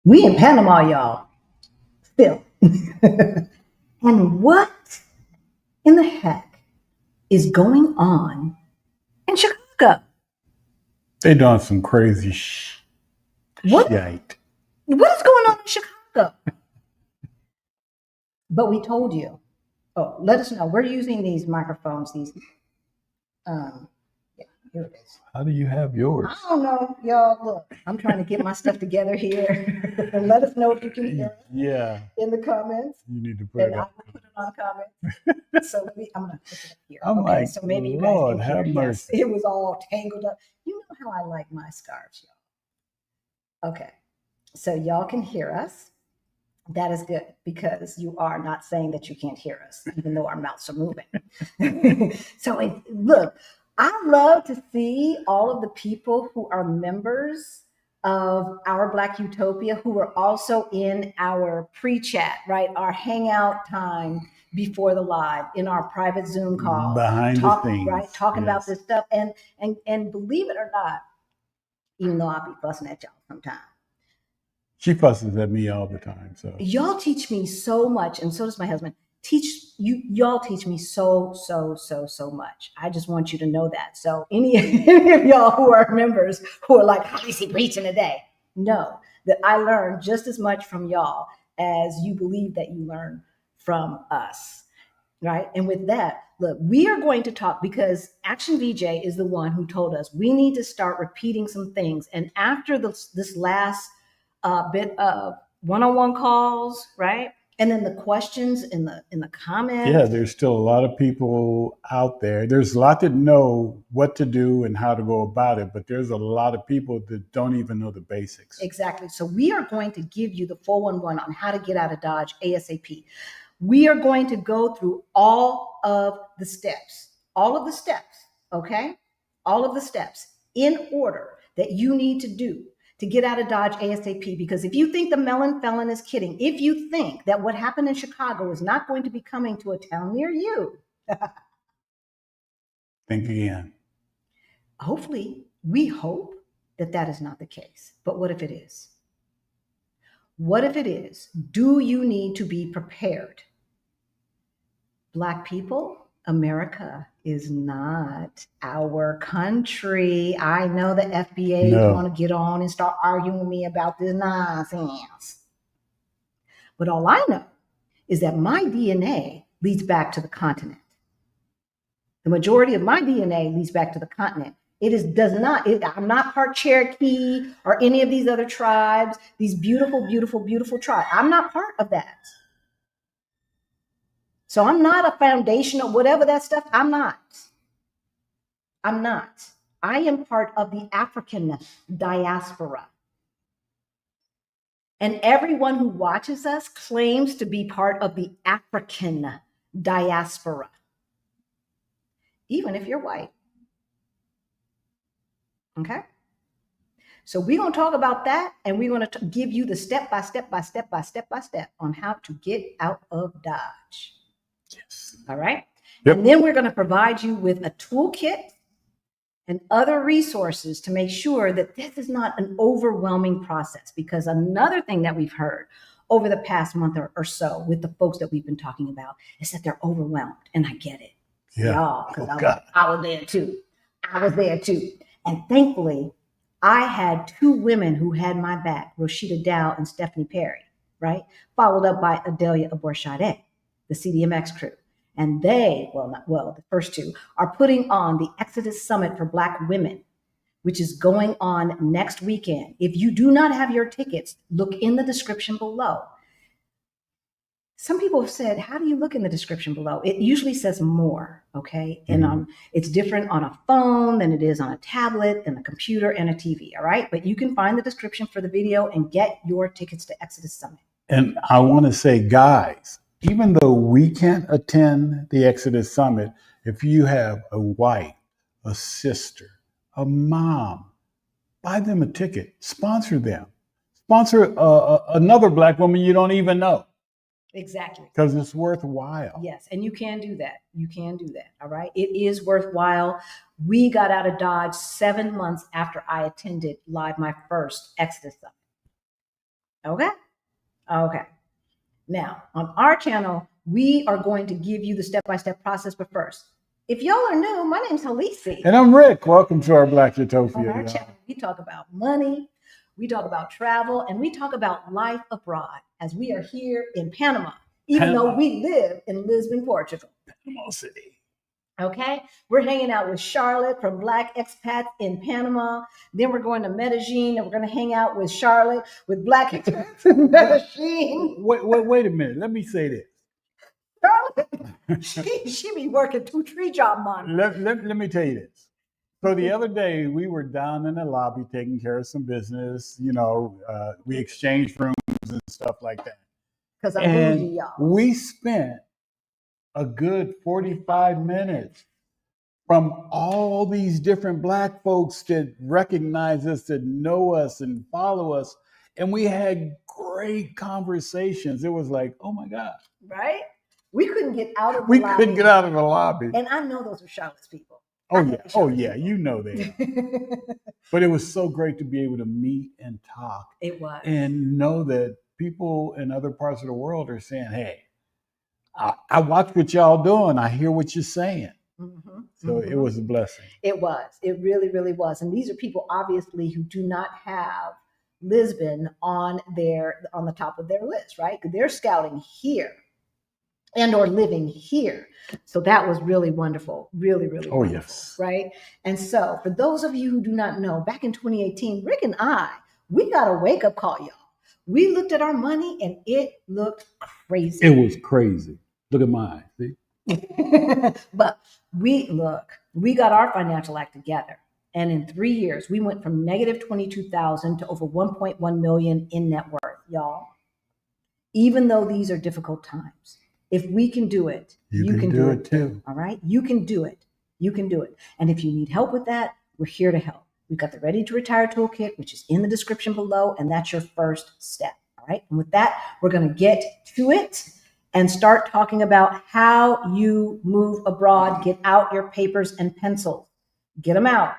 We in Panama, y'all, still. And what in the heck is going on in Chicago? They doing some crazy What? shit. What is going on in Chicago? But we told you. Oh, let us know. We're using these microphones. Yeah, here it is. How do you have yours? I don't know, y'all. Look, I'm trying to get my stuff together here. Let us know if you can hear us. Yeah. In the comments. You need to put And it I up. will put it on comments. So I'm gonna put it up here. I'm okay, like, so maybe you Lord, guys can have hear. mercy. Yes, it was all tangled up. You know how I like my scarves, y'all. Okay, so y'all can hear us. That is good because you are not saying that you can't hear us, even though our mouths are moving. So look, I love to see all of the people who are members of Our Black Utopia who are also in our pre-chat, right? Our hangout time before the live in our private Zoom call. Behind the scenes. Right? Talking yes. about this stuff. And believe it or not, even though I'll be fussing at y'all sometimes. She fusses at me all the time. So y'all teach me so much, and so does my husband. Y'all teach me so much. I just want you to know that. So any of y'all who are members who are like, how is he preaching today? Know that I learn just as much from y'all as you believe that you learn from us. Right. And with that, look, we are going to talk because Action VJ is the one who told us we need to start repeating some things. And after this last bit of one-on-one calls, right? And then the questions in the comments. Yeah, there's still a lot of people out there. There's a lot that know what to do and how to go about it, but there's a lot of people that don't even know the basics. Exactly. So we are going to give you the 411 on how to get out of Dodge ASAP. We are going to go through all of the steps, okay? All of the steps in order that you need to do to get out of Dodge ASAP. Because if you think the melon felon is kidding, if you think that what happened in Chicago is not going to be coming to a town near you, think again. Hopefully, we hope that that is not the case. But what if it is? What if it is? Do you need to be prepared? Black people, America is not our country. I know the FBA want to get on and start arguing with me about this nonsense. But all I know is that my DNA leads back to the continent. The majority of my DNA leads back to the continent. I'm not part Cherokee or any of these other tribes, these beautiful, beautiful, beautiful tribes. I'm not part of that. So I'm not a foundation of whatever that stuff. I'm not. I am part of the African diaspora. And everyone who watches us claims to be part of the African diaspora, even if you're white. Okay? So we're going to talk about that, and we're going to give you the step by step on how to get out of Dodge. Yes. All right? Yep. And then we're going to provide you with a toolkit and other resources to make sure that this is not an overwhelming process. Because another thing that we've heard over the past month or so with the folks that we've been talking about is that they're overwhelmed. And I get it. Yeah. Y'all, because I was there too. And thankfully, I had two women who had my back, Rashida Dow and Stephanie Perry, right? Followed up by Adelia Aborshade, the CDMX crew. And the first two are putting on the Exodus Summit for Black Women, which is going on next weekend. If you do not have your tickets, look in the description below. Some people have said, how do you look in the description below? It usually says more, okay? And it's different on a phone than it is on a tablet and a computer and a TV, all right? But you can find the description for the video and get your tickets to Exodus Summit. And I want to say, guys, even though we can't attend the Exodus Summit, if you have a wife, a sister, a mom, buy them a ticket, sponsor them, sponsor another Black woman you don't even know. Exactly. Because it's worthwhile. Yes, and you can do that. All right? It is worthwhile. We got out of Dodge 7 months after I attended live my first Exodus Summit. Okay. Okay. Now, on our channel, we are going to give you the step-by-step process. But first, if y'all are new, my name's Halisi. And I'm Rick. Welcome to our Black Utopia. On our channel, we talk about money, we talk about travel, and we talk about life abroad as we are here in Panama, even though we live in Lisbon, Portugal. Panama City. Okay, we're hanging out with Charlotte from Black Expats in Panama. Then we're going to Medellin, and we're going to hang out with Charlotte with Black Expats in Medellin. Wait a minute. Let me say this. Charlotte, she be working 2-3 job money. Let me tell you this. So the other day we were down in the lobby taking care of some business. You know, we exchanged rooms and stuff like that. Because I'm bougie, y'all. We spent a good 45 minutes from all these different Black folks that recognize us, that know us and follow us. And we had great conversations. It was like, oh my God. Right? We couldn't get out of the We lobby. couldn't get out of the lobby. And I know those are Charlotte's people. Oh yeah, you know they are. But it was so great to be able to meet and talk. It was. And know that people in other parts of the world are saying, hey, I watch what y'all doing. I hear what you're saying. Mm-hmm. So it was a blessing. It was. It really, really was. And these are people obviously who do not have Lisbon on the top of their list, right? They're scouting here and or living here. So that was really wonderful. Really, really wonderful. Yes. Right? And so for those of you who do not know, back in 2018, Rick and we got a wake-up call, y'all. We looked at our money and it looked crazy. It was crazy. Look at mine. See? But we got our financial act together. And in 3 years, we went from negative 22,000 to over 1.1 million in net worth, y'all. Even though these are difficult times, if we can do it, you can do it too. All right? You can do it. You can do it. And if you need help with that, we're here to help. We've got the Ready to Retire Toolkit, which is in the description below, and that's your first step. All right? And with that, we're going to get to it and start talking about how you move abroad. Get out your papers and pencils. Get them out.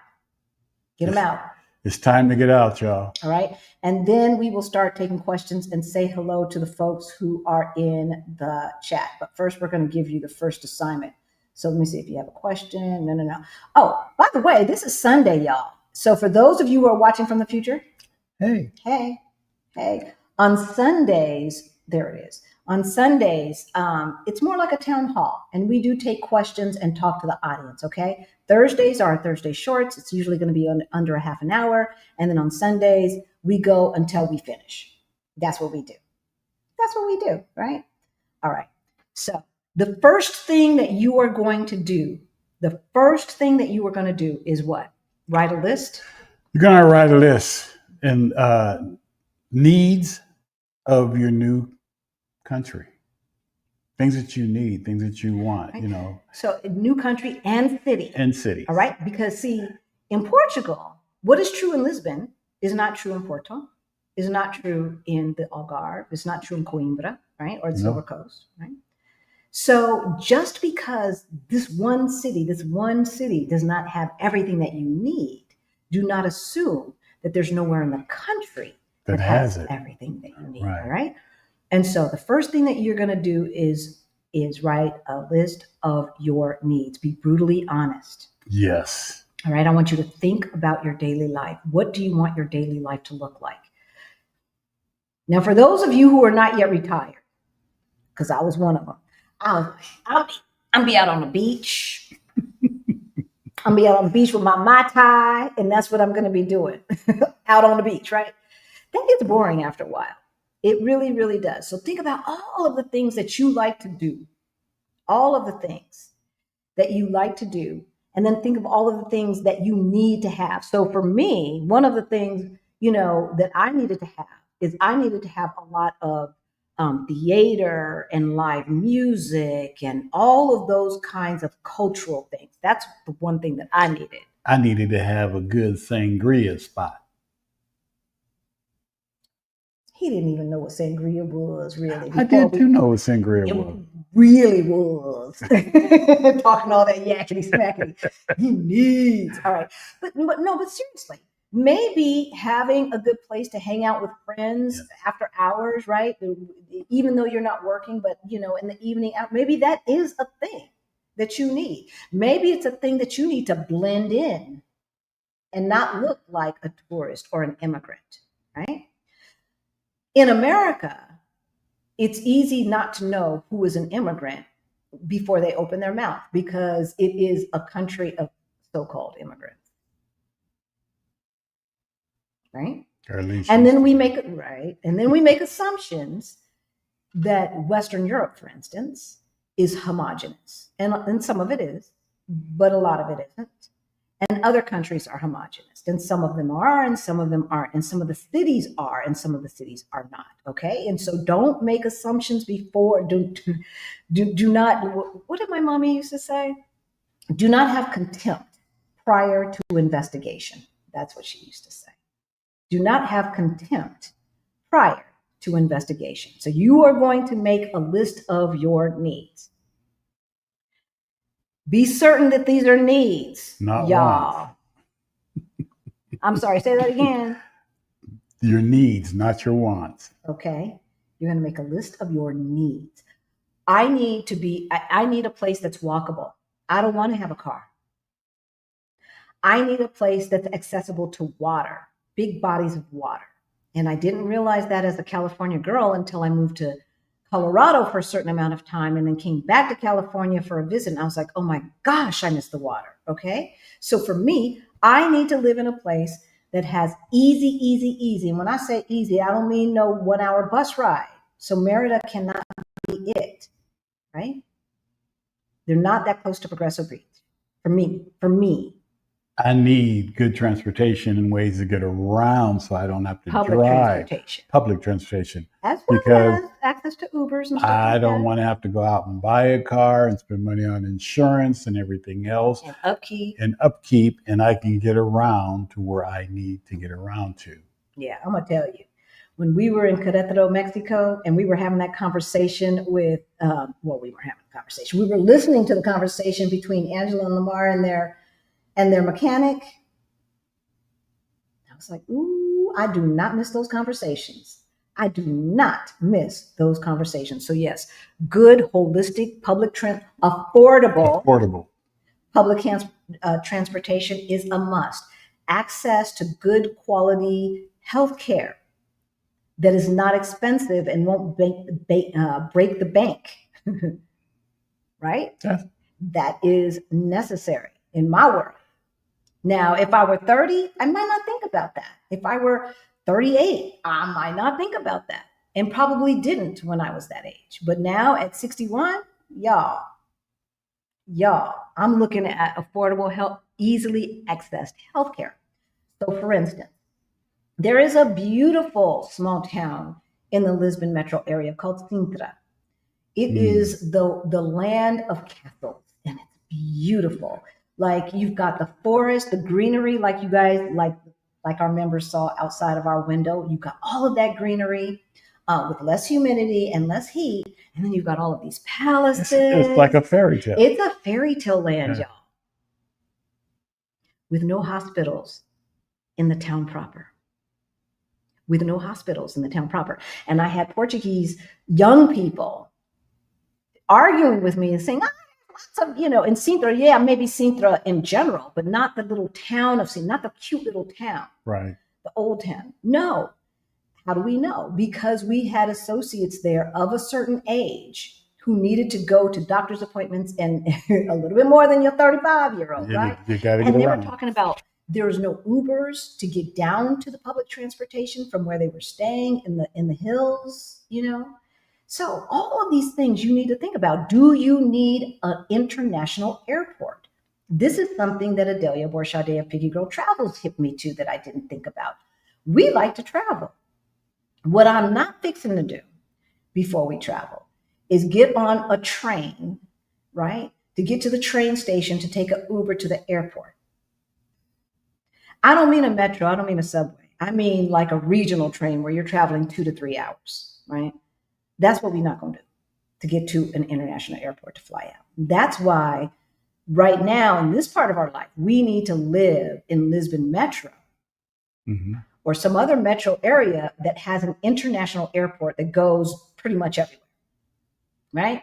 Get them out. It's time to get out, y'all. All right. And then we will start taking questions and say hello to the folks who are in the chat. But first, we're going to give you the first assignment. So let me see if you have a question. No. Oh, by the way, this is Sunday, y'all. So for those of you who are watching from the future, hey. On Sundays, there it is. On Sundays, it's more like a town hall, and we do take questions and talk to the audience, okay? Thursdays are our Thursday shorts. It's usually going to be under a half an hour. And then on Sundays, we go until we finish. That's what we do. That's what we do, right? All right. So the first thing that you are going to do, is what? Write a list? You're going to write a list and needs of your new country. Things that you need, things that you want, right. You know. So new country and city. And city. All right. Because see, in Portugal, what is true in Lisbon is not true in Porto, is not true in the Algarve, it's not true in Coimbra, right? Or the Silver Coast, right? So just because this one city does not have everything that you need, do not assume that there's nowhere in the country that has everything that you need, right. All right? And so the first thing that you're going to do is write a list of your needs. Be brutally honest. Yes. All right. I want you to think about your daily life. What do you want your daily life to look like? Now, for those of you who are not yet retired, because I was one of them, I'll be out on the beach. I'll be out on the beach with my Mai Tai, and that's what I'm going to be doing out on the beach, right? That gets boring after a while. It really, really does. So think about all of the things that you like to do, and then think of all of the things that you need to have. So for me, one of the things, that I needed to have is I needed to have a lot of theater and live music and all of those kinds of cultural things. That's the one thing that I needed. I needed to have a good sangria spot. He didn't even know what sangria was, really. I did too know what sangria was. Really was. Talking all that yakety smackety. He needs. All right. But seriously, maybe having a good place to hang out with friends after hours, right? Even though you're not working, but in the evening, maybe that is a thing that you need. Maybe it's a thing that you need to blend in and not look like a tourist or an immigrant, right? In America, it's easy not to know who is an immigrant before they open their mouth because it is a country of so-called immigrants. Right? And then we make assumptions that Western Europe, for instance, is homogenous. And some of it is, but a lot of it isn't. And other countries are homogenous. And some of them are, and some of them aren't. And some of the cities are, and some of the cities are not. Okay. And so don't make assumptions before, do not, what did my mommy used to say? Do not have contempt prior to investigation. That's what she used to say. Do not have contempt prior to investigation. So you are going to make a list of your needs. Be certain that these are needs, not y'all. wants. I'm sorry, say that again. Your needs, not your wants. Okay. You're going to make a list of your needs. I need a place that's walkable. I don't want to have a car. I need a place that's accessible to water, big bodies of water. And I didn't realize that as a California girl until I moved to Colorado for a certain amount of time and then came back to California for a visit. And I was like, oh my gosh, I miss the water. Okay. So for me, I need to live in a place that has easy. And when I say easy, I don't mean no 1 hour bus ride. So Merida cannot be it, right? They're not that close to Progresso Beach for me. I need good transportation and ways to get around so I don't have to drive. Public transportation. As well as access to Ubers and stuff I don't want to have to go out and buy a car and spend money on insurance and everything else. And upkeep. And I can get around to where I need to get around to. Yeah, I'm going to tell you. When we were in Querétaro, Mexico, and we were having that conversation with, we were having a conversation. We were listening to the conversation between Angela and Lamar and their mechanic. I was like, ooh, I do not miss those conversations. I do not miss those conversations. So yes, good, holistic, affordable public transportation is a must. Access to good quality health care that is not expensive and won't break the bank, right? Yeah. That is necessary in my world. Now, if I were 30, I might not think about that. If I were 38, I might not think about that and probably didn't when I was that age. But now at 61, y'all, I'm looking at affordable health, easily accessed healthcare. So for instance, there is a beautiful small town in the Lisbon metro area called Sintra. It is the land of castles, and it's beautiful. Like you've got the forest, the greenery, like you guys, like our members saw outside of our window. You've got all of that greenery with less humidity and less heat. And then you've got all of these palaces. It's like a fairy tale. It's a fairy tale land, y'all. With no hospitals in the town proper. And I had Portuguese young people arguing with me and saying, lots of, in Sintra, maybe Sintra in general, but not the little town of Sintra, not the cute little town. Right. The old town. No. How do we know? Because we had associates there of a certain age who needed to go to doctor's appointments and a little bit more than your 35-year-old, right? You gotta get and they around. were talking about there's no Ubers to get down to the public transportation from where they were staying in the hills, So all of these things you need to think about. Do you need an international airport? This is something that Adelia Borchade of Piggy Girl Travels hit me to that I didn't think about. We like to travel. What I'm not fixing to do before we travel is get on a train, right? To get to the train station to take an Uber to the airport. I don't mean a metro. I don't mean a subway. I mean like a regional train where you're traveling 2 to 3 hours, right? That's what we're not going to do to get to an international airport to fly out. That's why right now in this part of our life, we need to live in Lisbon Metro or some other metro area that has an international airport that goes pretty much everywhere, right?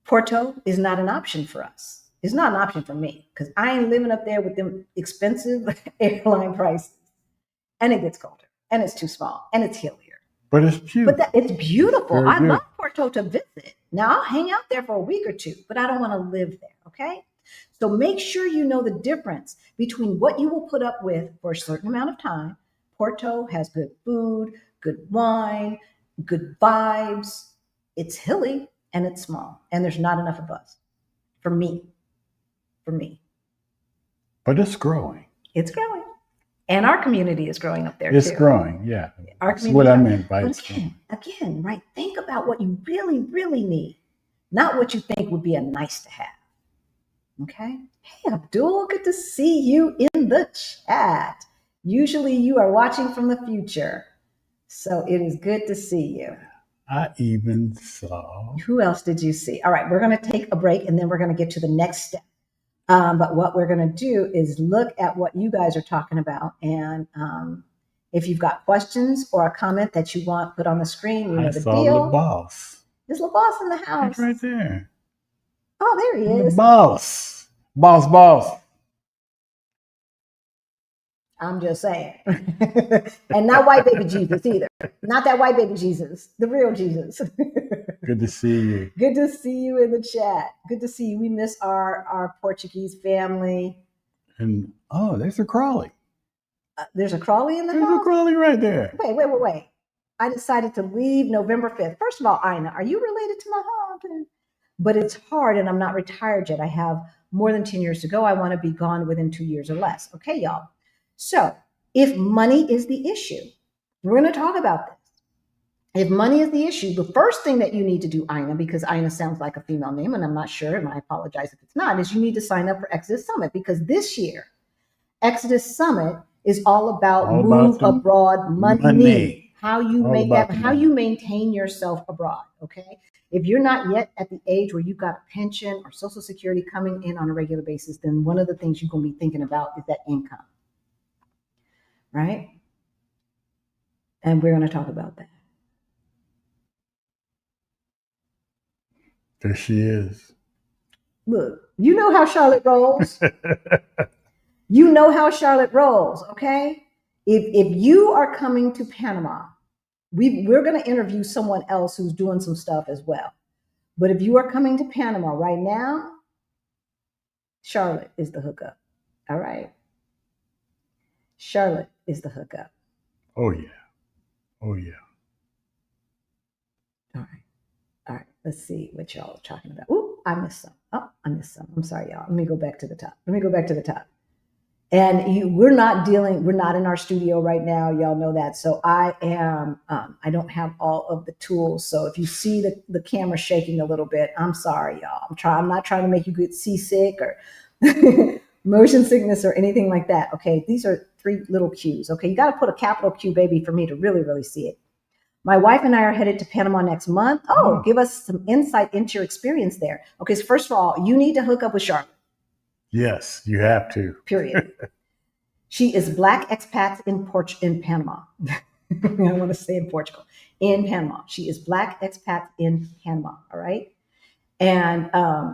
Porto is not an option for us. It's not an option for me because I ain't living up there with them expensive airline prices. And it gets colder, and it's too small, and it's hillier. But it's beautiful. But it's beautiful. Very I good. love Porto to visit. Now I'll hang out there for a week or two, but I don't want to live there. Okay. So make sure you know the difference between what you will put up with for a certain amount of time. Porto has good food, good wine, good vibes. It's hilly and it's small, and there's not enough of us. For me. But it's growing. It's growing. And our community is growing up there It's too. growing, yeah. Our That's what I meant by but it's growing. again, right? Think about what you really, really need, not what you think would be a nice to have. Okay. Hey, Abdul, good to see you in the chat. Usually you are watching from the future. So it is good to see you. I even saw. Who else did you see? All right, we're going to take a break and then we're going to get to the next step. But what we're going to do is look at what you guys are talking about. And if you've got questions or a comment that you want put on the screen, you know I the saw deal. the boss. Is LaBoss in the house? He's right there. Oh, there he is. The boss. Boss. I'm just saying. And not white baby Jesus either. Not that white baby Jesus, the real Jesus. Good to see you. Good to see you in the chat. Good to see you. We miss our Portuguese family. And there's a Crawley. There's a Crawley in the house? There's a Crawley right there. Wait. I decided to leave November 5th. First of all, Ina, are you related to my husband? But it's hard and I'm not retired yet. I have more than 10 years to go. I want to be gone within 2 years or less. Okay, y'all. So if money is the issue, we're going to talk about this. If money is the issue, the first thing that you need to do, Ina, because Ina sounds like a female name, and I'm not sure, and I apologize if it's not, is you need to sign up for Exodus Summit, because this year, Exodus Summit is all about move abroad money. How you make that, how you maintain yourself abroad, okay? If you're not yet at the age where you've got a pension or Social Security coming in on a regular basis, then one of the things you're going to be thinking about is that income, right? And we're going to talk about that. There she is. Look, you know how Charlotte rolls. You know how Charlotte rolls, okay? If you are coming to Panama, we're going to interview someone else who's doing some stuff as well. But if you are coming to Panama right now, Charlotte is the hookup. All right. Charlotte is the hookup. Oh, yeah. All right. Let's see what y'all are talking about. Ooh, I missed some. I'm sorry, y'all. Let me go back to the top. And we're not in our studio right now. Y'all know that. So I don't have all of the tools. So if you see the camera shaking a little bit, I'm sorry, y'all. I'm not trying to make you get seasick or motion sickness or anything like that. Okay. These are 3 little Q's. Okay. You got to put a capital Q, baby, for me to really, really see it. My wife and I are headed to Panama next month. Give us some insight into your experience there. Okay. So first of all, you need to hook up with Charlotte. Yes, you have to. Period. She is Black expat in Panama. I want to say in Portugal. In Panama. She is Black expat in Panama. All right. And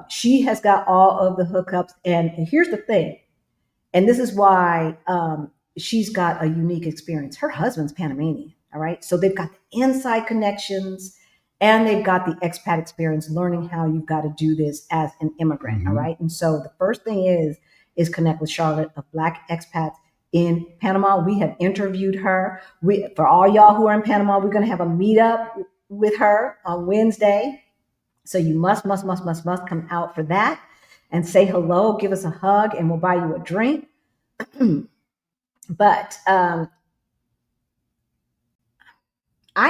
she has got all of the hookups. And here's the thing. And this is why she's got a unique experience. Her husband's Panamanian. All right. So they've got the inside connections and they've got the expat experience, learning how you've got to do this as an immigrant. Mm-hmm. All right. And so the first thing is connect with Charlotte, a Black expat in Panama. We have interviewed her. For all y'all who are in Panama, we're going to have a meetup with her on Wednesday. So you must come out for that and say hello, give us a hug, and we'll buy you a drink. But I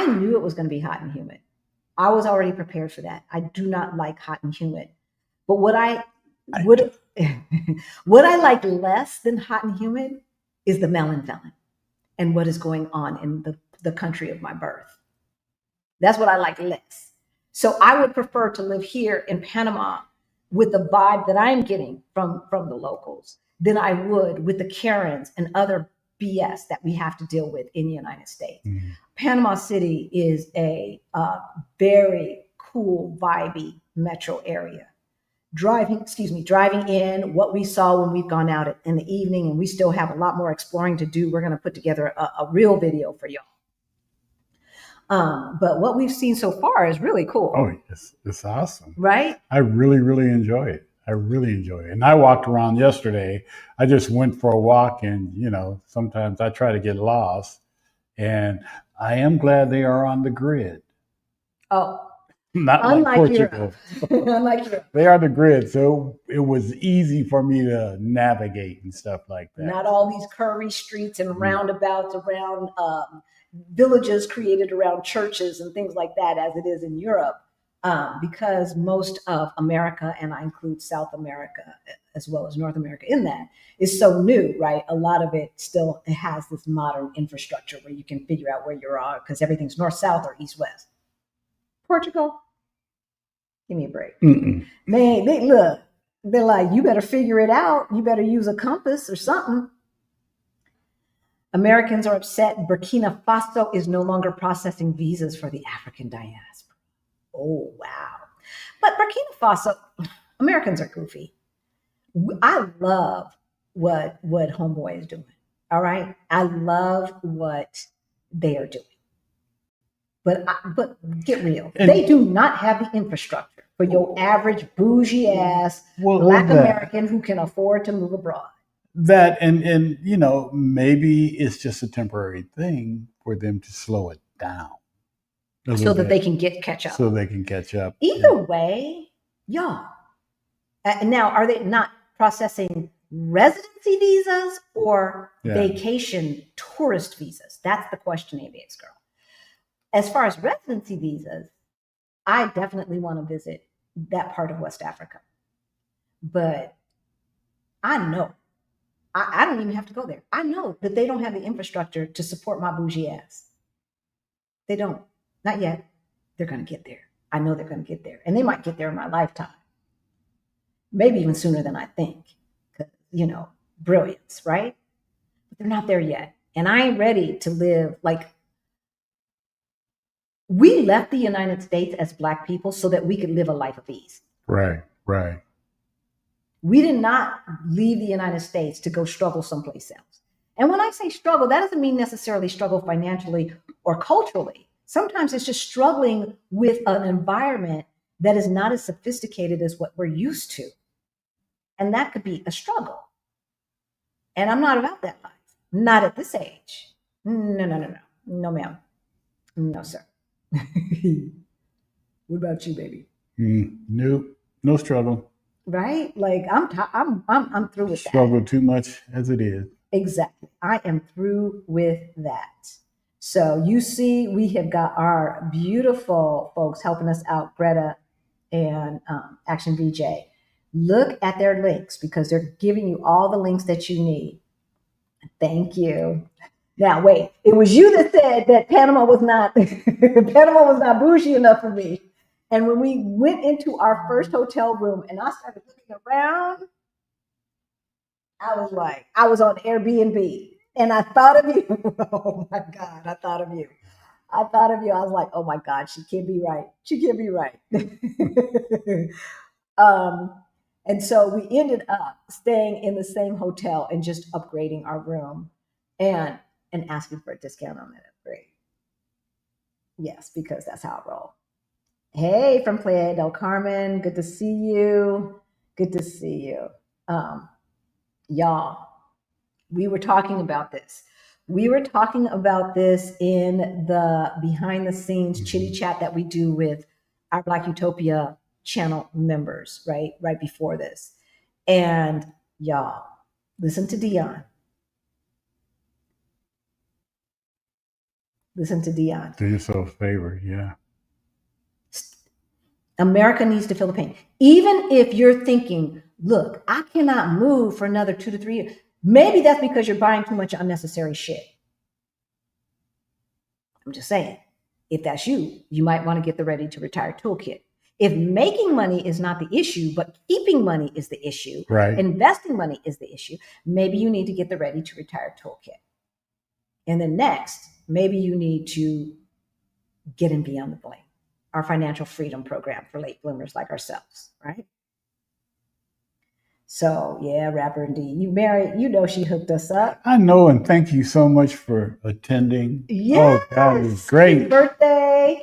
knew it was going to be hot and humid. I was already prepared for that. I do not like hot and humid. But what I like less than hot and humid is the melon felon and what is going on in the country of my birth. That's what I like less. So I would prefer to live here in Panama with the vibe that I'm getting from the locals than I would with the Karens and other BS that we have to deal with in the United States. Mhm. Panama City is a very cool, vibey metro area. Driving in, what we saw when we've gone out in the evening, and we still have a lot more exploring to do. We're going to put together a real video for y'all. But what we've seen so far is really cool. Oh, it's awesome. Right? I really, really enjoy it. I really enjoy it. And I walked around yesterday. I just went for a walk, and, sometimes I try to get lost. And I am glad they are on the grid. Oh, not like Portugal. Unlike Europe. They are the grid, so it was easy for me to navigate and stuff like that. Not all these curvy streets and roundabouts around villages created around churches and things like that, as it is in Europe, because most of America, and I include South America as well as North America in that, is so new, right? A lot of it still has this modern infrastructure where you can figure out where you are because everything's north-south or east-west. Portugal, give me a break. Mm-mm. Man, they're like, you better figure it out. You better use a compass or something. Americans are upset. Burkina Faso is no longer processing visas for the African diaspora. Oh, wow. But Burkina Faso, Americans are goofy. I love what Homeboy is doing. All right. I love what they are doing. But get real. They do not have the infrastructure for your average bougie ass Black American who can afford to move abroad. That and maybe it's just a temporary thing for them to slow it down so that they can catch up. So they can catch up. Either way, y'all. Now, are they not processing residency visas or vacation tourist visas? That's the question, ABX girl. As far as residency visas, I definitely want to visit that part of West Africa. But I know, I don't even have to go there. I know that they don't have the infrastructure to support my bougie ass. They don't. Not yet. They're going to get there. I know they're going to get there. And they might get there in my lifetime. Maybe even sooner than I think. Because, brilliance, right? But they're not there yet. And I ain't ready to live like... We left the United States as Black people so that we could live a life of ease. Right. We did not leave the United States to go struggle someplace else. And when I say struggle, that doesn't mean necessarily struggle financially or culturally. Sometimes it's just struggling with an environment that is not as sophisticated as what we're used to. And that could be a struggle. And I'm not about that life. Not at this age. No. No, ma'am. No, sir. What about you, baby? Nope. No struggle. Right? Like I'm through with that. Struggle too much as it is. Exactly. I am through with that. So you see, we have got our beautiful folks helping us out, Greta and Action VJ. Look at their links because they're giving you all the links that you need. Thank you. Now, wait, it was you that said that Panama was not bougie enough for me. And when we went into our first hotel room and I started looking around, I was like, I was on Airbnb and I thought of you. Oh my God, I thought of you. I was like, oh my God, she can't be right. And so we ended up staying in the same hotel and just upgrading our room and asking for a discount on that upgrade. Yes, because that's how I roll. Hey, from Playa del Carmen, good to see you. Y'all, we were talking about this. We were talking about this in the behind the scenes chitty chat that we do with our Black Utopia channel members, right before this. And y'all, listen to Dion. Do yourself a favor, yeah. America needs to feel the pain. Even if you're thinking, look, I cannot move for another 2 to 3 years. Maybe that's because you're buying too much unnecessary shit. I'm just saying, if that's you, you might want to get the Ready to Retire Toolkit. If making money is not the issue, but keeping money is the issue, right? Investing money is the issue, maybe you need to get the Ready to Retire Toolkit. And then next, maybe you need to get in Beyond the Bling, our financial freedom program for late bloomers like ourselves, right? So yeah, Rapper MD, you married, you know she hooked us up. I know, and thank you so much for attending. Yes, oh, that was great. Happy birthday.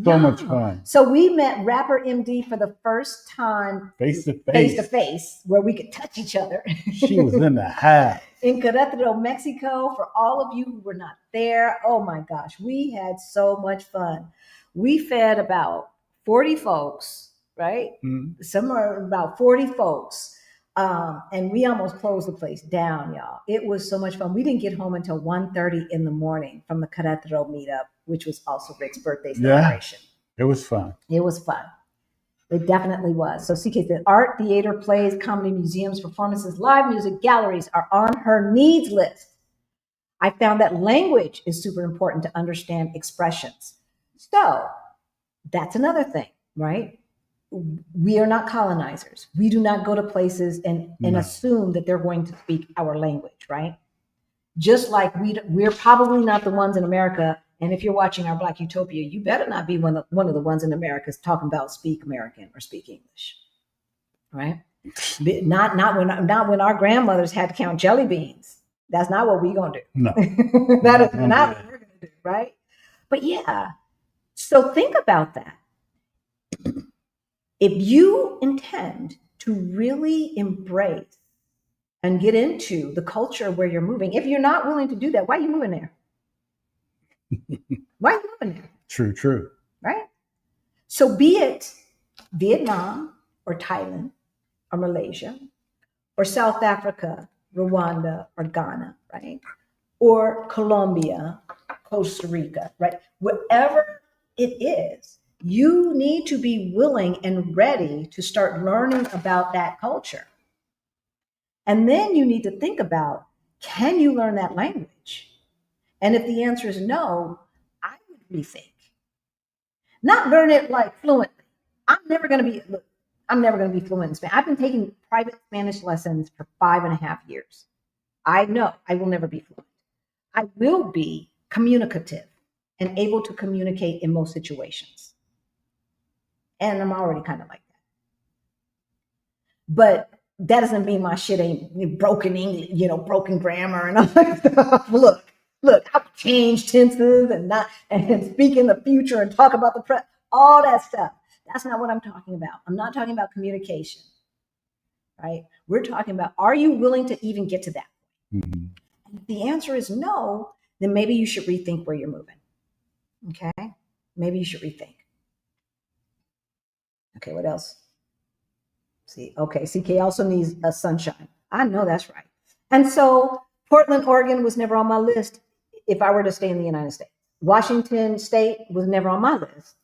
So much fun. So we met Rapper MD for the first time Face to face, where we could touch each other. She was in the house. In Querétaro, Mexico. For all of you who were not there, oh my gosh, we had so much fun. We fed about 40 folks, right? Mm-hmm. Somewhere about 40 folks. And we almost closed the place down, y'all. It was so much fun. We didn't get home until 1:30 in the morning from the Querétaro meetup, which was also Ric's birthday celebration. Yeah, it was fun. It was fun. It definitely was. So CK said, art, theater, plays, comedy, museums, performances, live music, galleries are on her needs list. I found that language is super important to understand expressions. So that's another thing, right? We are not colonizers. We do not go to places and assume that they're going to speak our language, right? Just like we're probably not the ones in America. And if you're watching our Black Utopia, you better not be one of the ones in America talking about speak American or speak English, right? Not when our grandmothers had to count jelly beans. That's not what we're gonna do. No, that is not what we're gonna do, right? But yeah, so think about that. If you intend to really embrace and get into the culture where you're moving, if you're not willing to do that, why are you moving there? Why are you moving there? True. Right? So be it Vietnam or Thailand or Malaysia or South Africa, Rwanda or Ghana, right? Or Colombia, Costa Rica, right? Wherever it is, you need to be willing and ready to start learning about that culture. And then you need to think about, can you learn that language? And if the answer is no, I would rethink. Not learn it like fluently. I'm never going to be fluent in Spanish. I've been taking private Spanish lessons for 5.5 years. I know I will never be fluent. I will be communicative and able to communicate in most situations. And I'm already kind of like that. But that doesn't mean my shit ain't broken English, broken grammar and all that stuff. Look, I change tenses and speak in the future and talk about the present, all that stuff. That's not what I'm talking about. I'm not talking about communication, right? We're talking about, are you willing to even get to that? Mm-hmm. And if the answer is no, then maybe you should rethink where you're moving. Okay? Maybe you should rethink. Okay, what else? CK also needs a sunshine. I know that's right. And so Portland, Oregon was never on my list if I were to stay in the United States. Washington State was never on my list.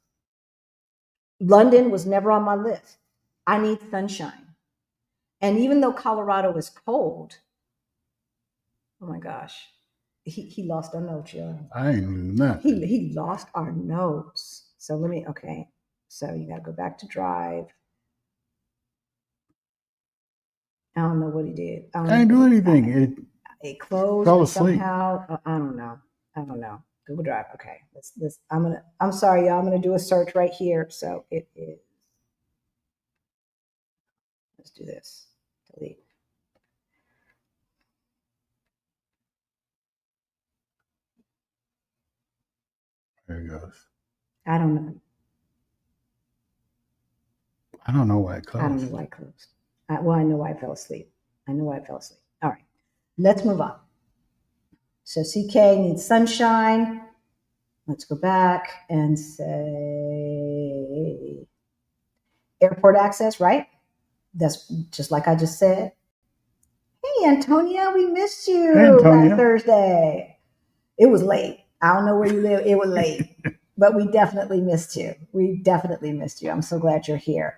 London was never on my list. I need sunshine. And even though Colorado is cold, oh my gosh, he lost our notes, y'all. I ain't losing nothing. He lost our notes. So so you got to go back to Drive. I don't know what he did. I didn't do anything. It closed fell asleep. Somehow. I don't know. Google Drive. Okay. I'm sorry, y'all. I'm gonna do a search right here. So it is. Let's do this. Delete. There it goes. I don't know. I don't know why it closed. I don't know why it closed. I know why I fell asleep. All right. Let's move on. So CK needs sunshine. Let's go back and say airport access, right? That's just like I just said. Hey, Antonia, we missed you last Thursday. It was late. I don't know where you live. It was late, but we definitely missed you. I'm so glad you're here.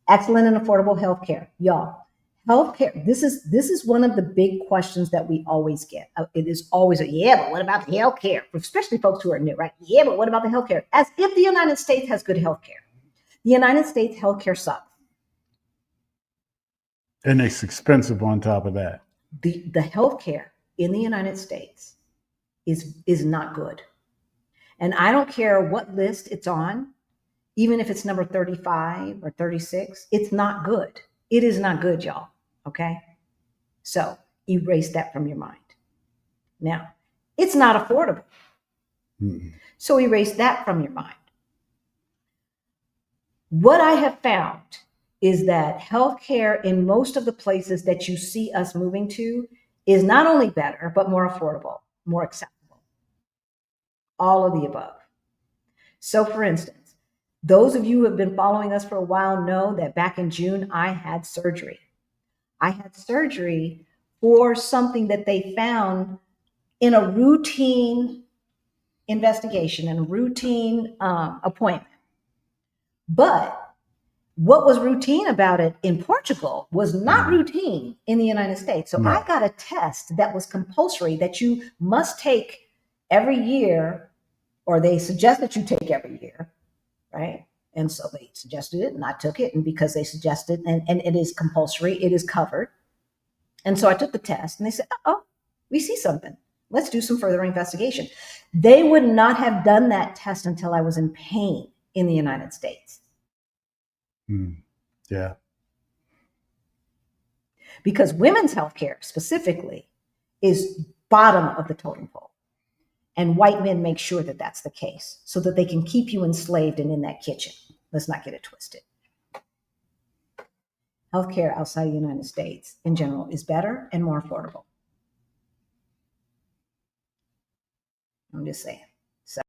Excellent and affordable healthcare, y'all. Healthcare. This is one of the big questions that we always get. It is always but what about the healthcare? Especially folks who are new, right? Yeah, but what about the healthcare? As if the United States has good healthcare. The United States healthcare sucks. And it's expensive on top of that. The healthcare in the United States is not good. And I don't care what list it's on, even if it's number 35 or 36, it's not good. It is not good, y'all. Okay? So erase that from your mind. Now, it's not affordable. So erase that from your mind. What I have found is that healthcare in most of the places that you see us moving to is not only better, but more affordable, more accessible. All of the above. So for instance, those of you who have been following us for a while know that back in June, I had surgery. I had surgery for something that they found in a routine investigation and a routine appointment. But what was routine about it in Portugal was not routine in the United States. So No. I got a test that was compulsory that you must take every year, or they suggest that you take every year, right? And so they suggested it and I took it. And because they suggested, and it is compulsory, it is covered. And so I took the test and they said, oh, we see something. Let's do some further investigation. They would not have done that test until I was in pain in the United States. Yeah. Because women's healthcare specifically is bottom of the totem pole. And white men make sure that that's the case so that they can keep you enslaved and in that kitchen. Let's not get it twisted. Healthcare outside the United States in general is better and more affordable. I'm just saying. So,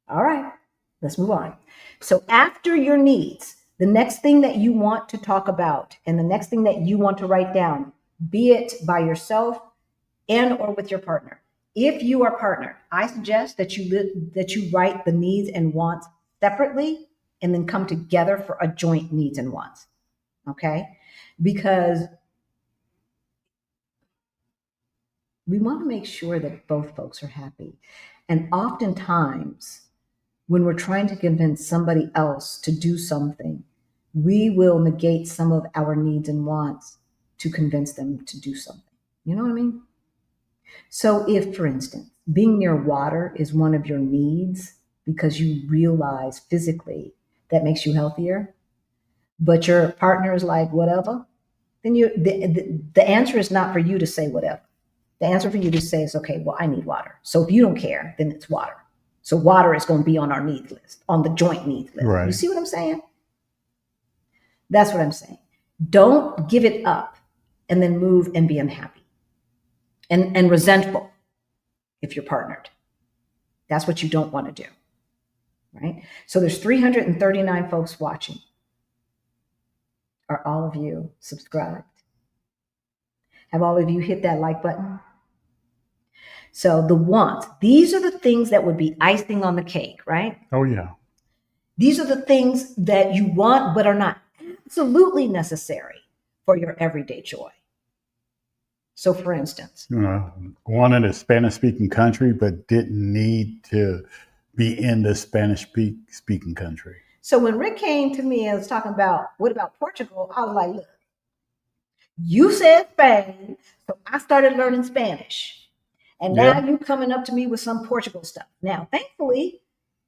all right, let's move on. So after your needs, the next thing that you want to talk about and the next thing that you want to write down, be it by yourself and or with your partner. If you are partnered, I suggest that you write the needs and wants separately and then come together for a joint needs and wants. Okay? Because we want to make sure that both folks are happy. And oftentimes, when we're trying to convince somebody else to do something, we will negate some of our needs and wants to convince them to do something. You know what I mean? So if, for instance, being near water is one of your needs because you realize physically that makes you healthier, but your partner is like, whatever, then the answer is not for you to say whatever. The answer for you to say is, okay, well, I need water. So if you don't care, then it's water. So water is going to be on our needs list, on the joint needs list. Right. You see what I'm saying? That's what I'm saying. Don't give it up and then move and be unhappy and resentful if you're partnered. That's what you don't want to do, right? So there's 339 folks watching. Are all of you subscribed? Have all of you hit that like button? So the wants, these are the things that would be icing on the cake, right? Oh, yeah. These are the things that you want, but are not absolutely necessary for your everyday joy. So for instance, wanted a Spanish-speaking country, but didn't need to be in the Spanish-speaking country. So when Rick came to me and was talking about, what about Portugal? I was like, look, you said Spain, so I started learning Spanish. And now you coming up to me with some Portugal stuff. Now, thankfully,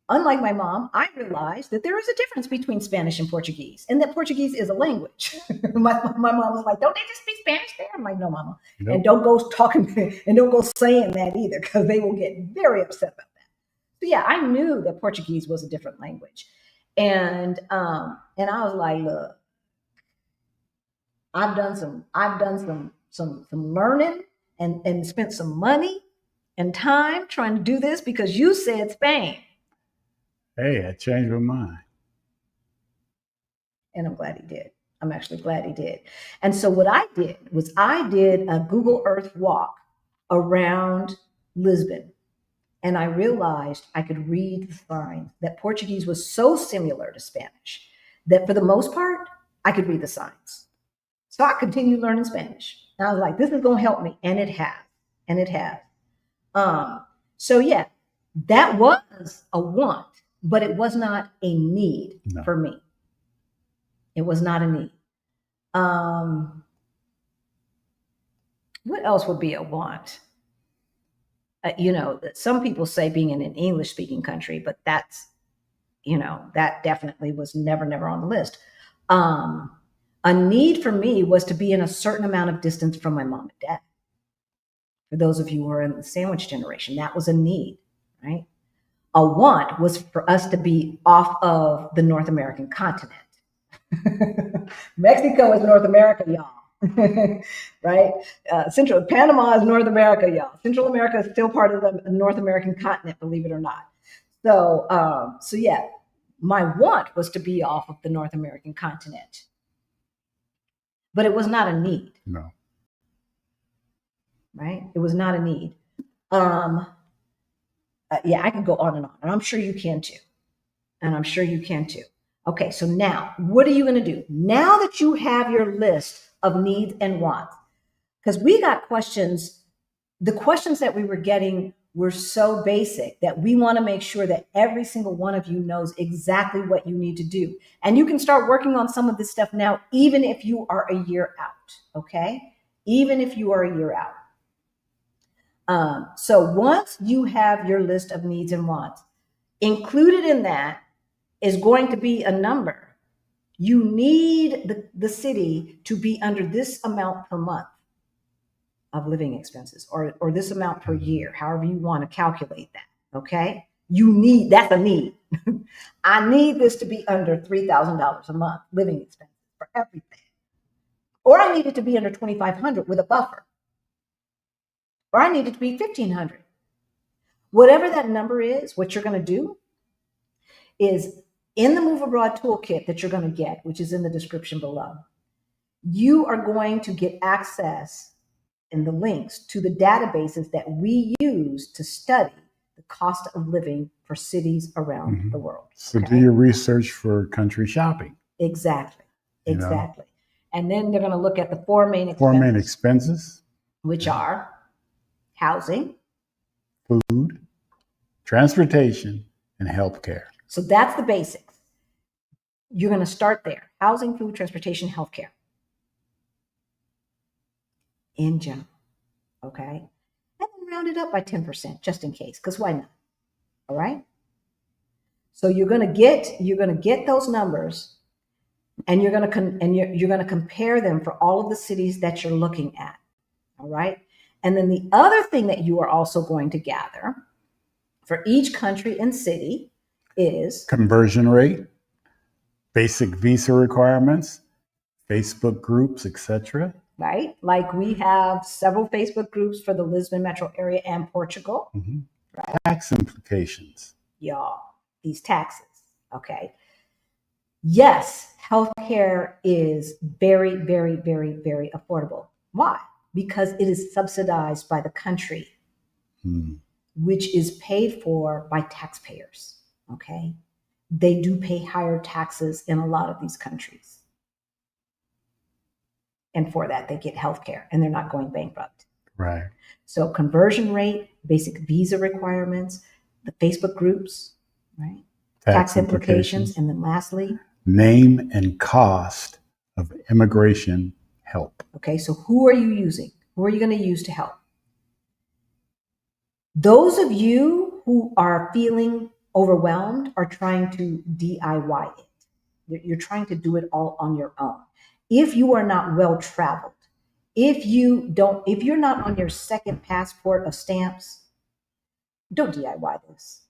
unlike my mom, I realized that there is a difference between Spanish and Portuguese, and that Portuguese is a language. my mom was like, don't they just speak Spanish there? I'm like, no, mama. Nope. And don't go talking and don't go saying that either, because they will get very upset about that. So yeah, I knew that Portuguese was a different language. And I was like, look, I've done some learning and spent some money and time trying to do this because you said Spain. Hey, I changed my mind. And I'm glad he did. I'm actually glad he did. And so what I did was I did a Google Earth walk around Lisbon. And I realized I could read the signs, that Portuguese was so similar to Spanish that for the most part, I could read the signs. So I continued learning Spanish. And I was like, this is going to help me. And it has. And it has. So yeah, that was a want, but it was not a need for me. It was not a need. What else would be a want? some people say being in an English speaking country, but that's, that definitely was never on the list. A need for me was to be in a certain amount of distance from my mom and dad. For those of you who are in the sandwich generation, that was a need, right? A want was for us to be off of the North American continent. Mexico is North America, y'all. Right? Central Panama is North America, y'all. Central America is still part of the North American continent, believe it or not. So yeah, my want was to be off of the North American continent, but it was not a need. No. Right? It was not a need. Yeah, I could go on, and I'm sure you can too. Okay, so now what are you going to do? Now that you have your list of needs and wants, because we got questions, the questions that we were getting were so basic that we want to make sure that every single one of you knows exactly what you need to do. And you can start working on some of this stuff now, even if you are a year out, okay? Even if you are a year out. So once you have your list of needs and wants, included in that is going to be a number. You need the city to be under this amount per month of living expenses, or this amount per year, however you want to calculate that, okay? That's a need. I need this to be under $3,000 a month living expenses for everything. Or I need it to be under $2,500 with a buffer. Or I need it to be $1,500. Whatever that number is, what you're going to do is in the Move Abroad Toolkit that you're going to get, which is in the description below, you are going to get access in the links to the databases that we use to study the cost of living for cities around the world. So do your research for country shopping. Exactly. And then they're going to look at the four main expenses, which are housing, food, transportation, and healthcare. So that's the basics. You're going to start there. Housing, food, transportation, healthcare. In general. Okay? And then round it up by 10%, just in case, because why not? All right? So you're going to get those numbers, and you're going to compare them for all of the cities that you're looking at. All right? And then the other thing that you are also going to gather for each country and city is conversion rate, basic visa requirements, Facebook groups, etc. Right? Like we have several Facebook groups for the Lisbon metro area and Portugal. Right? Tax implications. Y'all, these taxes. Okay. Yes, healthcare is very, very, very, very affordable. Why? Because it is subsidized by the country, which is paid for by taxpayers. Okay. They do pay higher taxes in a lot of these countries. And for that, they get healthcare and they're not going bankrupt. Right. So conversion rate, basic visa requirements, the Facebook groups, right? Tax implications. And then lastly, name and cost of immigration help. Okay, so who are you using? Who are you going to use to help? Those of you who are feeling overwhelmed are trying to DIY it. You're trying to do it all on your own. If you are not well traveled, if you're not on your second passport of stamps, don't DIY this.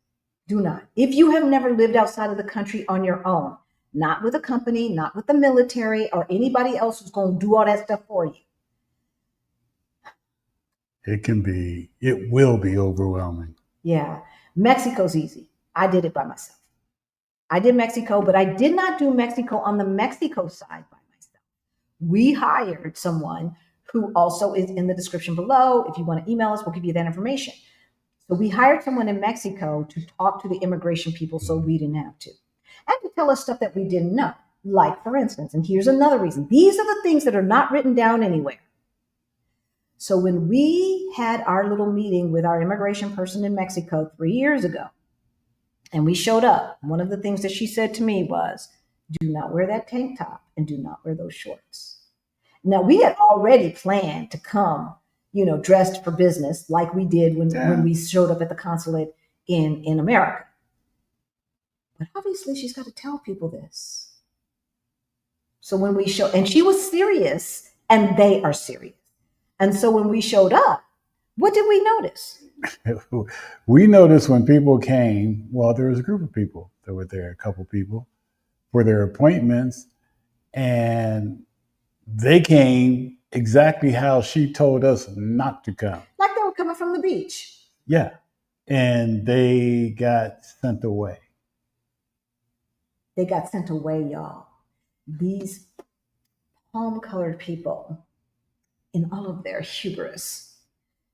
Do not. If you have never lived outside of the country on your own, not with a company, not with the military or anybody else who's going to do all that stuff for you. It will be overwhelming. Yeah. Mexico's easy. I did it by myself. I did Mexico, but I did not do Mexico on the Mexico side by myself. We hired someone who also is in the description below. If you want to email us, we'll give you that information. So we hired someone in Mexico to talk to the immigration people so we didn't have to. And to tell us stuff that we didn't know. Like, for instance, and here's another reason. These are the things that are not written down anywhere. So when we had our little meeting with our immigration person in Mexico 3 years ago, and we showed up, one of the things that she said to me was, do not wear that tank top and do not wear those shorts. Now, we had already planned to come dressed for business like we did when Yeah. we showed up at the consulate in America. But obviously she's got to tell people this. So when we show, and she was serious and they are serious. And so when we showed up, what did we notice? We noticed when people came, well, there was a group of people that were there, a couple people, for their appointments, and they came exactly how she told us not to come. Like they were coming from the beach. Yeah. And they got sent away. They got sent away, y'all. These palm-colored people, in all of their hubris,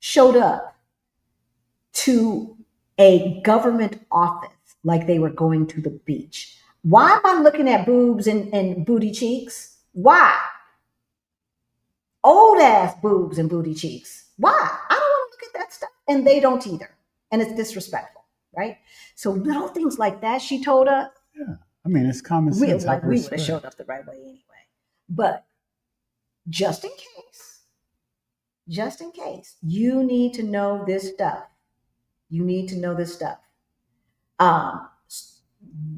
showed up to a government office like they were going to the beach. Why am I looking at boobs and booty cheeks? Why? Old ass boobs and booty cheeks. Why? I don't want to look at that stuff. And they don't either. And it's disrespectful, right? So little things like that, she told us. Yeah. I mean, it's common sense. We would have showed up the right way anyway. But just in case, you need to know this stuff. You need to know this stuff.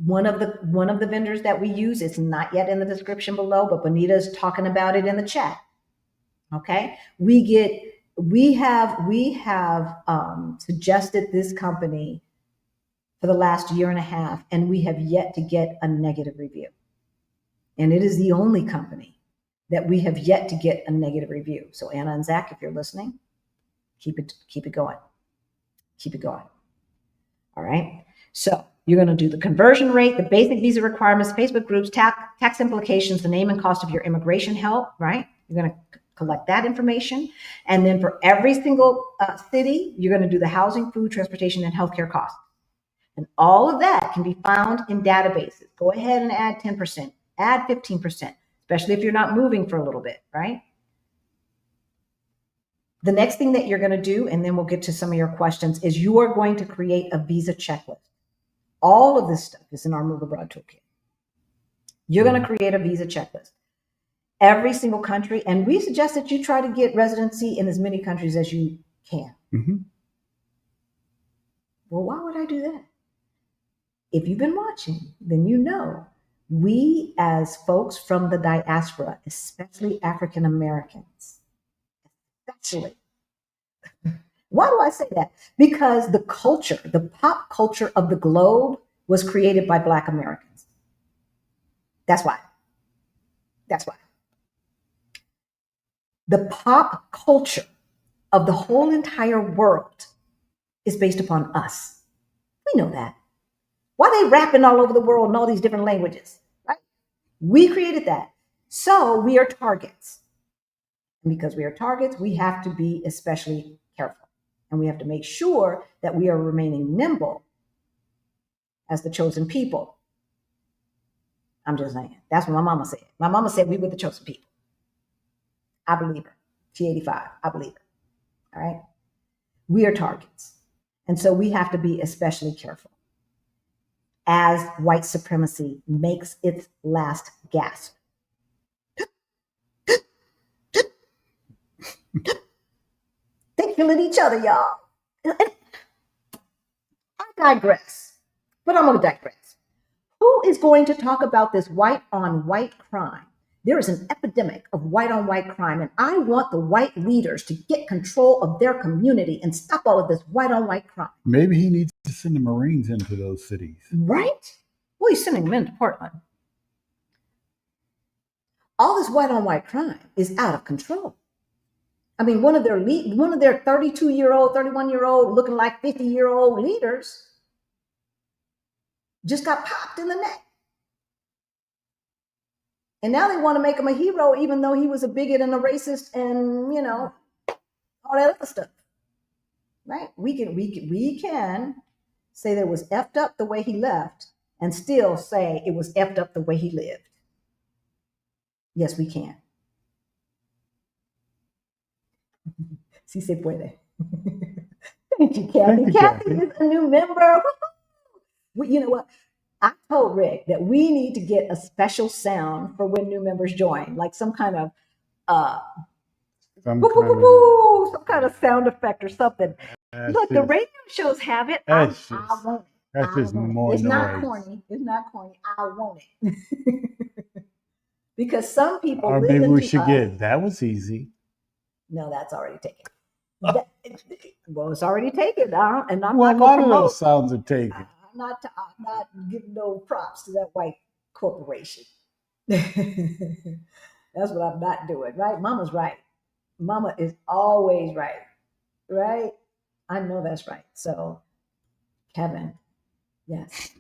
One of the vendors that we use, it's not yet in the description below, but Bonita's talking about it in the chat. Okay, we have suggested this company for the last year and a half, and we have yet to get a negative review. And it is the only company that we have yet to get a negative review. So Anna and Zach, if you're listening, keep it going. Keep it going. All right. So you're going to do the conversion rate, the basic visa requirements, Facebook groups, tax implications, the name and cost of your immigration help, right? You're going to collect that information. And then for every single city, you're going to do the housing, food, transportation, and healthcare costs. And all of that can be found in databases. Go ahead and add 10%, add 15%, especially if you're not moving for a little bit, right? The next thing that you're going to do, and then we'll get to some of your questions, is you are going to create a visa checklist. All of this stuff is in our Move Abroad Toolkit. You're going to create a visa checklist. Every single country, and we suggest that you try to get residency in as many countries as you can. Mm-hmm. Well, why would I do that? If you've been watching, then you know we as folks from the diaspora, especially African Americans, especially. Why do I say that? Because the culture, the pop culture of the globe was created by Black Americans. That's why. That's why. The pop culture of the whole entire world is based upon us. We know that. Why are they rapping all over the world in all these different languages, right? We created that. So we are targets. And because we are targets, we have to be especially careful. And we have to make sure that we are remaining nimble as the chosen people. I'm just saying. That's what my mama said. My mama said we were the chosen people. I believe her. She 85. I believe her. All right. We are targets. And so we have to be especially careful as white supremacy makes its last gasp. They killing each other, y'all. I digress, but I'm going to digress. Who is going to talk about this white on white crime? There is an epidemic of white on white crime, and I want the white leaders to get control of their community and stop all of this white on white crime. Maybe he needs to send the Marines into those cities. Right? Well, he's sending them into Portland. All this white on white crime is out of control. I mean, one of their 32-year-old, 31-year-old, looking like 50-year-old leaders just got popped in the neck. And now they want to make him a hero, even though he was a bigot and a racist and, all that other stuff. Right? We can say that it was effed up the way he left and still say it was effed up the way he lived. Yes, we can. Si se puede. Thank you, Kathy. Kathy is a new member. You know what? I told Rick that we need to get a special sound for when new members join, like some kind of Some Boo, boo, kind boo, of, boo, some kind of sound effect or something. that's Look, the just, radio shows have it. I that's just, want it. that's I just want it. more It's not noise. corny. It's not corny. I want it. Because some people Or maybe listen we to should us. get, that was easy. No, that's already taken. Well, it's already taken. And I'm Well, a not going lot to of promote. those sounds are taken. I'm not giving no props to that white corporation. That's what I'm not doing, right? Mama's right. Mama is always right, right? I know that's right. So, Kevin, yes,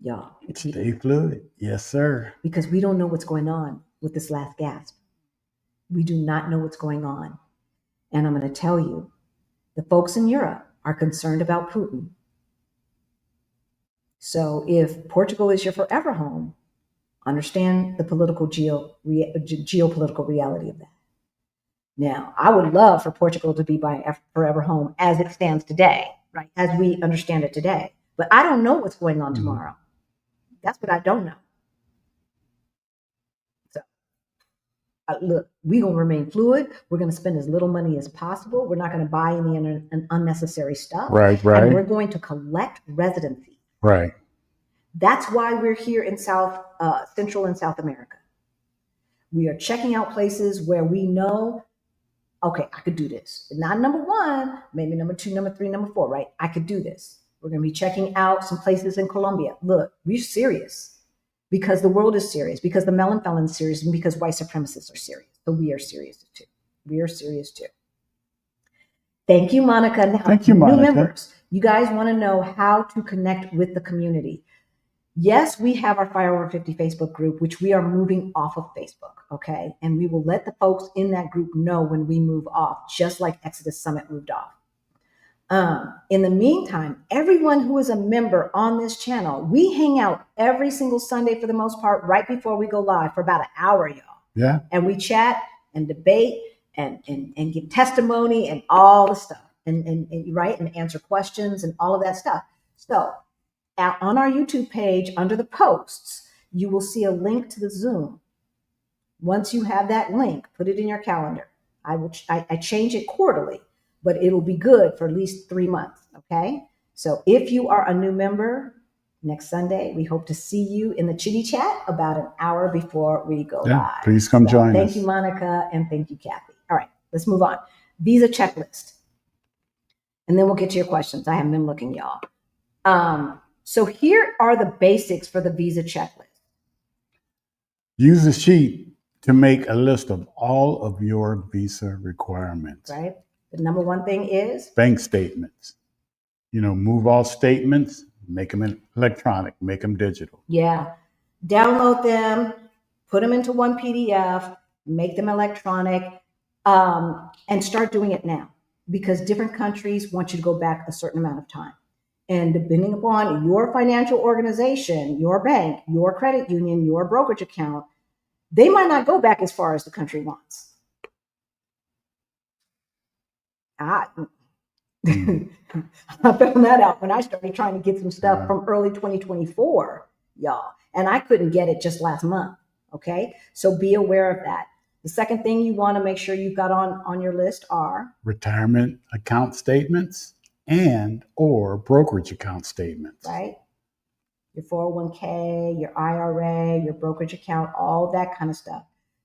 y'all, Stay fluid. Yes, sir. because we don't know what's going on with this last gasp. We do not know what's going on. And I'm going to tell you, the folks in Europe are concerned about Putin. So if Portugal is your forever home, understand the geopolitical reality of that. Now, I would love for Portugal to be my forever home as it stands today, right? As we understand it today. But I don't know what's going on tomorrow. That's what I don't know. So, look, we're going to remain fluid. We're going to spend as little money as possible. We're not going to buy any unnecessary stuff. Right, right. And we're going to collect residency. Right. That's why we're here in Central and South America. We are checking out places where we know, okay, I could do this. Not number one, maybe number two, number three, number four, right? I could do this. We're going to be checking out some places in Colombia. Look, we're serious because the world is serious, because the melon felons serious, and because white supremacists are serious. So we are serious too. We are serious too. Thank you, Monica. Now, thank you, Monica. New members, you guys want to know how to connect with the community. Yes, we have our Fire Over 50 Facebook group, which we are moving off of Facebook, okay? And we will let the folks in that group know when we move off, just like Exodus Summit moved off. In the meantime, everyone who is a member on this channel, we hang out every single Sunday for the most part, right before we go live for about an hour, y'all. Yeah. And we chat and debate and give testimony and all the stuff, and right, and answer questions and all of that stuff. So, on our YouTube page, under the posts, you will see a link to the Zoom. Once you have that link, put it in your calendar. I change it quarterly, but it'll be good for at least 3 months, okay? So if you are a new member, next Sunday, we hope to see you in the chitty chat about an hour before we go live. Please come join us. Thank you, Monica, and thank you, Kathy. All right, let's move on. Visa checklist. And then we'll get to your questions. I haven't been looking, y'all. So here are the basics for the visa checklist. Use the sheet to make a list of all of your visa requirements. Right. The number one thing is bank statements. Move all statements, make them electronic, make them digital. Yeah. Download them, put them into one PDF, make them electronic, and start doing it now, because different countries want you to go back a certain amount of time. And depending upon your financial organization, your bank, your credit union, your brokerage account, they might not go back as far as the country wants. I found that out when I started trying to get some stuff from early 2024, y'all. And I couldn't get it just last month, okay? So be aware of that. The second thing you want to make sure you've got on your list are retirement account statements and or brokerage account statements. Right? Your 401k, your IRA, your brokerage account, all that kind of stuff.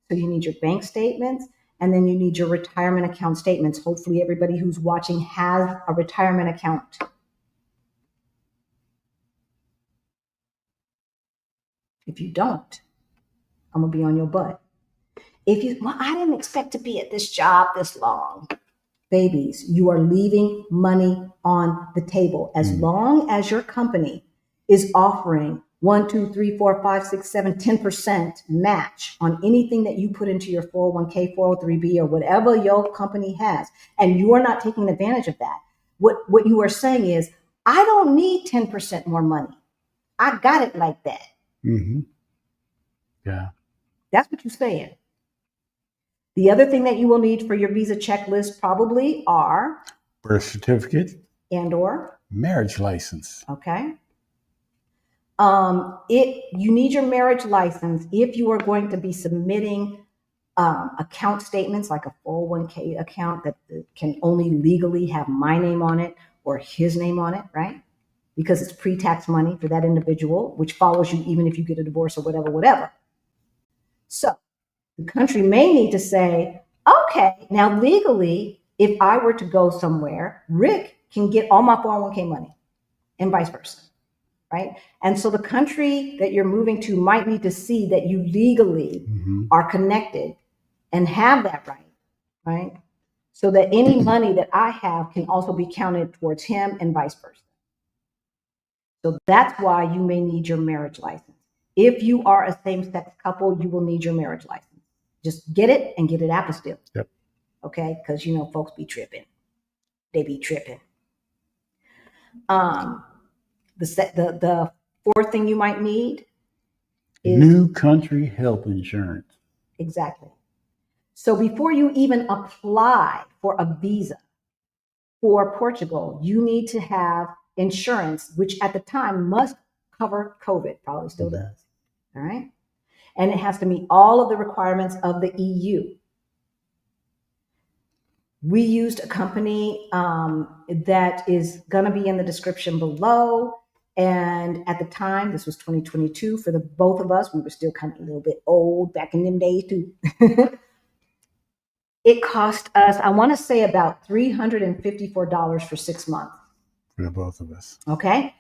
So you need your bank statements, and then you need your retirement account statements. Hopefully everybody who's watching has a retirement account. If you don't, I'm gonna be on your butt. I didn't expect to be at this job this long. Babies, you are leaving money on the table. As long as your company is offering 1, 2, 3, 4, 5, 6, 7, 10% match on anything that you put into your 401k, 403b, or whatever your company has, and you are not taking advantage of that, what you are saying is, I don't need 10% more money. I got it like that. Mm-hmm. Yeah. That's what you're saying. The other thing that you will need for your visa checklist probably are birth certificate and or marriage license. Okay. You need your marriage license if you are going to be submitting account statements like a 401k account that can only legally have my name on it or his name on it, right? Because it's pre-tax money for that individual, which follows you even if you get a divorce or whatever. So the country may need to say, okay, now legally, if I were to go somewhere, Rick can get all my 401k money and vice versa, right? And so the country that you're moving to might need to see that you legally are connected and have that right? So that any money that I have can also be counted towards him and vice versa. So that's why you may need your marriage license. If you are a same-sex couple, you will need your marriage license. Just get it and get it apostille. Yep. Okay, because folks be tripping. They be tripping. The fourth thing you might need is new country health insurance. Exactly. So before you even apply for a visa for Portugal, you need to have insurance, which at the time must cover COVID, probably still does. All right. And it has to meet all of the requirements of the EU. We used a company that is going to be in the description below. And at the time, this was 2022 for the both of us. We were still kind of a little bit old back in them days too. It cost us, I want to say, about $354 for 6 months. For the both of us. Okay.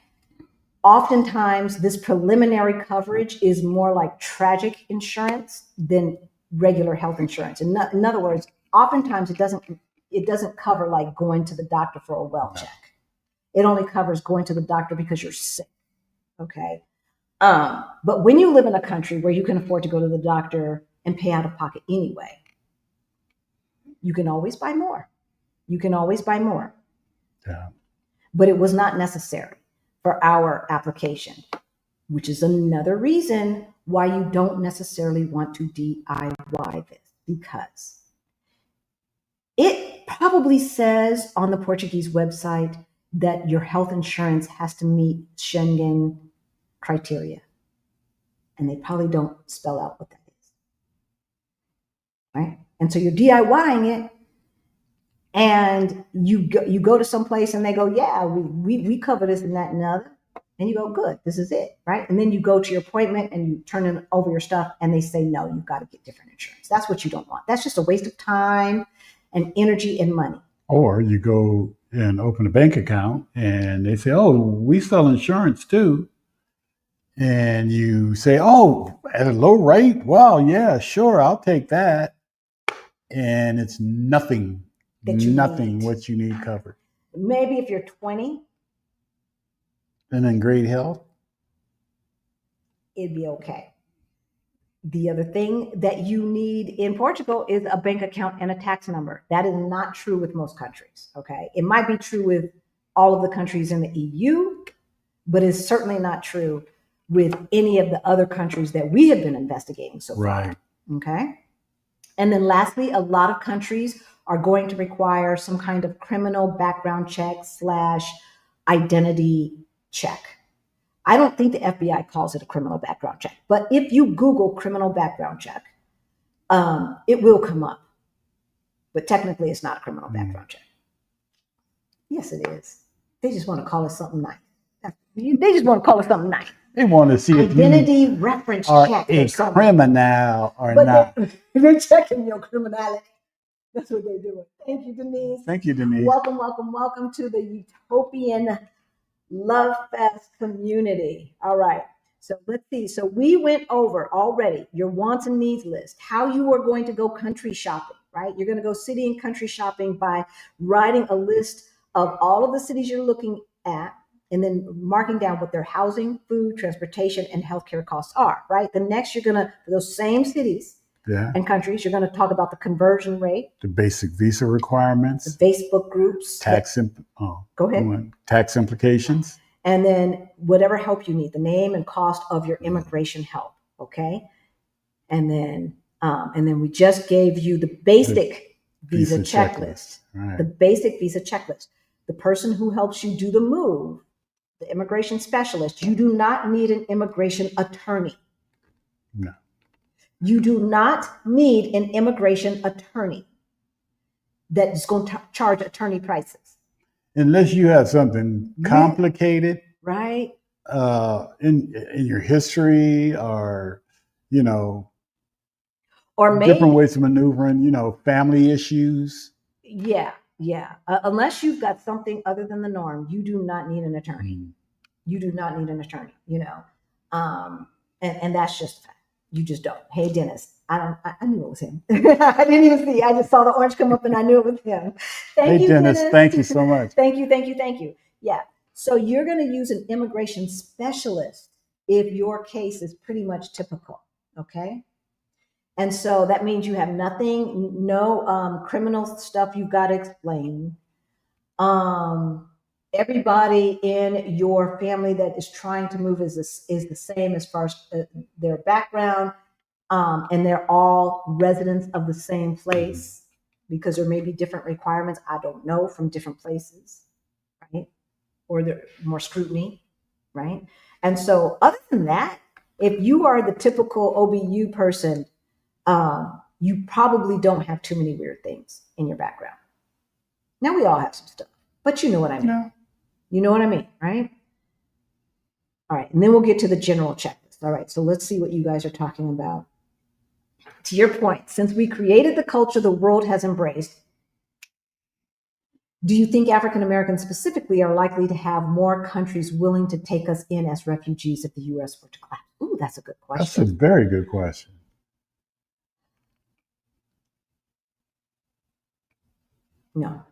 Oftentimes, this preliminary coverage is more like tragic insurance than regular health insurance. In other words, oftentimes it doesn't cover like going to the doctor for a well check. It only covers going to the doctor because you're sick. Okay. But when you live in a country where you can afford to go to the doctor and pay out of pocket anyway, you can always buy more. Yeah. But it was not necessary for our application, which is another reason why you don't necessarily want to DIY this, because it probably says on the Portuguese website that your health insurance has to meet Schengen criteria. And they probably don't spell out what that is. Right? And so you're DIYing it, and you go to some place and they go, yeah, we cover this and that and the other. And you go, good, this is it, right? And then you go to your appointment and you turn in over your stuff and they say, no, you've got to get different insurance. That's what you don't want. That's just a waste of time and energy and money. Or you go and open a bank account and they say, oh, we sell insurance too. And you say, oh, at a low rate? Wow, yeah, sure, I'll take that. And it's nothing what you need covered. Maybe if you're 20. And in great health. It'd be okay. The other thing that you need in Portugal is a bank account and a tax number. That is not true with most countries, okay? It might be true with all of the countries in the EU, but it's certainly not true with any of the other countries that we have been investigating so far. Right. Okay? And then lastly, a lot of countries are going to require some kind of criminal background check / identity check. I don't think the FBI calls it a criminal background check, but if you Google criminal background check, it will come up. But technically, it's not a criminal background check. Yes, it is. They just want to call it something nice. They just want to call it something nice. They want to see identity reference check a criminal or not. They're checking your criminality. That's what they're doing. Thank you, Denise. Thank you, Denise. Welcome to the Utopian Love Fest community. All right. So let's see. So we went over already your wants and needs list, how you are going to go country shopping, right? You're going to go city and country shopping by writing a list of all of the cities you're looking at and then marking down what their housing, food, transportation, and healthcare costs are, right? The next, you're going to, for those same cities and countries, you're going to talk about the conversion rate, the basic visa requirements, the Facebook groups, go ahead, tax implications, and then whatever help you need, the name and cost of your immigration help, okay? And then we just gave you the basic visa checklist, right. The basic visa checklist. The person who helps you do the move, the immigration specialist, you do not need an immigration attorney. No. You do not need an immigration attorney that is going to charge attorney prices. Unless you have something complicated, right? In your history, or or different ways of maneuvering, family issues. Yeah. Unless you've got something other than the norm, you do not need an attorney. You do not need an attorney. And that's just a fact. You just don't. Hey, Dennis, I knew it was him. I didn't even see. I just saw the orange come up and I knew it was him. Thank you, Dennis. Thank you so much. Thank you. Yeah. So you're going to use an immigration specialist if your case is pretty much typical. Okay. And so that means you have nothing, no criminal stuff you've got to explain. Everybody in your family that is trying to move is the same as far as their background, and they're all residents of the same place, because there may be different requirements, I don't know, from different places, right? Or there more scrutiny, right? And so other than that, if you are the typical OBU person, you probably don't have too many weird things in your background. Now, we all have some stuff, but you know what I mean. Yeah. You know what I mean, right? All right, and then we'll get to the general checklist. All right, so let's see what you guys are talking about. To your point, since we created the culture the world has embraced, do you think African Americans specifically are likely to have more countries willing to take us in as refugees if the U.S. were to collapse? Ooh, that's a good question. That's a very good question. No.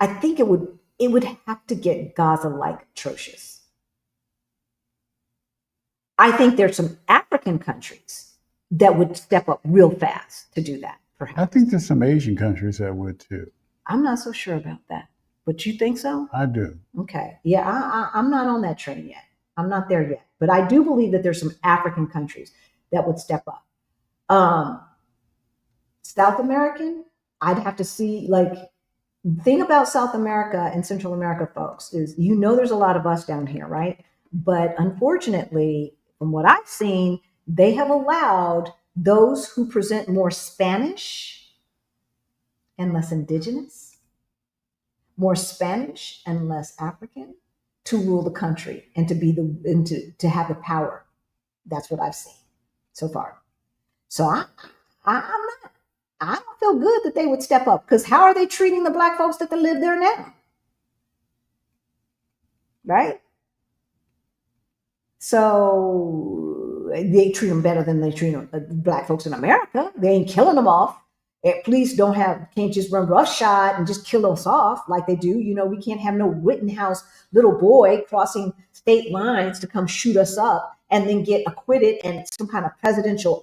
I think it would have to get Gaza-like atrocious. I think there's some African countries that would step up real fast to do that, perhaps. I think there's some Asian countries that would too. I'm not so sure about that. But you think so? I do. Okay. Yeah, I'm not on that train yet. I'm not there yet. But I do believe that there's some African countries that would step up. South American, I'd have to see, the thing about South America and Central America, folks, is there's a lot of us down here, right? But unfortunately, from what I've seen, they have allowed those who present more Spanish and less indigenous, more Spanish and less African, to rule the country and to be to have the power. That's what I've seen so far. So I don't feel good that they would step up, because how are they treating the Black folks that live there now? Right? So they treat them better than they treat Black folks in America. They ain't killing them off. Police can't just run roughshod and just kill us off like they do. We can't have no Rittenhouse little boy crossing state lines to come shoot us up and then get acquitted and some kind of presidential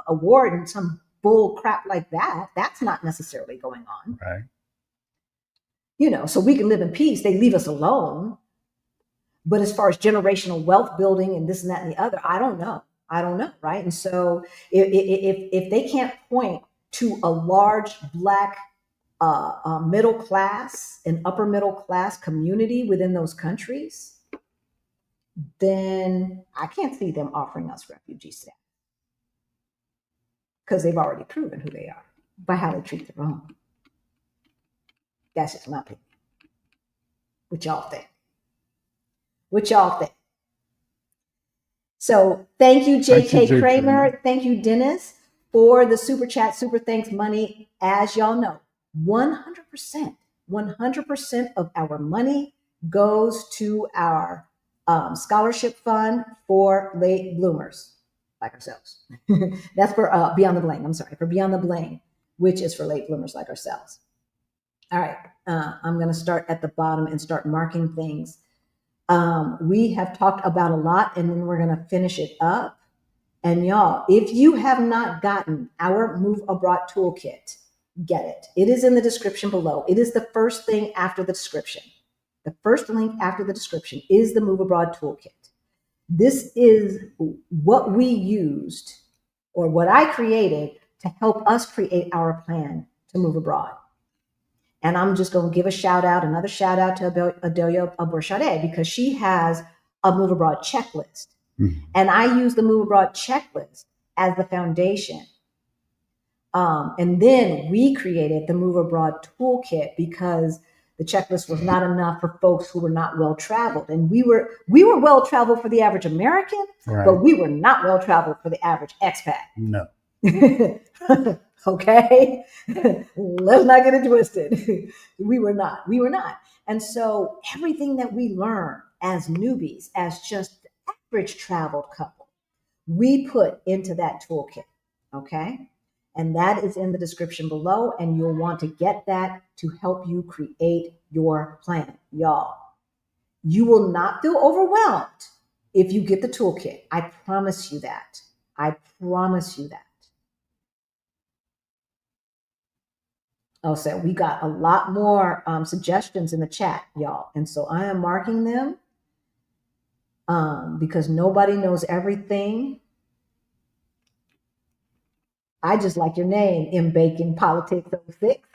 award and some bull crap like that. That's not necessarily going on. Right. So we can live in peace. They leave us alone. But as far as generational wealth building and this and that and the other, I don't know, right? And so if they can't point to a large Black middle class and upper middle class community within those countries, then I can't see them offering us refugee status, because they've already proven who they are by how they treat their own. That's just my opinion. What y'all think? So thank you, J.K. Kramer. Thank you, Dennis, for the super chat, super thanks money. As y'all know, 100% of our money goes to our scholarship fund for late bloomers like ourselves. That's for Beyond the Bling. I'm sorry, for Beyond the Bling, which is for late bloomers like ourselves. All right, I'm going to start at the bottom and start marking things. We have talked about a lot, and then we're going to finish it up. And y'all, if you have not gotten our Move Abroad Toolkit, get it. It is in the description below. It is the first thing after the description. The first link after the description is the Move Abroad Toolkit. This is what we used, or what I created, to help us create our plan to move abroad. And I'm just going to give another shout out to Adelia Aborshade, because she has a Move Abroad checklist. Mm-hmm. And I use the Move Abroad checklist as the foundation. And then we created the Move Abroad Toolkit because the checklist was not enough for folks who were not well traveled. And we were well traveled for the average American, Right. but we were not well traveled for the average expat. No. Okay, let's not get it twisted. We were not. And so everything that we learn as newbies, as just the average traveled couple, we put into that toolkit. Okay. And that is in the description below. And you'll want to get that to help you create your plan. Y'all, you will not feel overwhelmed if you get the toolkit. I promise you that. I promise you that. Oh, so we got a lot more suggestions in the chat, y'all. And so I am marking them because nobody knows everything. I just like your name, M. Bacon Politics 06.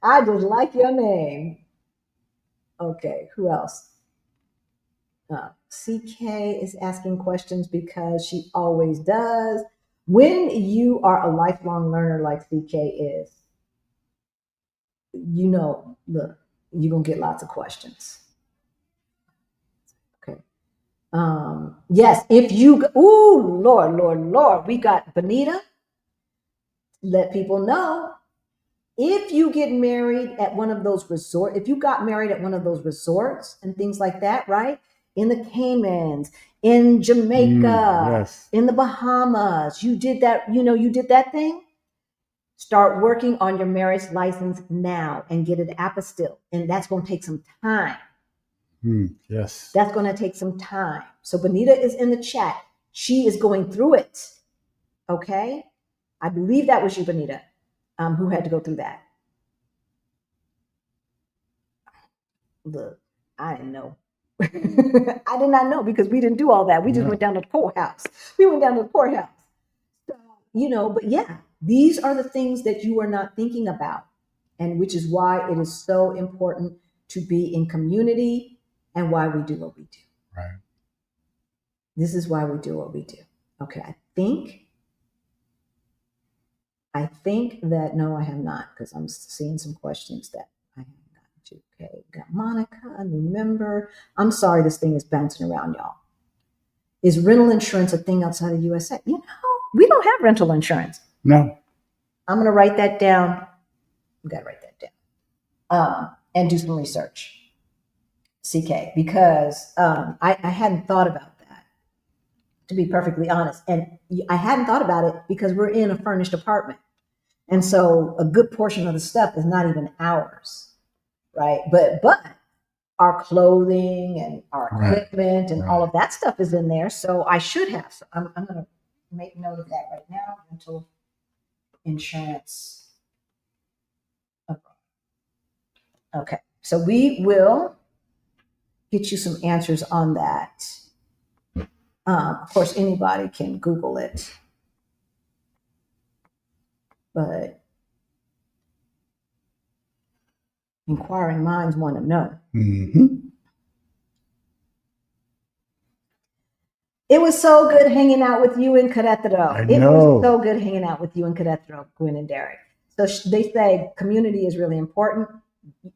I just like your name. Okay, who else? CK is asking questions because she always does. When you are a lifelong learner like CK is, you know, look, you're going to get lots of questions. Okay. Yes, if you, Lord, we got Benita. Let people know, if you get married at one of those resorts, if you got married at one of those resorts and things like that, right? In the Caymans, in Jamaica, yes. in the Bahamas, you did that, you did that thing. Start working on your marriage license now and get it apostille. And that's going to take some time. Yes. That's going to take some time. So Benita is in the chat. She is going through it. Okay. I believe that was you, Benita, who had to go through that. Look, I didn't know. I did not know, because we didn't do all that. We just went down to the courthouse. So, but yeah, these are the things that you are not thinking about, and which is why it is so important to be in community and why we do what we do. Right. This is why we do what we do. Okay, I think that, no, I have not, because I'm seeing some questions that I haven't gotten to. Okay, got Monica, a new member. I'm sorry, this thing is bouncing around, y'all. Is rental insurance a thing outside of USA? We don't have rental insurance. No. I'm going to write that down. You got to write that down. And do some research, CK, because I hadn't thought about that, to be perfectly honest. And I hadn't thought about it because we're in a furnished apartment. And so a good portion of the stuff is not even ours, right? But our clothing and our equipment and all of that stuff is in there. So I should have. So I'm going to make note of that right now. Rental insurance. Okay. So we will get you some answers on that. Of course, anybody can Google it. But inquiring minds want to know. Mm-hmm. It was so good hanging out with you in Querétaro. It was so good hanging out with you in Querétaro, Gwen and Derek. So they say community is really important,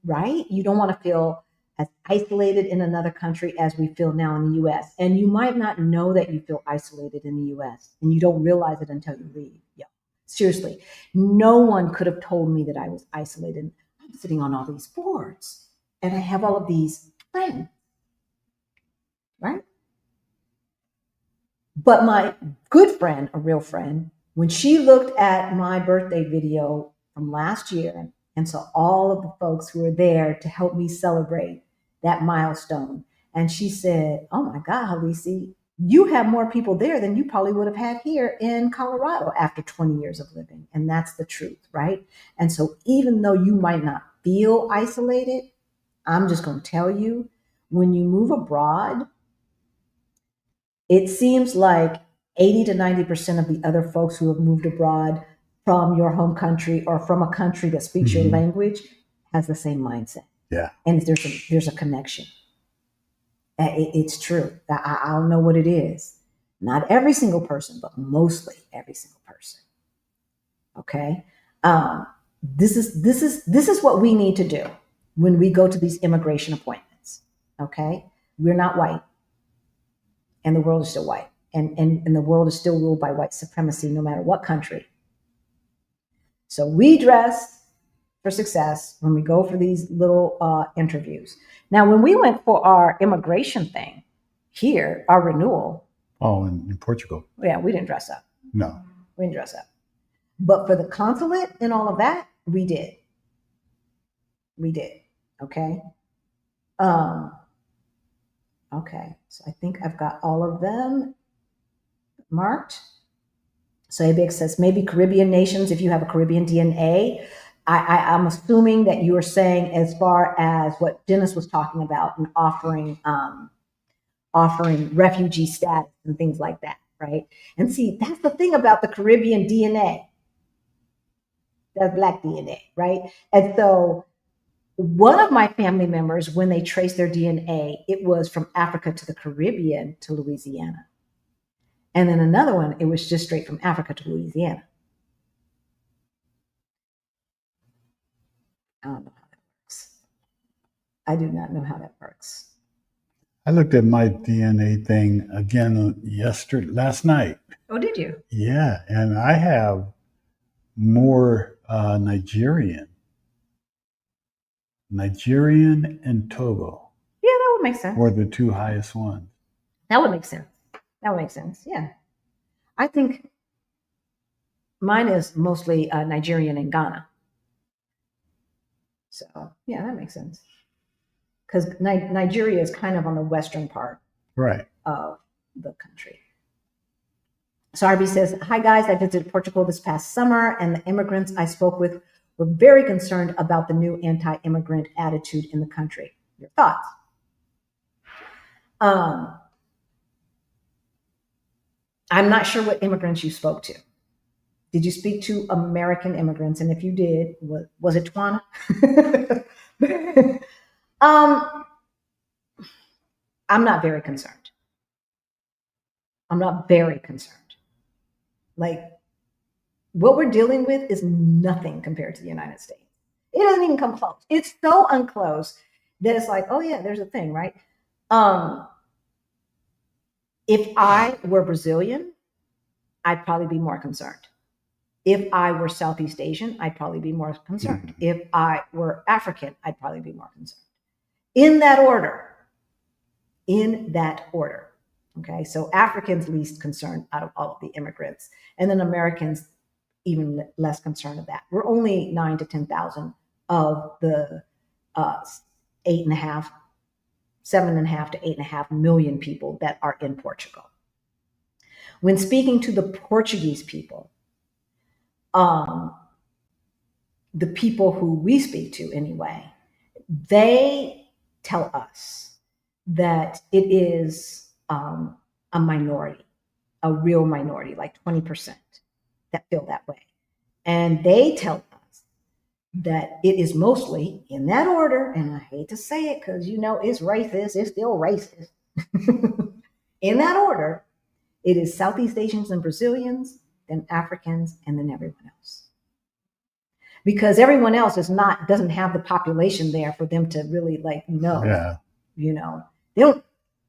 right? You don't want to feel as isolated in another country as we feel now in the U.S. And you might not know that you feel isolated in the U.S. and you don't realize it until you leave. Yeah, seriously. No one could have told me that I was isolated. I'm sitting on all these boards and I have all of these friends, right? But my good friend, a real friend, when she looked at my birthday video from last year and saw all of the folks who were there to help me celebrate that milestone, and she said, "Oh my God, Halisi, you have more people there than you probably would have had here in Colorado after 20 years of living." And that's the truth, right? And so even though you might not feel isolated, I'm just going to tell you, when you move abroad, it seems like 80 to 90% of the other folks who have moved abroad from your home country or from a country that speaks your language has the same mindset. Yeah. And there's a connection. It's true. I don't know what it is. Not every single person, but mostly every single person. Okay. This is what we need to do when we go to these immigration appointments. Okay. We're not white, and the world is still white, and the world is still ruled by white supremacy, no matter what country. So we dress for success when we go for these little interviews. Now, when we went for our immigration thing here, our renewal. Oh, in Portugal. Yeah, we didn't dress up. No. We didn't dress up. But for the consulate and all of that, we did. We did. Okay. Okay. So I think I've got all of them marked. So ABX says maybe Caribbean nations, if you have a Caribbean DNA. I'm assuming that you are saying as far as what Dennis was talking about and offering refugee status and things like that, right? And see, that's the thing about the Caribbean DNA. That's Black DNA, right? And so one of my family members, when they traced their DNA, it was from Africa to the Caribbean to Louisiana. And then another one, it was just straight from Africa to Louisiana. I don't know how that works. I do not know how that works. I looked at my DNA thing again last night. Oh, did you? Yeah, and I have more Nigerian and Togo. Yeah, that would make sense. Were the two highest ones. That would make sense. That would make sense. Yeah. I think mine is mostly Nigerian and Ghana. So, yeah, that makes sense. Because Nigeria is kind of on the western part of the country. So RB says, hi guys, I visited Portugal this past summer, and the immigrants I spoke with were very concerned about the new anti-immigrant attitude in the country. Your thoughts? I'm not sure what immigrants you spoke to. Did you speak to American immigrants? And if you did, was it Twana? I'm not very concerned. I'm not very concerned. Like, what we're dealing with is nothing compared to the United States. It doesn't even come close. It's so unclose that it's like, oh yeah, there's a thing, right? If I were Brazilian, I'd probably be more concerned. If I were Southeast Asian, I'd probably be more concerned. If I were African, I'd probably be more concerned. In that order. Okay, so Africans least concerned out of all of the immigrants, and then Americans even less concerned of that. We're only 9,000 to 10,000 of the 7.5 to 8.5 million people that are in Portugal. When speaking to the Portuguese people, the people who we speak to anyway, they tell us that it is a minority, a real minority, like 20% that feel that way. And they tell us that it is mostly in that order, and I hate to say it because, it's racist, it's still racist. In that order, it is Southeast Asians and Brazilians, then Africans, and then everyone else. Because everyone else doesn't have the population there for them to really know. Yeah.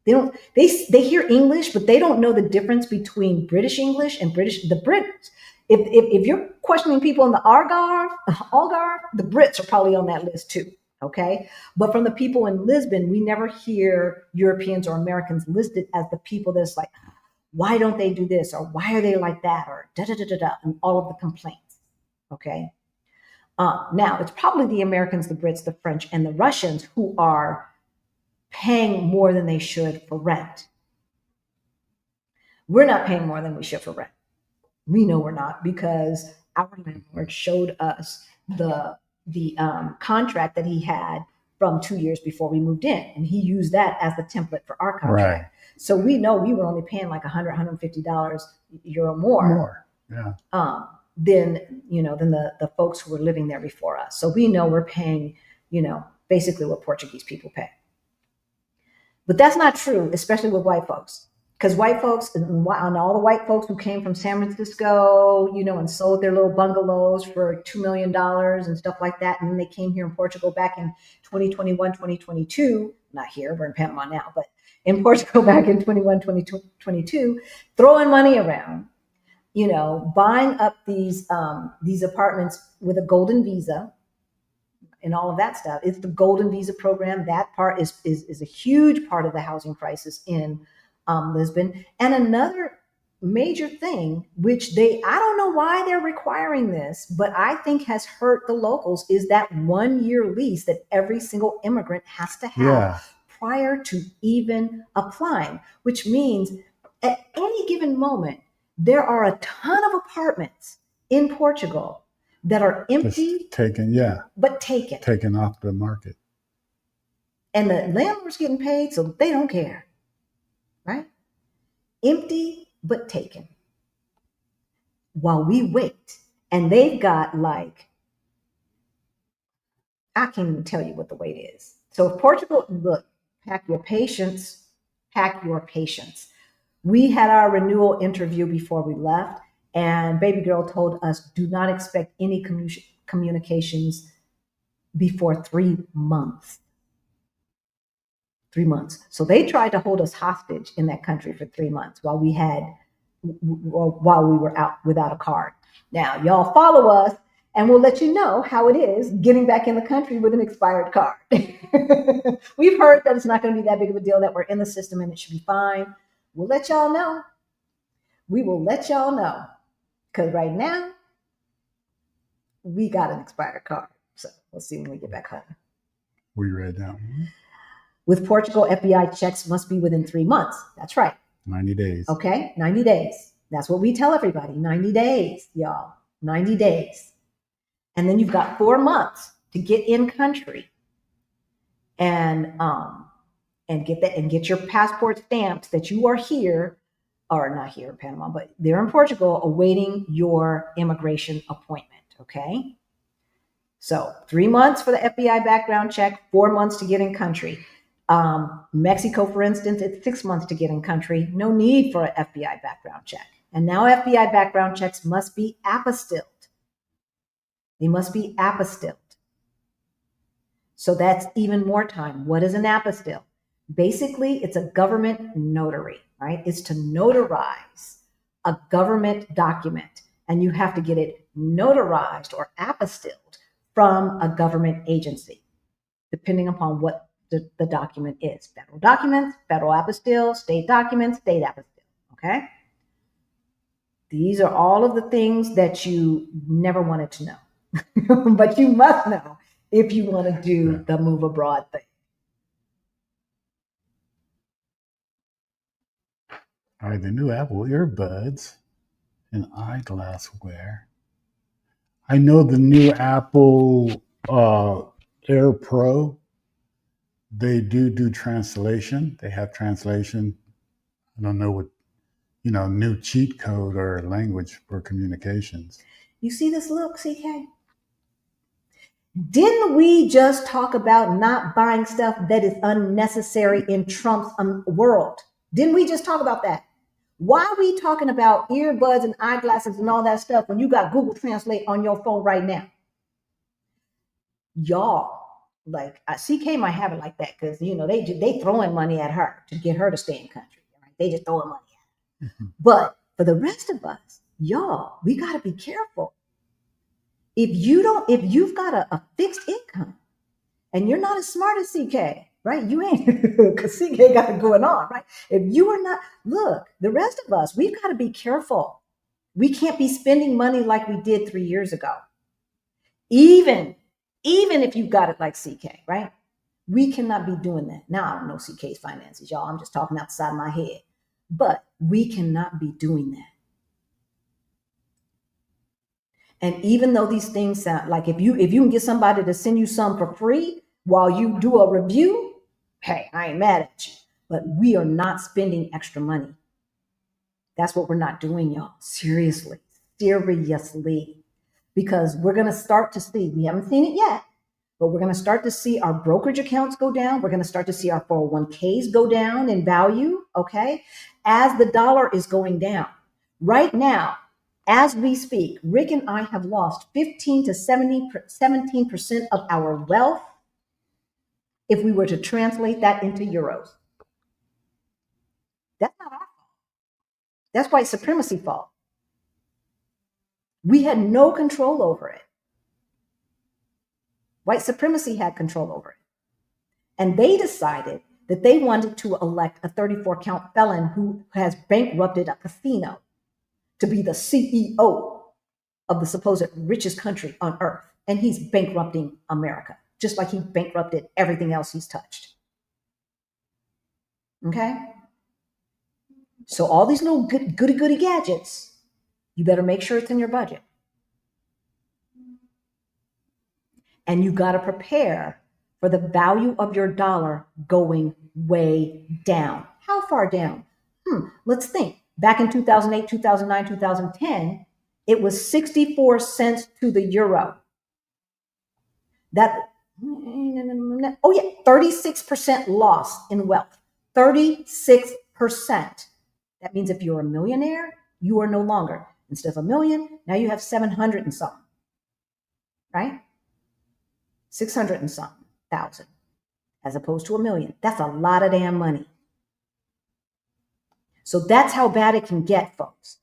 They hear English, but they don't know the difference between British English and the Brits. If you're questioning people in the Algarve, the Brits are probably on that list too. Okay. But from the people in Lisbon, we never hear Europeans or Americans listed as the people that's like, why don't they do this? Or why are they like that? Or and all of the complaints. Okay. Now it's probably the Americans, the Brits, the French, and the Russians who are paying more than they should for rent. We're not paying more than we should for rent. We know we're not, because our landlord showed us the contract that he had from 2 years before we moved in, and he used that as the template for our contract. Right. So we know we were only paying like $100, $150 euro more. Yeah. than the folks who were living there before us. So we know we're paying, basically what Portuguese people pay. But that's not true, especially with white folks. Because white folks, and all the white folks who came from San Francisco, and sold their little bungalows for $2 million and stuff like that. And then they came here in Portugal back in 2021, 2022. Not here, we're in Panama now, but in Portugal back in 21, 2022, throwing money around, buying up these apartments with a golden visa and all of that stuff. It's the golden visa program. That part is a huge part of the housing crisis in Lisbon. And another major thing, which I don't know why they're requiring this, but I think has hurt the locals, is that 1 year lease that every single immigrant has to have prior to even applying, which means at any given moment, there are a ton of apartments in Portugal that are empty, just taken off the market, and the landlord's getting paid, so they don't care, right? Empty but taken, while we wait. And they've got I can't even tell you what the wait is. So if Portugal, look, pack your patience. We had our renewal interview before we left, and baby girl told us, do not expect any communications before 3 months. 3 months. So they tried to hold us hostage in that country for 3 months while we were out without a card. Now, y'all follow us, and we'll let you know how it is getting back in the country with an expired card. We've heard that it's not going to be that big of a deal, that we're in the system and it should be fine. We'll let y'all know. We will let y'all know. Because right now, we got an expired card. So we'll see when we get back home. We read that. With Portugal, FBI checks must be within 3 months. That's right. 90 days. Okay, 90 days. That's what we tell everybody. 90 days, y'all. 90 days. And then you've got 4 months to get in country and get your passport stamped that you are here, or not here in Panama, but they're in Portugal awaiting your immigration appointment. Okay. So 3 months for the FBI background check, 4 months to get in country. Mexico, for instance, it's 6 months to get in country. No need for an FBI background check. And now FBI background checks must be apostilled. They must be apostilled. So that's even more time. What is an apostille? Basically, it's a government notary, right? It's to notarize a government document, and you have to get it notarized or apostilled from a government agency, depending upon what the document is. Federal documents, federal apostille, state documents, state apostille, okay? These are all of the things that you never wanted to know, but you must know if you want to do the move abroad thing. All right, the new Apple earbuds and eyeglassware. I know the new Apple Air Pro, they do translation. They have translation. I don't know what, new cheat code or language for communications. You see this look, CK? Didn't we just talk about not buying stuff that is unnecessary in Trump's world? Didn't we just talk about that? Why are we talking about earbuds and eyeglasses and all that stuff when you got Google Translate on your phone right now? Y'all, CK might have it like that because, they throwing money at her to get her to stay in country. Right? They just throwing money at her. Mm-hmm. But for the rest of us, y'all, we got to be careful. If you've got a fixed income and you're not as smart as CK, right? You ain't, because CK got it going on, right? If you are not, look, the rest of us, we've got to be careful. We can't be spending money like we did 3 years ago. Even if you've got it like CK, right? We cannot be doing that. Now, I don't know CK's finances, y'all. I'm just talking outside my head. But we cannot be doing that. And even though these things sound like if you can get somebody to send you some for free while you do a review, hey, I ain't mad at you. But we are not spending extra money. That's what we're not doing, y'all. Seriously. seriously, because we're going to start to see, we haven't seen it yet, but we're going to start to see our brokerage accounts go down. We're going to start to see our 401ks go down in value, okay, as the dollar is going down. Right now, as we speak, Rick and I have lost 15 to 17% of our wealth if we were to translate that into euros. That's not our fault. That's white supremacy fault. We had no control over it. White supremacy had control over it. And they decided that they wanted to elect a 34-count felon who has bankrupted a casino to be the CEO of the supposed richest country on earth. And he's bankrupting America, just like he bankrupted everything else he's touched. Okay? So all these little goody gadgets, you better make sure it's in your budget. And you got to prepare for the value of your dollar going way down. How far down? Let's think. Back in 2008, 2009, 2010, it was 64 cents to the euro. 36% loss in wealth. 36%. That means if you're a millionaire, you are no longer. Instead of a million, now you have 700 and something, right? 600 and something thousand, as opposed to a million. That's a lot of damn money. So that's how bad it can get, folks.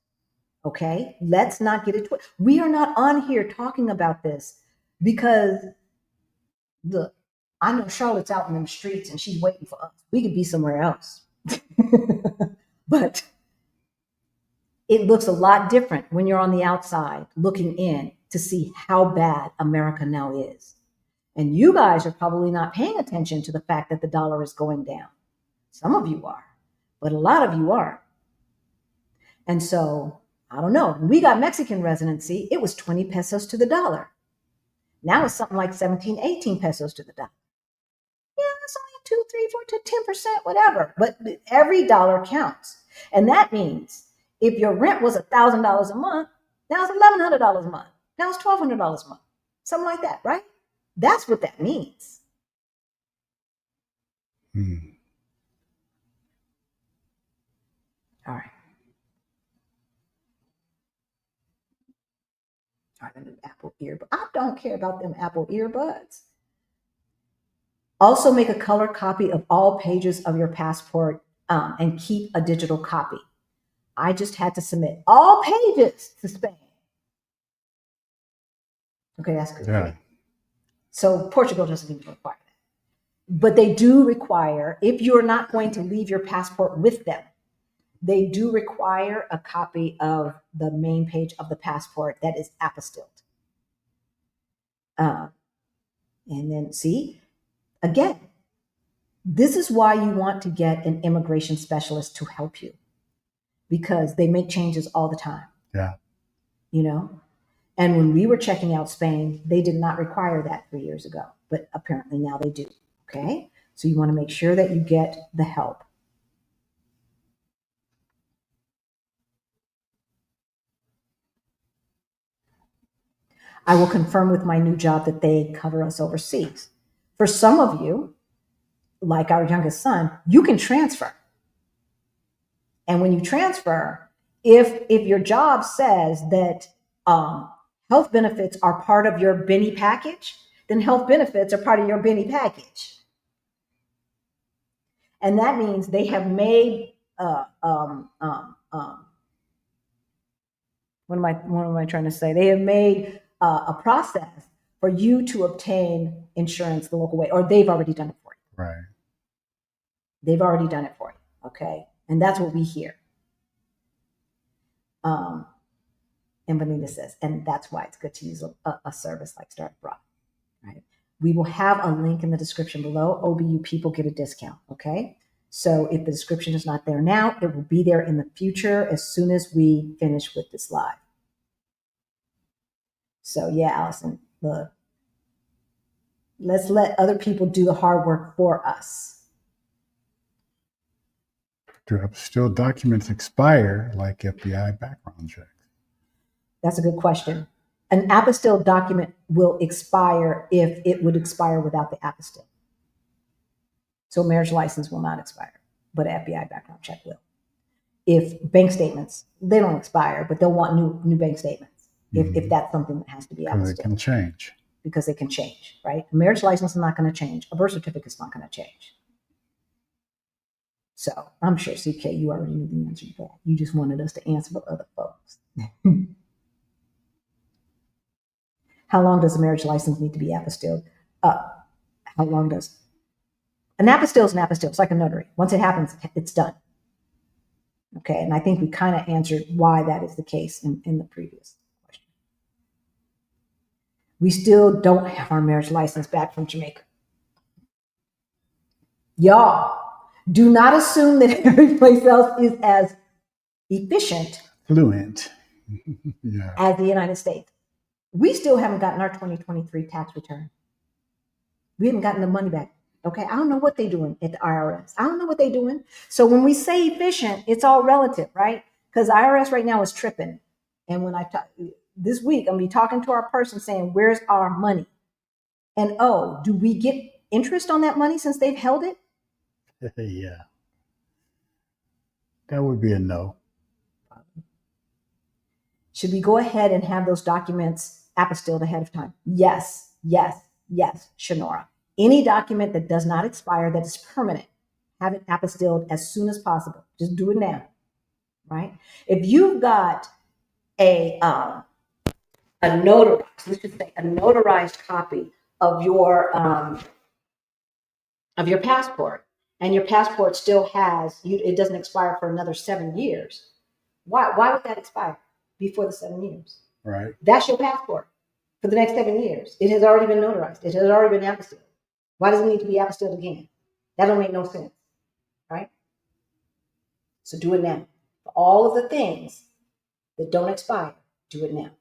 Okay, let's not get it twisted. We are not on here talking about this because, look, I know Charlotte's out in the streets and she's waiting for us. We could be somewhere else. But it looks a lot different when you're on the outside looking in to see how bad America now is. And you guys are probably not paying attention to the fact that the dollar is going down. Some of you are, but a lot of you aren't. And so, I don't know. When we got Mexican residency, it was 20 pesos to the dollar. Now it's something like 17, 18 pesos to the dollar. Yeah, it's only 2, 3, 4 to 10%, whatever. But every dollar counts. And that means if your rent was $1,000 a month, now it's $1,100 a month. Now it's $1,200 a month. Something like that, right? That's what that means. All right. The new Apple earbuds. I don't care about them Apple earbuds. Also make a color copy of all pages of your passport and keep a digital copy. I just had to submit all pages to Spain. Okay, that's good. Yeah. So Portugal doesn't even require that. But they do require, if you're not going to leave your passport with them, they do require a copy of the main page of the passport that is apostilled. And then see, again, this is why you want to get an immigration specialist to help you, because they make changes all the time. Yeah. You know? And when we were checking out Spain, they did not require that 3 years ago, but apparently now they do. Okay? So you want to make sure that you get the help. I will confirm with my new job that they cover us overseas. For some of you, like our youngest son, you can transfer. And when you transfer, if your job says that health benefits are part of your Benny package, then health benefits are part of your Benny package. And that means they have made what am I trying to say? They have made a process for you to obtain insurance the local way, or they've already done it for you. Right. They've already done it for you. Okay. And that's what we hear. And Benita says, and that's why it's good to use a service like Start Abroad. Right. We will have a link in the description below. OBU people get a discount. Okay. So if the description is not there now, it will be there in the future as soon as we finish with this live. So yeah, Allison, look, let's let other people do the hard work for us. Do still documents expire like FBI background checks? That's a good question. An apostille document will expire if it would expire without the apostille. So a marriage license will not expire, but an FBI background check will. If bank statements, they don't expire, but they'll want new bank statements if that's something that has to be Because it apostilled. can change. Because they can change, right? A marriage license is not going to change. A birth certificate is not going to change. So I'm sure, CK, you already knew the answer to that. You just wanted us to answer for other folks. How long does a marriage license need to be apostilled? How long does an apostille is an apostille? It's like a notary. Once it happens, it's done. Okay, and I think we kind of answered why that is the case in the previous question. We still don't have our marriage license back from Jamaica. Y'all, do not assume that every place else is as efficient, fluent, as the United States. We still haven't gotten our 2023 tax return. We haven't gotten the money back. Okay, I don't know what they're doing at the IRS. I don't know what they're doing. So when we say efficient, it's all relative, right? Because IRS right now is tripping. And when I talk this week, I'm gonna be talking to our person saying, "Where's our money?" And oh, do we get interest on that money since they've held it? Yeah, that would be a no. Should we go ahead and have those documents apostilled ahead of time? Yes, yes, yes, Shanora. Any document that does not expire, that is permanent, have it apostilled as soon as possible. Just do it now, right? If you've got a notarized, let's just say a notarized copy of your passport, and your passport still has it doesn't expire for another 7 years. Why would that expire before the 7 years? Right. That's your passport for the next 7 years. It has already been notarized. It has already been apostilled. Why does it need to be apostilled again? That don't make no sense, right? So do it now. For all of the things that don't expire, do it now.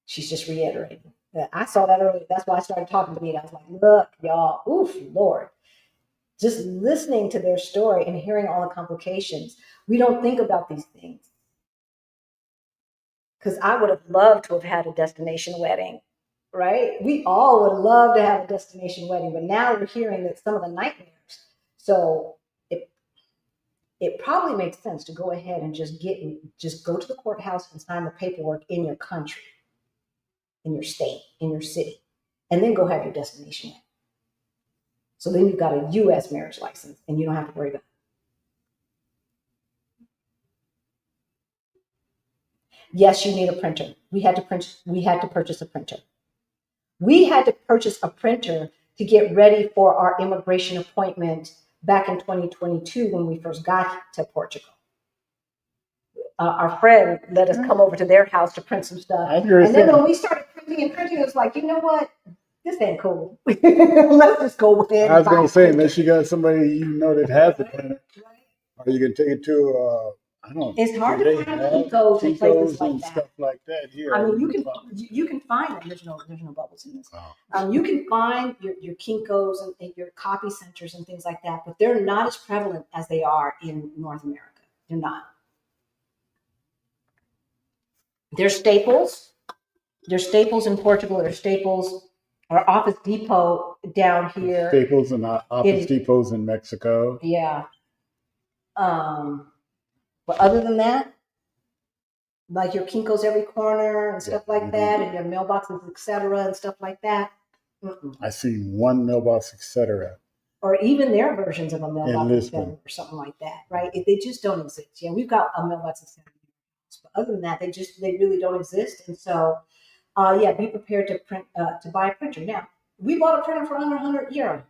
She's just reiterating. I saw that earlier. That's why I started talking to me. I was like, look, y'all, oof, Lord. Just listening to their story and hearing all the complications, we don't think about these things. Because I would have loved to have had a destination wedding, right? We all would love to have a destination wedding, but now we're hearing that some of the nightmares. So it probably makes sense to go ahead and just go to the courthouse and sign the paperwork in your country, in your state, in your city, and then go have your destination wedding. So then you've got a U.S. marriage license, and you don't have to worry about it. Yes, you need a printer. We had to purchase a printer. We had to purchase a printer to get ready for our immigration appointment back in 2022 when we first got to Portugal. Our friend let us come over to their house to print some stuff. And then when we started printing, it was like, you know what? This ain't cool. Let's just go with it. I was going to say, unless you got somebody you know that has the printer, or you can take it to I don't know. It's hard to find Kinko's and places like that. Stuff like that here. I mean, you can find them. There's no bubbles in this. Oh. You can find your Kinko's and your copy centers and things like that, but they're not as prevalent as they are in North America. They're not. They're staples. They're staples in Portugal. They're staples. Our Office Depot down here. Staples and Office Depots in Mexico. Yeah. But other than that, like your Kinko's every corner and stuff like that, and your mailboxes, etc., and stuff like that. I see one mailbox, etc. Or even their versions of a mailbox or something like that, right? They just don't exist. Yeah, we've got a mailbox, etc. But other than that, they really don't exist. And so, be prepared to buy a printer. Now, we bought a printer for under 100 euro.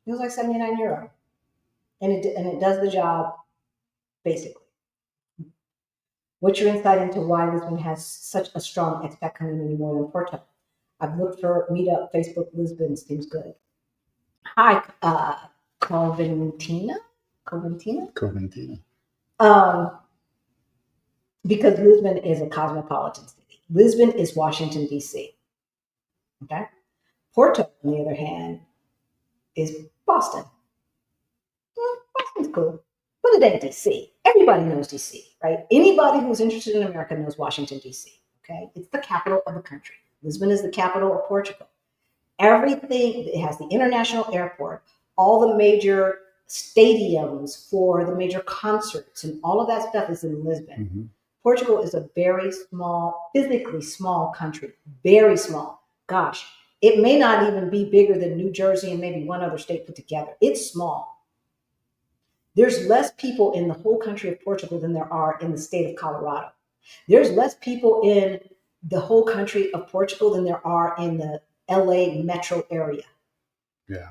It was like 79 euro, and it does the job basically. What's your insight into why Lisbon has such a strong expat community more than Porto? I've looked for Meetup, Facebook, Lisbon seems good. Hi, Coventina. Because Lisbon is a cosmopolitan city. Lisbon is Washington, D.C. Okay? Porto, on the other hand, is Boston. Boston's cool, but it ain't D.C. Everybody knows DC, right? Anybody who's interested in America knows Washington, DC. Okay, it's the capital of the country. Lisbon is the capital of Portugal. Everything, it has the international airport, all the major stadiums for the major concerts, and all of that stuff is in Lisbon. Mm-hmm. Portugal is a very small, physically small country, very small. Gosh, it may not even be bigger than New Jersey and maybe one other state put together. It's small. There's less people in the whole country of Portugal than there are in the state of Colorado. There's less people in the whole country of Portugal than there are in the LA metro area. Yeah.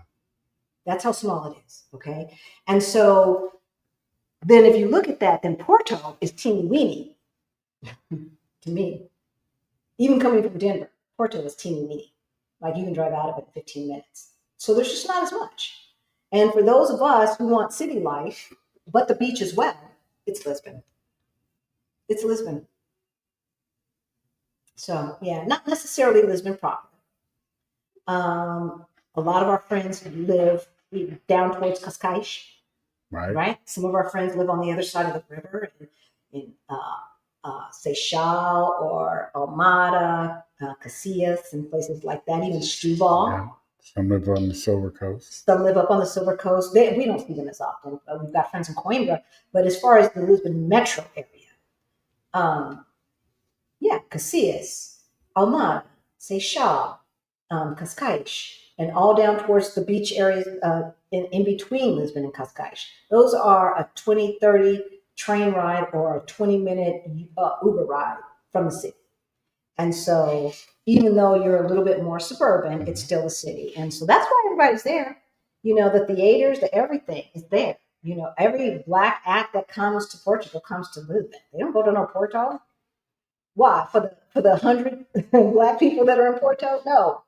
That's how small it is. Okay. And so then if you look at that, then Porto is teeny weeny to me. Even coming from Denver, Porto is teeny weeny. Like you can drive out of it in 15 minutes. So there's just not as much. And for those of us who want city life, but the beach as well, it's Lisbon. It's Lisbon. So yeah, not necessarily Lisbon proper. A lot of our friends live down towards Cascais, right? Some of our friends live on the other side of the river in Seixal or Almada, Casillas, and places like that, even Stubal. Yeah. Some live on the Silver Coast. Some live up on the Silver Coast. We don't see them as often. We've got friends in Coimbra, but as far as the Lisbon metro area, yeah, Casillas, Almada, Seixal, Cascais, and all down towards the beach areas in between Lisbon and Cascais. Those are a 20, 30 train ride or a 20-minute Uber ride from the city. And so even though you're a little bit more suburban, it's still a city. And so that's why everybody's there. You know, the theaters, the everything is there. You know, every Black act that comes to Portugal comes to Lisbon. They don't go to no Porto. Why? For the 100 Black people that are in Porto? No.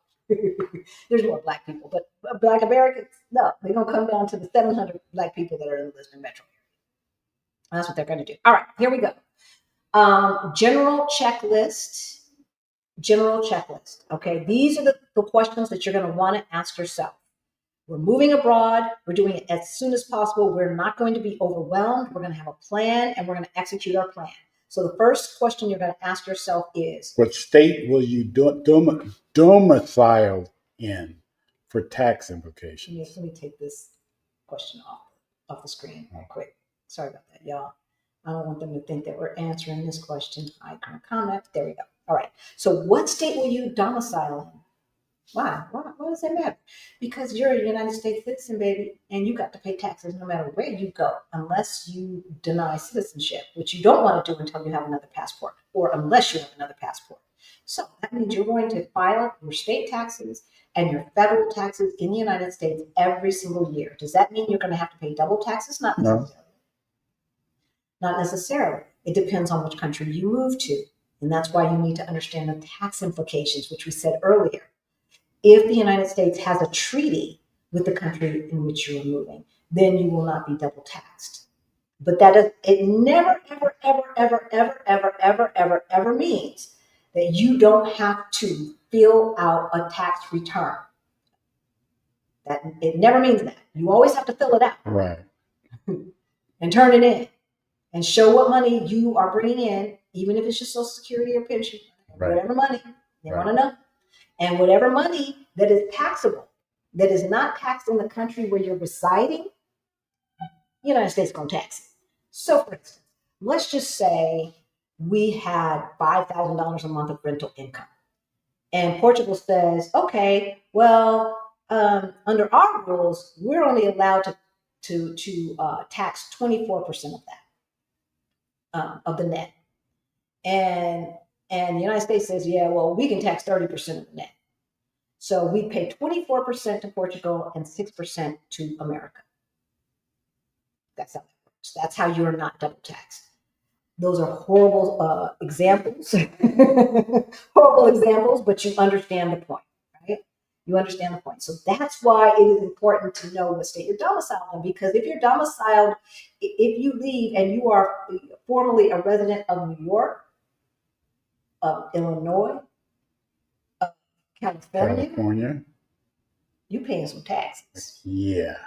There's more Black people, but Black Americans, no. They're going to come down to the 700 Black people that are in the Lisbon metro area. That's what they're going to do. All right, here we go. General checklist. Okay, these are the questions that you're going to want to ask yourself. We're moving abroad. We're doing it as soon as possible. We're not going to be overwhelmed. We're going to have a plan, and we're going to execute our plan. So the first question you're going to ask yourself is, what state will you domicile in for tax implications? Let me take this question off the screen real quick. Sorry about that, y'all. I don't want them to think that we're answering this question. Icon comment. There we go. All right. So what state will you domicile in? Why? Why does that matter? Because you're a United States citizen, baby, and you got to pay taxes no matter where you go, unless you deny citizenship, which you don't want to do until you have another passport, or unless you have another passport. So that means you're going to file your state taxes and your federal taxes in the United States every single year. Does that mean you're going to have to pay double taxes? Not necessarily. No. Not necessarily. It depends on which country you move to. And that's why you need to understand the tax implications, which we said earlier. If the United States has a treaty with the country in which you're moving, then you will not be double taxed. But it never, ever, ever, ever, ever, ever, ever, ever, ever means that you don't have to fill out a tax return. It never means that. You always have to fill it out. Right. And turn it in. And show what money you are bringing in, even if it's just Social Security or pension, whatever money, they want to know. And whatever money that is taxable, that is not taxed in the country where you're residing, the United States is going to tax it. So, for instance, let's just say we had $5,000 a month of rental income. And Portugal says, okay, well, under our rules, we're only allowed to tax 24% of that, of the net. And the United States says, yeah, well, we can tax 30% of the net. So we pay 24% to Portugal and 6% to America. That's how that works. That's how you're not double taxed. Those are horrible examples, but you understand the point, right? You understand the point. So that's why it is important to know what state you're domiciled in, because if you're domiciled, if you leave and you are formerly a resident of New York, of Illinois, of California, you're paying some taxes. Yeah.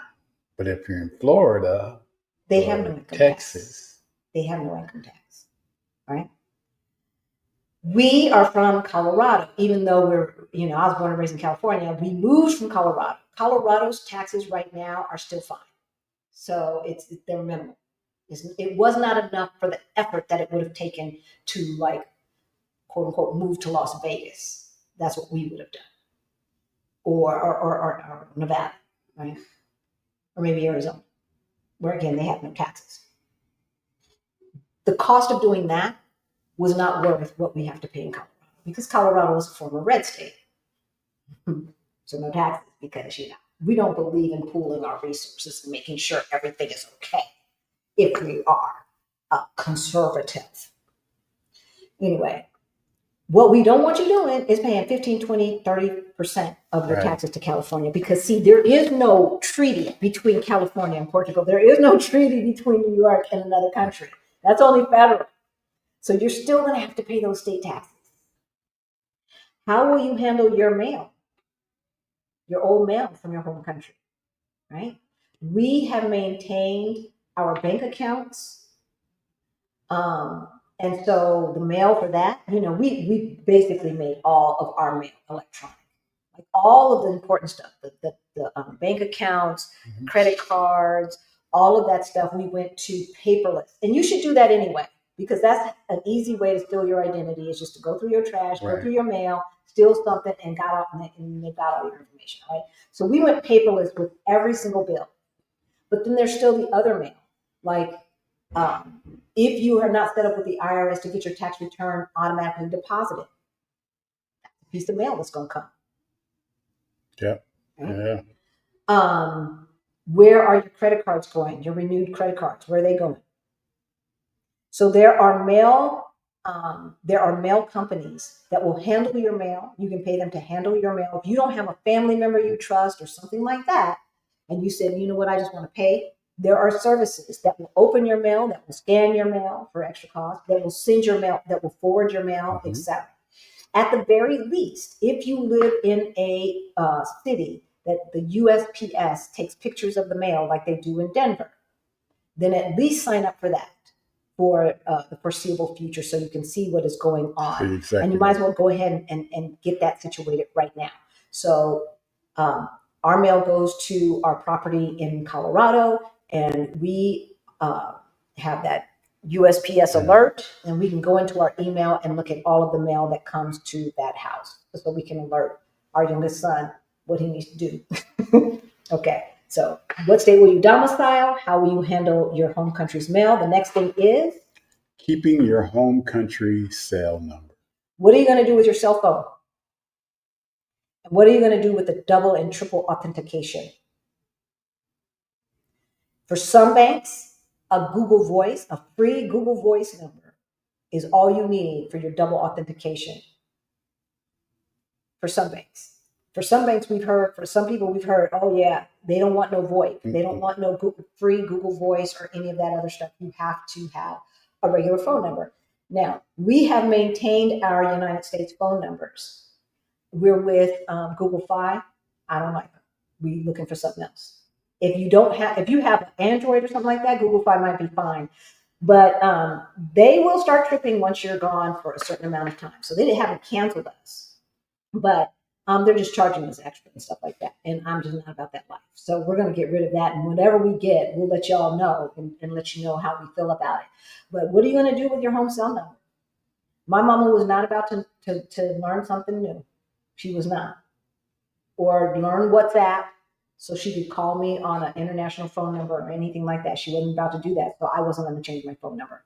But if you're in Florida, they have no Texas, They have no income tax, right? We are from Colorado, even though I was born and raised in California. We moved from Colorado. Colorado's taxes right now are still fine. So they're minimal. It was not enough for the effort that it would have taken to, like, quote unquote, move to Las Vegas. That's what we would have done. Or Nevada, right? Or maybe Arizona, where again, they have no taxes. The cost of doing that was not worth what we have to pay in Colorado, because Colorado was a former red state. So no taxes, because we don't believe in pooling our resources and making sure everything is okay if we are conservative. Anyway, what we don't want you doing is paying 15, 20, 30% of your taxes to California, because see, there is no treaty between California and Portugal. There is no treaty between New York and another country. That's only federal. So you're still going to have to pay those state taxes. How will you handle your mail? Your old mail from your home country, right? We have maintained our bank accounts. And so the mail for that, we basically made all of our mail electronic. Like all of the important stuff, the bank accounts, credit cards, all of that stuff, we went to paperless. And you should do that anyway, because that's an easy way to steal your identity, is just to go through your trash, go through your mail, steal something, and got out, and they got all your information, right? So we went paperless with every single bill. But then there's still the other mail. Like, if you are not set up with the IRS to get your tax return automatically deposited, that's a piece of mail that's going to come. Yeah. Right? Yeah. Where are your credit cards going? Your renewed credit cards, where are they going? So there are mail companies that will handle your mail. You can pay them to handle your mail. If you don't have a family member you trust or something like that, and you said, you know what, I just want to pay, there are services that will open your mail, that will scan your mail for extra cost, that will send your mail, that will forward your mail, etc. At the very least, if you live in a city that the USPS takes pictures of the mail like they do in Denver, then at least sign up for that for the foreseeable future, so you can see what is going on. Exactly. And you might as well go ahead and get that situated right now. So our mail goes to our property in Colorado, and we have that USPS alert, and we can go into our email and look at all of the mail that comes to that house, so we can alert our youngest son what he needs to do. Okay, so what state will you domicile? How will you handle your home country's mail? The next thing is keeping your home country cell number. What are you going to do with your cell phone? And what are you going to do with the double and triple authentication? For some banks, a free Google Voice number is all you need for your double authentication. For some banks. For some banks, for some people, we've heard, oh yeah, they don't want no VoIP. They don't want no free Google Voice or any of that other stuff. You have to have a regular phone number. Now, we have maintained our United States phone numbers. We're with Google Fi. I don't like them. We're looking for something else. If you have an Android or something like that, Google Fi might be fine. But they will start tripping once you're gone for a certain amount of time. So they haven't canceled us. But they're just charging us extra and stuff like that. And I'm just not about that life. So we're going to get rid of that. And whatever we get, we'll let y'all know and let you know how we feel about it. But what are you going to do with your home cell number? My mama was not about to learn something new. She was not. Or learn WhatsApp so she could call me on an international phone number or anything like that. She wasn't about to do that. So I wasn't going to change my phone number.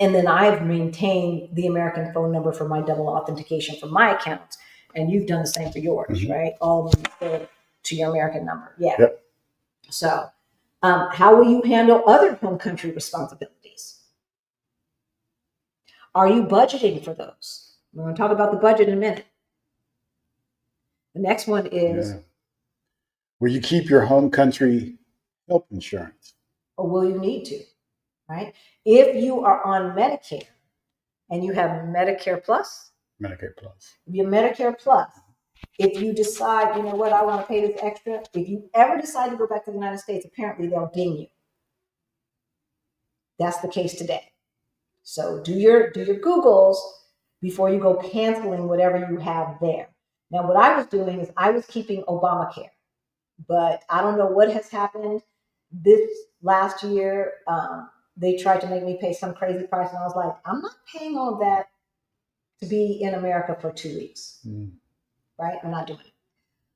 And then I've maintained the American phone number for my double authentication for my accounts. And you've done the same for yours, right? All of them go to your American number. Yeah. Yep. So how will you handle other home country responsibilities? Are you budgeting for those? We're going to talk about the budget in a minute. The next one is... Will you keep your home country health insurance? Or will you need to? Right? If you are on Medicare and you have Medicare Plus, your Medicare Plus, if you decide, you know what, I want to pay this extra, if you ever decide to go back to the United States, apparently they'll ding you. That's the case today. So do your Googles before you go canceling whatever you have there. Now, what I was doing is I was keeping Obamacare, but I don't know what has happened this last year. They tried to make me pay some crazy price, and I was like, I'm not paying all that to be in America for 2 weeks, right? I'm not doing it.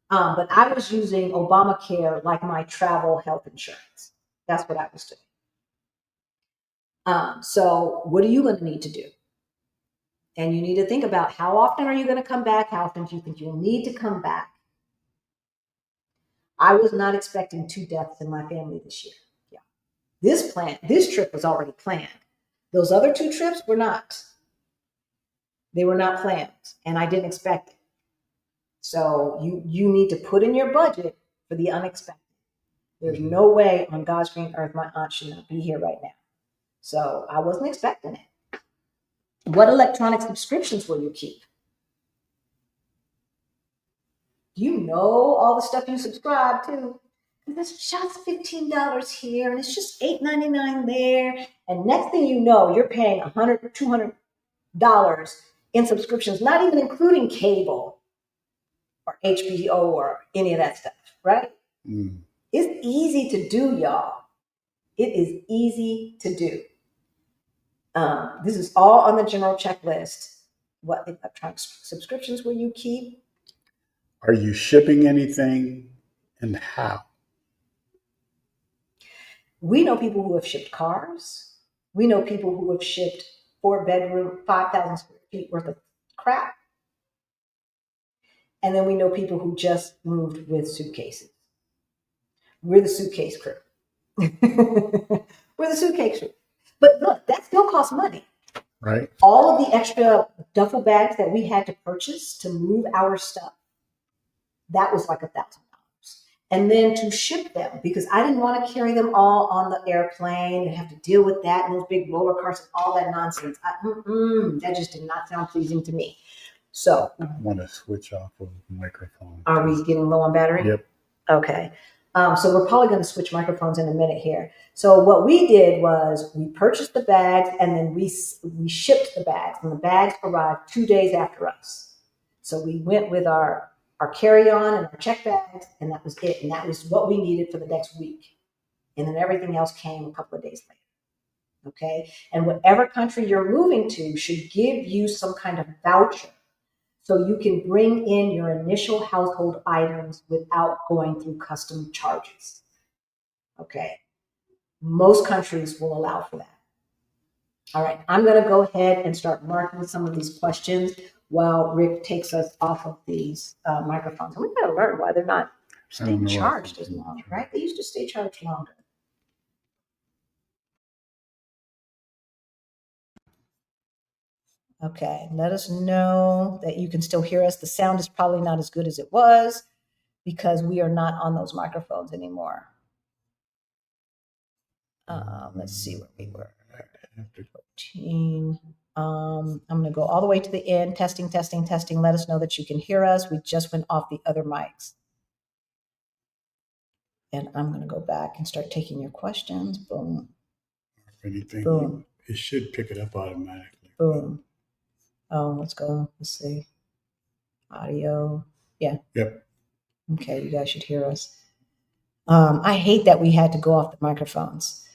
But I was using Obamacare like my travel health insurance. That's what I was doing. So what are you going to need to do? And you need to think about how often are you going to come back? How often do you think you'll need to come back? I was not expecting 2 deaths in my family this year. Yeah. This trip was already planned. Those other 2 trips were not. They were not planned, and I didn't expect it. So you need to put in your budget for the unexpected. There's no way on God's green earth my aunt should not be here right now. So I wasn't expecting it. What electronic subscriptions will you keep? Do you know all the stuff you subscribe to? It's just $15 here, and it's just $8.99 there. And next thing you know, you're paying $100 or $200 in subscriptions, not even including cable or HBO or any of that stuff, right? It's easy to do, y'all. It is easy to do. This is all on the general checklist. What electronic subscriptions will you keep? Are you shipping anything, and how? We know people who have shipped cars. We know people who have shipped 4-bedroom, 5,000 square feet worth of crap. And then we know people who just moved with suitcases. We're the suitcase crew. We're the suitcase crew. But look, that still costs money. Right. All of the extra duffel bags that we had to purchase to move our stuff, that was like $1,000. And then to ship them, because I didn't want to carry them all on the airplane and have to deal with that and those big roller carts and all that nonsense. That just did not sound pleasing to me. So I want to switch off of the microphone. Are we getting low on battery? Yep. Okay. So we're probably going to switch microphones in a minute here. So what we did was we purchased the bags, and then we shipped the bags, and the bags arrived 2 days after us. So we went with our carry-on and our check bags, and that was it. And that was what we needed for the next week. And then everything else came a couple of days later. Okay. And whatever country you're moving to should give you some kind of voucher, so you can bring in your initial household items without going through custom charges. Okay. Most countries will allow for that. All right. I'm going to go ahead and start marking some of these questions while Rick takes us off of these microphones. And we've got to learn why they're not staying charged as long, right? They used to stay charged longer. Okay, let us know that you can still hear us. The sound is probably not as good as it was because we are not on those microphones anymore. Let's see where we were. 14. I'm going to go all the way to the end. Testing, testing, testing. Let us know that you can hear us. We just went off the other mics. And I'm going to go back and start taking your questions. Boom. Anything. Boom. It should pick it up automatically. Boom. Let's go. Let's see. Audio. Yeah. Yep. Okay, you guys should hear us. I hate that we had to go off the microphones.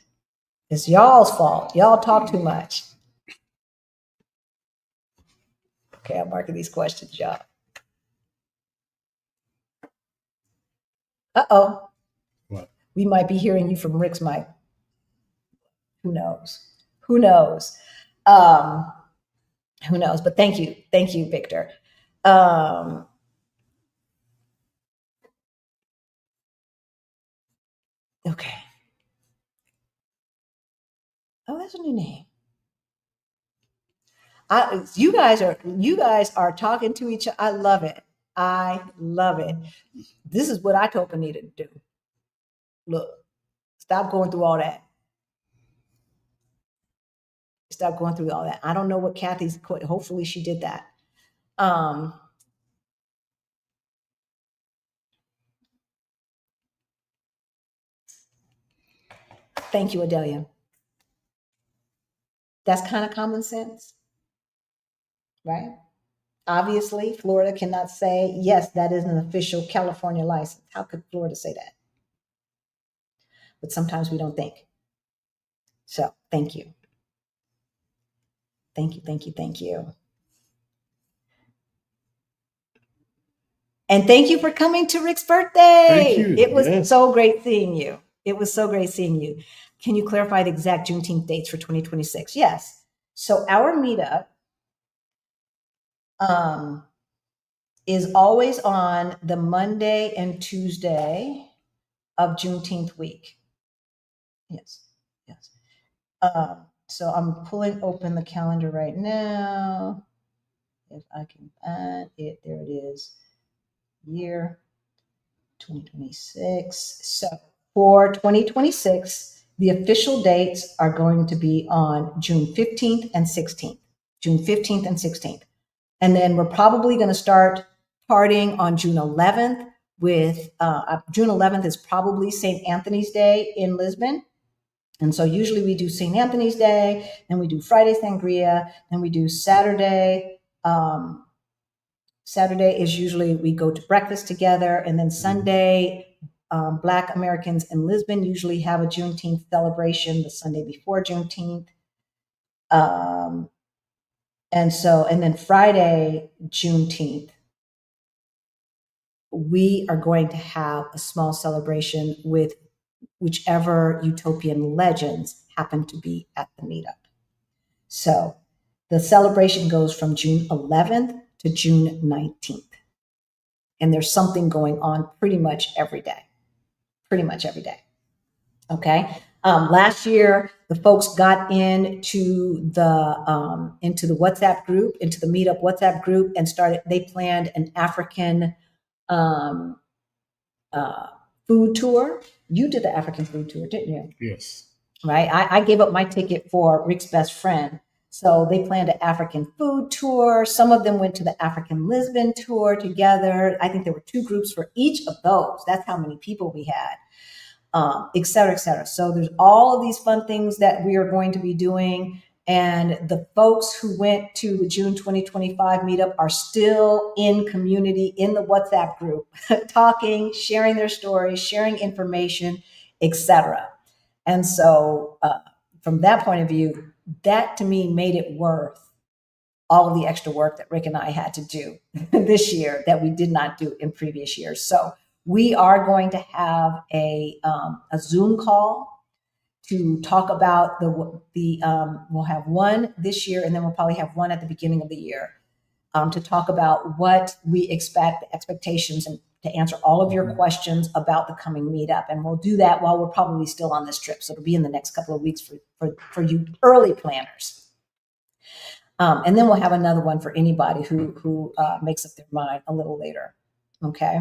It's y'all's fault. Y'all talk too much. Okay, I'm marking these questions, y'all. Uh-oh. What? We might be hearing you from Rick's mic. Who knows? Who knows? Who knows? But thank you. Thank you, Victor. Okay. Oh, that's a new name. You guys are talking to each other. I love it. I love it. This is what I told Anita to do. Look, stop going through all that. Stop going through all that. I don't know what Kathy's. Hopefully, she did that. Thank you, Adelia. That's kind of common sense, right? Obviously, Florida cannot say, yes, that is an official California license. How could Florida say that? But sometimes we don't think. So thank you. Thank you, thank you, thank you. And thank you for coming to Ric's birthday. Thank you. It was Yes. so great seeing you. It was so great seeing you. Can you clarify the exact Juneteenth dates for 2026? Yes. So our meetup is always on the Monday and Tuesday of Juneteenth week. Yes, yes. So I'm pulling open the calendar right now. If I can find it, there it is. Year 2026. So for 2026, the official dates are going to be on June 15th and 16th. June 15th and 16th. And then we're probably going to start partying on June 11th with June 11th is probably St. Anthony's Day in Lisbon. And so usually we do St. Anthony's Day, then we do Friday Sangria, then we do Saturday. Saturday is usually we go to breakfast together, and then Sunday, Black Americans in Lisbon usually have a Juneteenth celebration the Sunday before Juneteenth. And then Friday, Juneteenth, we are going to have a small celebration with whichever utopian legends happen to be at the meetup. So the celebration goes from June 11th to June 19th. And there's something going on pretty much every day. Okay. Last year, the folks got into the WhatsApp group, into the meetup WhatsApp group, and they planned an African food tour. You did the African food tour, didn't you? Yes. Right. I gave up my ticket for Ric's best friend. So they planned an African food tour. Some of them went to the African Lisbon tour together. I think there were 2 groups for each of those. That's how many people we had, et cetera, et cetera. So there's all of these fun things that we are going to be doing. And the folks who went to the June 2025 meetup are still in community in the WhatsApp group, talking, sharing their stories, sharing information, et cetera. And so from that point of view, that to me made it worth all of the extra work that Ric and I had to do this year that we did not do in previous years. So we are going to have a Zoom call to talk about we'll have one this year, and then we'll probably have one at the beginning of the year to talk about what we expect, the expectations, and to answer all of your questions about the coming meetup. And we'll do that while we're probably still on this trip. So it'll be in the next couple of weeks for you early planners. And then we'll have another one for anybody who makes up their mind a little later. Okay.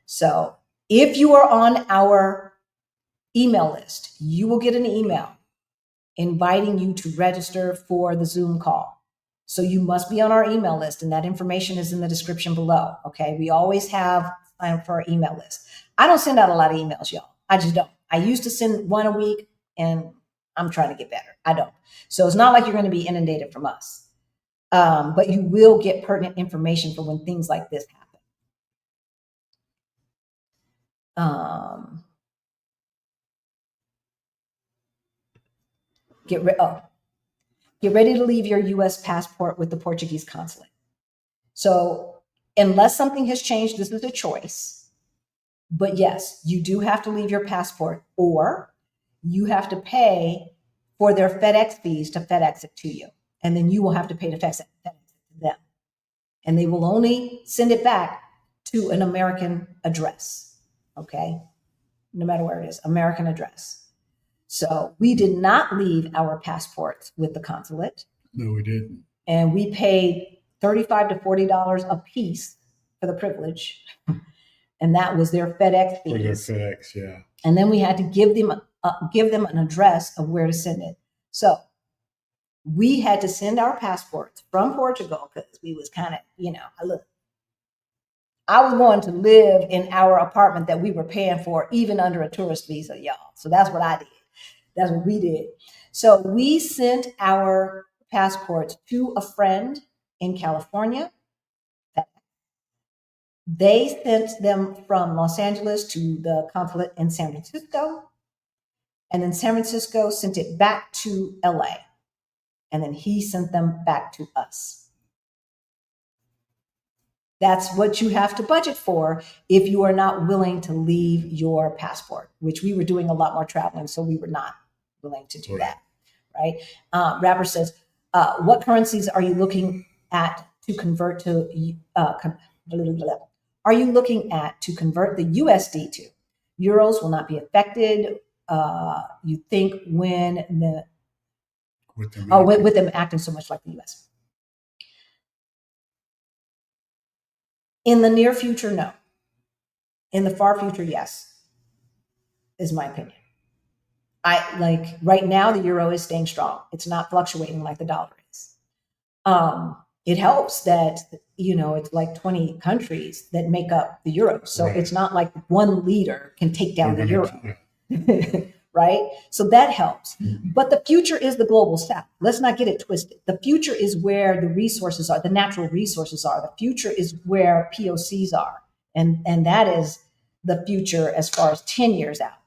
So if you are on our email list, you will get an email inviting you to register for the Zoom call. So you must be on our email list, and that information is in the description below. Okay. We always have sign up for our email list. I don't send out a lot of emails, y'all. I just don't. I used to send one a week, and I'm trying to get better. I don't. So it's not like you're going to be inundated from us. But you will get pertinent information for when things like this happen. Get ready to leave your U.S. passport with the Portuguese consulate. So unless something has changed, this is a choice. But yes, you do have to leave your passport, or you have to pay for their FedEx fees to FedEx it to you. And then you will have to pay to FedEx it to them. And they will only send it back to an American address. Okay? No matter where it is, American address. So we did not leave our passports with the consulate. No, we didn't. And we paid $35 to $40 a piece for the privilege. And that was their FedEx fees. For their FedEx, yeah. And then we had to give them an address of where to send it. So we had to send our passports from Portugal because we was kind of, I was going to live in our apartment that we were paying for, even under a tourist visa, y'all. So that's what I did. That's what we did. So we sent our passports to a friend in California. They sent them from Los Angeles to the consulate in San Francisco. And then San Francisco sent it back to LA. And then he sent them back to us. That's what you have to budget for if you are not willing to leave your passport, which we were doing a lot more traveling, so we were not willing to do that, right? Rapper says, what currencies are you looking at to convert to, are you looking at to convert the USD to? Euros will not be affected. You think when the, with them acting so much like the US. In the near future, no. In the far future, yes, is my opinion. I like right now, the euro is staying strong. It's not fluctuating like the dollar is. It helps that, it's like 20 countries that make up the euro. So It's not like one leader can take down the euro. Right? So that helps. But the future is the global south. Let's not get it twisted. The future is where the resources are, the natural resources are. The future is where POCs are. And that is the future as far as 10 years out.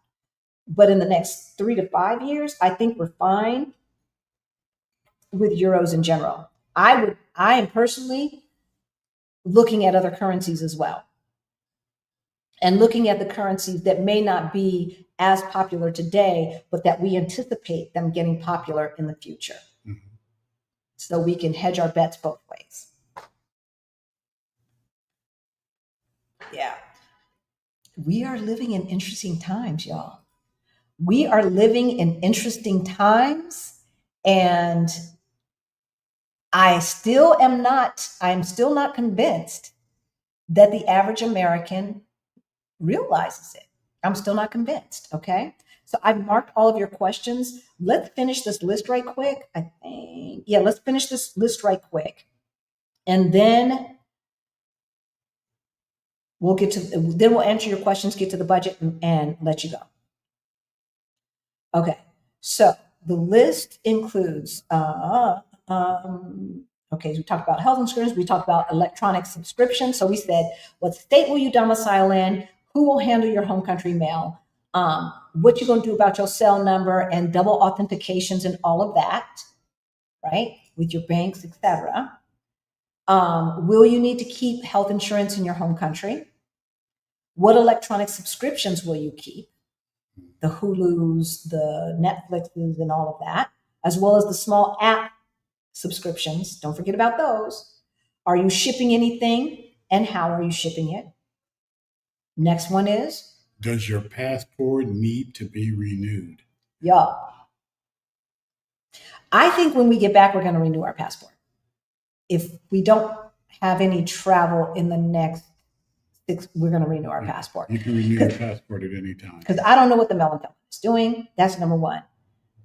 But in the next 3 to 5 years, I think we're fine with euros in general. I am personally looking at other currencies as well. And looking at the currencies that may not be as popular today, but that we anticipate them getting popular in the future. Mm-hmm. So we can hedge our bets both ways. Yeah. We are living in interesting times, y'all. We are living in interesting times, and I'm still not convinced that the average American realizes it. I'm still not convinced. Okay. So I've marked all of your questions. Let's finish this list right quick. Let's finish this list right quick. And then we'll answer your questions, get to the budget and let you go. Okay. So the list includes, so we talked about health insurance. We talked about electronic subscription. So we said, what state will you domicile in? Who will handle your home country mail? What you're going to do about your cell number and double authentications and all of that, right? With your banks, etc. Will you need to keep health insurance in your home country? What electronic subscriptions will you keep? The Hulus, the Netflixes, and all of that, as well as the small app subscriptions. Don't forget about those. Are you shipping anything, and how are you shipping it? Next one is, does your passport need to be renewed? Yeah. I think when we get back, we're going to renew our passport. If we don't have any travel in the next 6, we're going to renew our passport. You can renew your passport at any time. Because I don't know what the melon is doing. That's number one.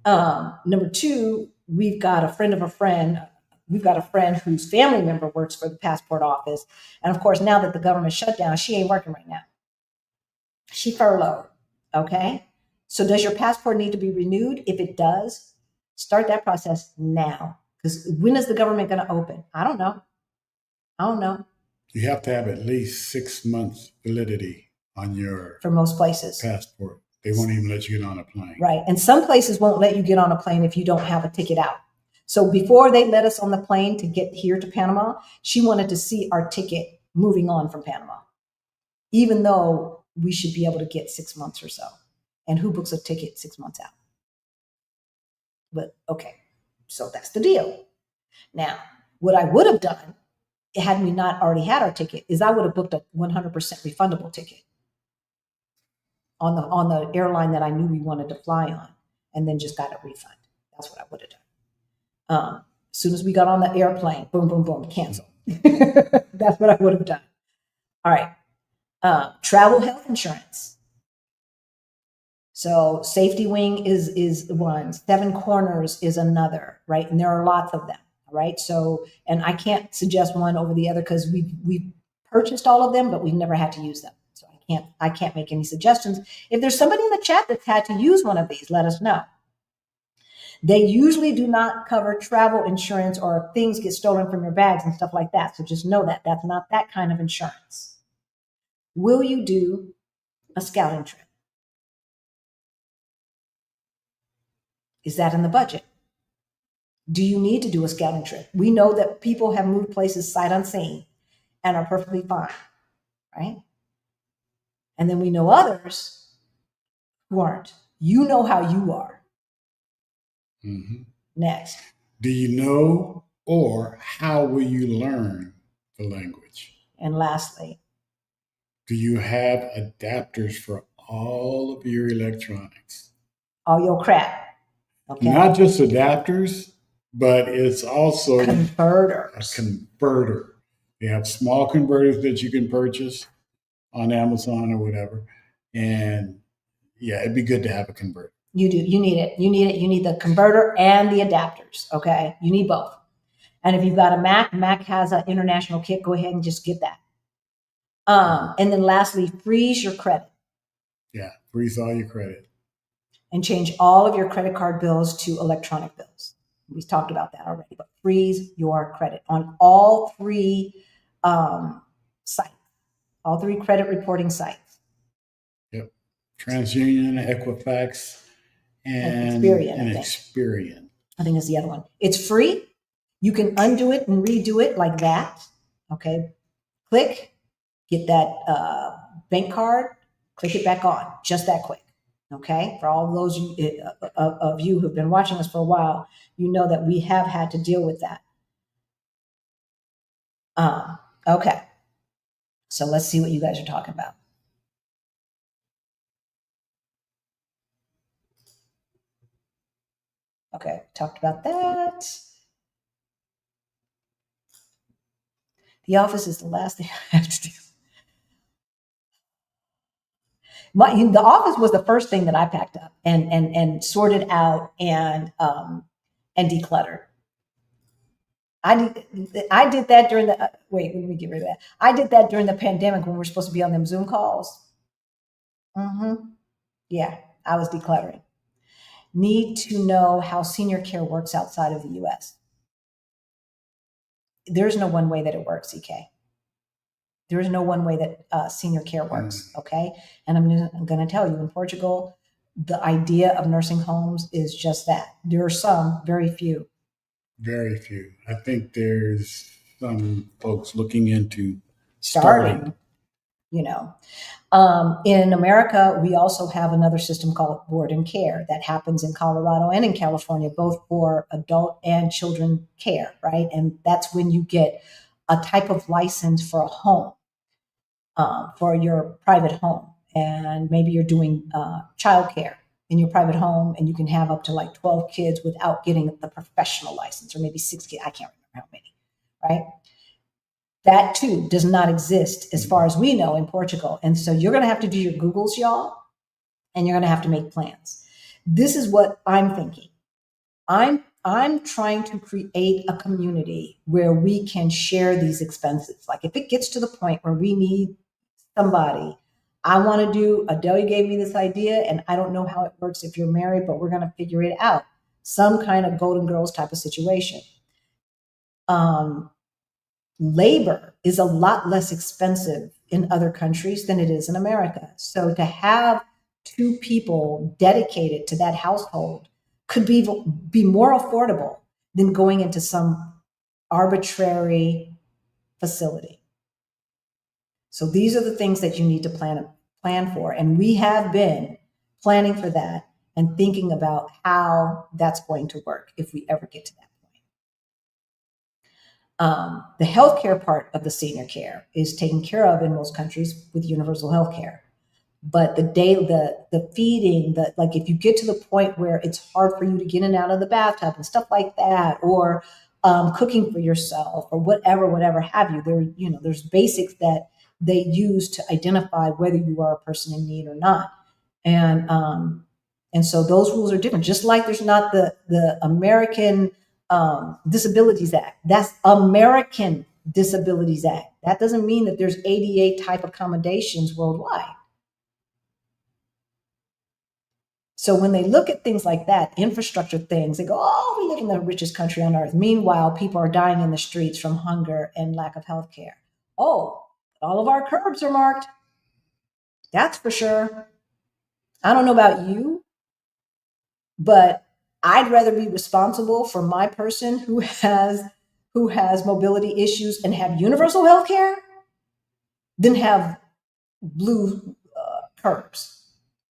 Number two, we've got a friend of a friend. We've got a friend whose family member works for the passport office. And of course, now that the government shut down, she ain't working right now. She furloughed, okay? So does your passport need to be renewed? If it does, start that process now. Because when is the government going to open? I don't know. You have to have at least 6 months validity on your for most places passport. They won't even let you get on a plane. Right. And some places won't let you get on a plane if you don't have a ticket out. So before they let us on the plane to get here to Panama, she wanted to see our ticket moving on from Panama, even though we should be able to get 6 months or so. And who books a ticket 6 months out? But okay, so that's the deal. Now, what I would have done, had we not already had our ticket, is I would have booked a 100% refundable ticket on the airline that I knew we wanted to fly on, and then just got a refund. That's what I would have done. As soon as we got on the airplane, boom, boom, boom, cancel. That's what I would have done. All right. Travel health insurance. So Safety Wing is one. Seven Corners is another, right? And there are lots of them, right? So, and I can't suggest one over the other because we've purchased all of them, but we've never had to use them. So I can't make any suggestions. If there's somebody in the chat that's had to use one of these, let us know. They usually do not cover travel insurance or if things get stolen from your bags and stuff like that. So just know that that's not that kind of insurance. Will you do a scouting trip? Is that in the budget? Do you need to do a scouting trip? We know that people have moved places sight unseen and are perfectly fine, right? And then we know others who aren't. You know how you are. Mm-hmm. Next. Do you know or how will you learn the language? And lastly, do you have adapters for all of your electronics? All your crap. Okay. Not just adapters, but it's also converters. A converter. They have small converters that you can purchase on Amazon or whatever. And yeah, it'd be good to have a converter. You do. You need it. You need it. You need the converter and the adapters. Okay. You need both. And if you've got a Mac has an international kit, go ahead and just get that. And then lastly, freeze your credit. Yeah. Freeze all your credit. And change all of your credit card bills to electronic bills. We talked about that already, but freeze your credit on all three sites, all three credit reporting sites. Yep. TransUnion, Equifax, and Experian. I think it's the other one. It's free. You can undo it and redo it like that. Okay. Click, get that bank card, click it back on, just that quick. Okay. For all those of you who've been watching us for a while, you know that we have had to deal with that. Okay. So let's see what you guys are talking about. Okay. Talked about that. The office is the last thing I have to do. The office was the first thing that I packed up and sorted out and decluttered. I did that during the wait. Let me get rid of that. I did that during the pandemic when we were supposed to be on them Zoom calls. Yeah, I was decluttering. Need to know how senior care works outside of the U.S. There's no one way that it works, EK. There is no one way that senior care works, okay? And I'm going to tell you, in Portugal, the idea of nursing homes is just that. There are some, very few. Very few. I think there's some folks looking into starting. In America, we also have another system called board and care that happens in Colorado and in California, both for adult and children care, right? And that's when you get a type of license for a home. For your private home, and maybe you're doing childcare in your private home, and you can have up to like 12 kids without getting the professional license, or maybe 6 kids. I can't remember how many, right? That too does not exist as far as we know in Portugal. And so you're going to have to do your Googles, y'all, and you're going to have to make plans. This is what I'm thinking. I'm trying to create a community where we can share these expenses. Like if it gets to the point where we need somebody, I want to do, Adelia gave me this idea, and I don't know how it works if you're married, but we're going to figure it out. Some kind of Golden Girls type of situation. Labor is a lot less expensive in other countries than it is in America. So to have 2 people dedicated to that household could be more affordable than going into some arbitrary facility. So these are the things that you need to plan for. And we have been planning for that and thinking about how that's going to work if we ever get to that point. The healthcare part of the senior care is taken care of in most countries with universal healthcare. But the feeding, like if you get to the point where it's hard for you to get in and out of the bathtub and stuff like that, or cooking for yourself or whatever have you, there's basics that they use to identify whether you are a person in need or not. And so those rules are different, just like there's not the American Disabilities Act. That's American Disabilities Act. That doesn't mean that there's ADA type accommodations worldwide. So when they look at things like that, infrastructure things, they go, oh, we live in the richest country on earth. Meanwhile, people are dying in the streets from hunger and lack of health care. Oh, all of our curbs are marked. That's for sure. I don't know about you, but I'd rather be responsible for my person who has mobility issues and have universal health care than have blue curbs.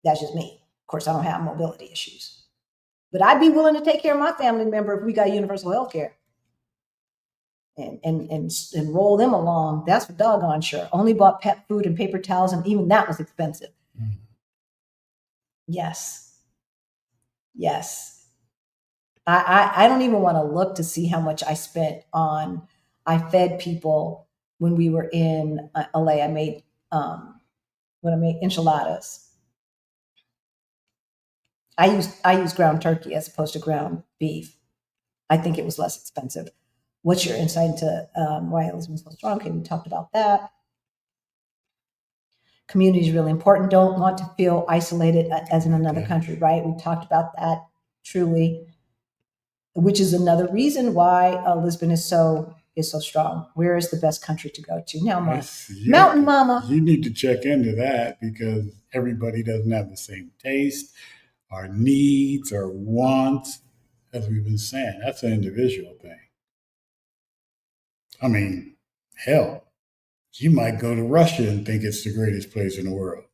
That's just me. Of course, I don't have mobility issues, but I'd be willing to take care of my family member if we got universal health care and roll them along. That's for doggone sure. Only bought pet food and paper towels, and even that was expensive. Yes. I don't even want to look to see how much I spent on. I fed people when we were in LA. I made enchiladas. I use ground turkey as opposed to ground beef. I think it was less expensive. What's your insight into why Elizabeth is so strong? Okay, we talked about that. Community is really important. Don't want to feel isolated as in another country, right? We talked about that truly, which is another reason why Lisbon is so strong. Where is the best country to go to? Now, Mountain Mama. You need to check into that because everybody doesn't have the same taste, our needs, our wants, as we've been saying. That's an individual thing. I mean, hell, you might go to Russia and think it's the greatest place in the world.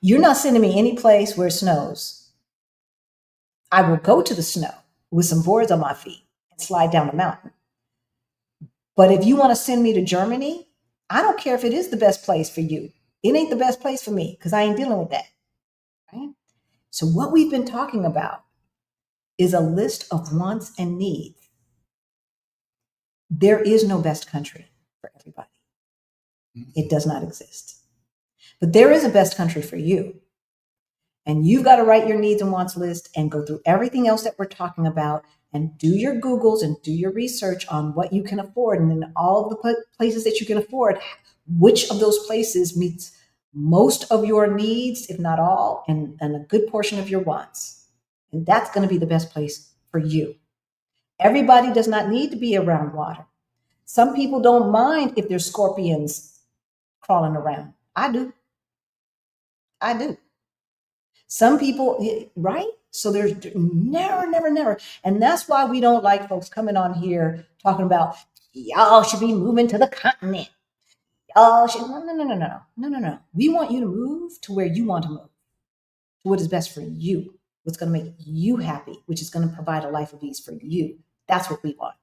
You're not sending me any place where it snows. I will go to the snow with some boards on my feet and slide down the mountain. But if you want to send me to Germany, I don't care if it is the best place for you. It ain't the best place for me because I ain't dealing with that. Right? So what we've been talking about is a list of wants and needs. There is no best country for everybody. It does not exist. But there is a best country for you. And you've got to write your needs and wants list and go through everything else that we're talking about and do your Googles and do your research on what you can afford. And then all of the places that you can afford, which of those places meets most of your needs, if not all, and a good portion of your wants. And that's going to be the best place for you. Everybody does not need to be around water. Some people don't mind if there's scorpions crawling around. I do. Some people, right? So there's never. And that's why we don't like folks coming on here talking about y'all should be moving to the continent. Y'all should, no. We want you to move to where you want to move, to what is best for you, what's going to make you happy, which is going to provide a life of ease for you. That's what we want.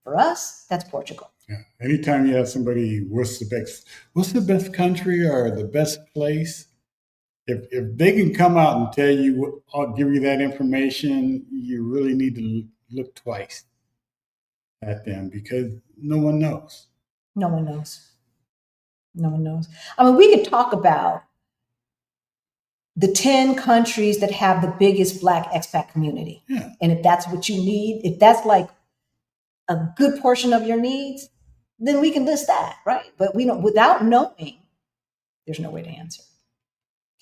For us, that's Portugal. Yeah. Anytime you have somebody, what's the best country or the best place? If they can come out and tell you, I'll give you that information, you really need to look twice at them because no one knows. No one knows. I mean, we could talk about the 10 countries that have the biggest Black expat community. Yeah. And if that's what you need, if that's like a good portion of your needs, then we can list that, right? But we don't, without knowing, there's no way to answer.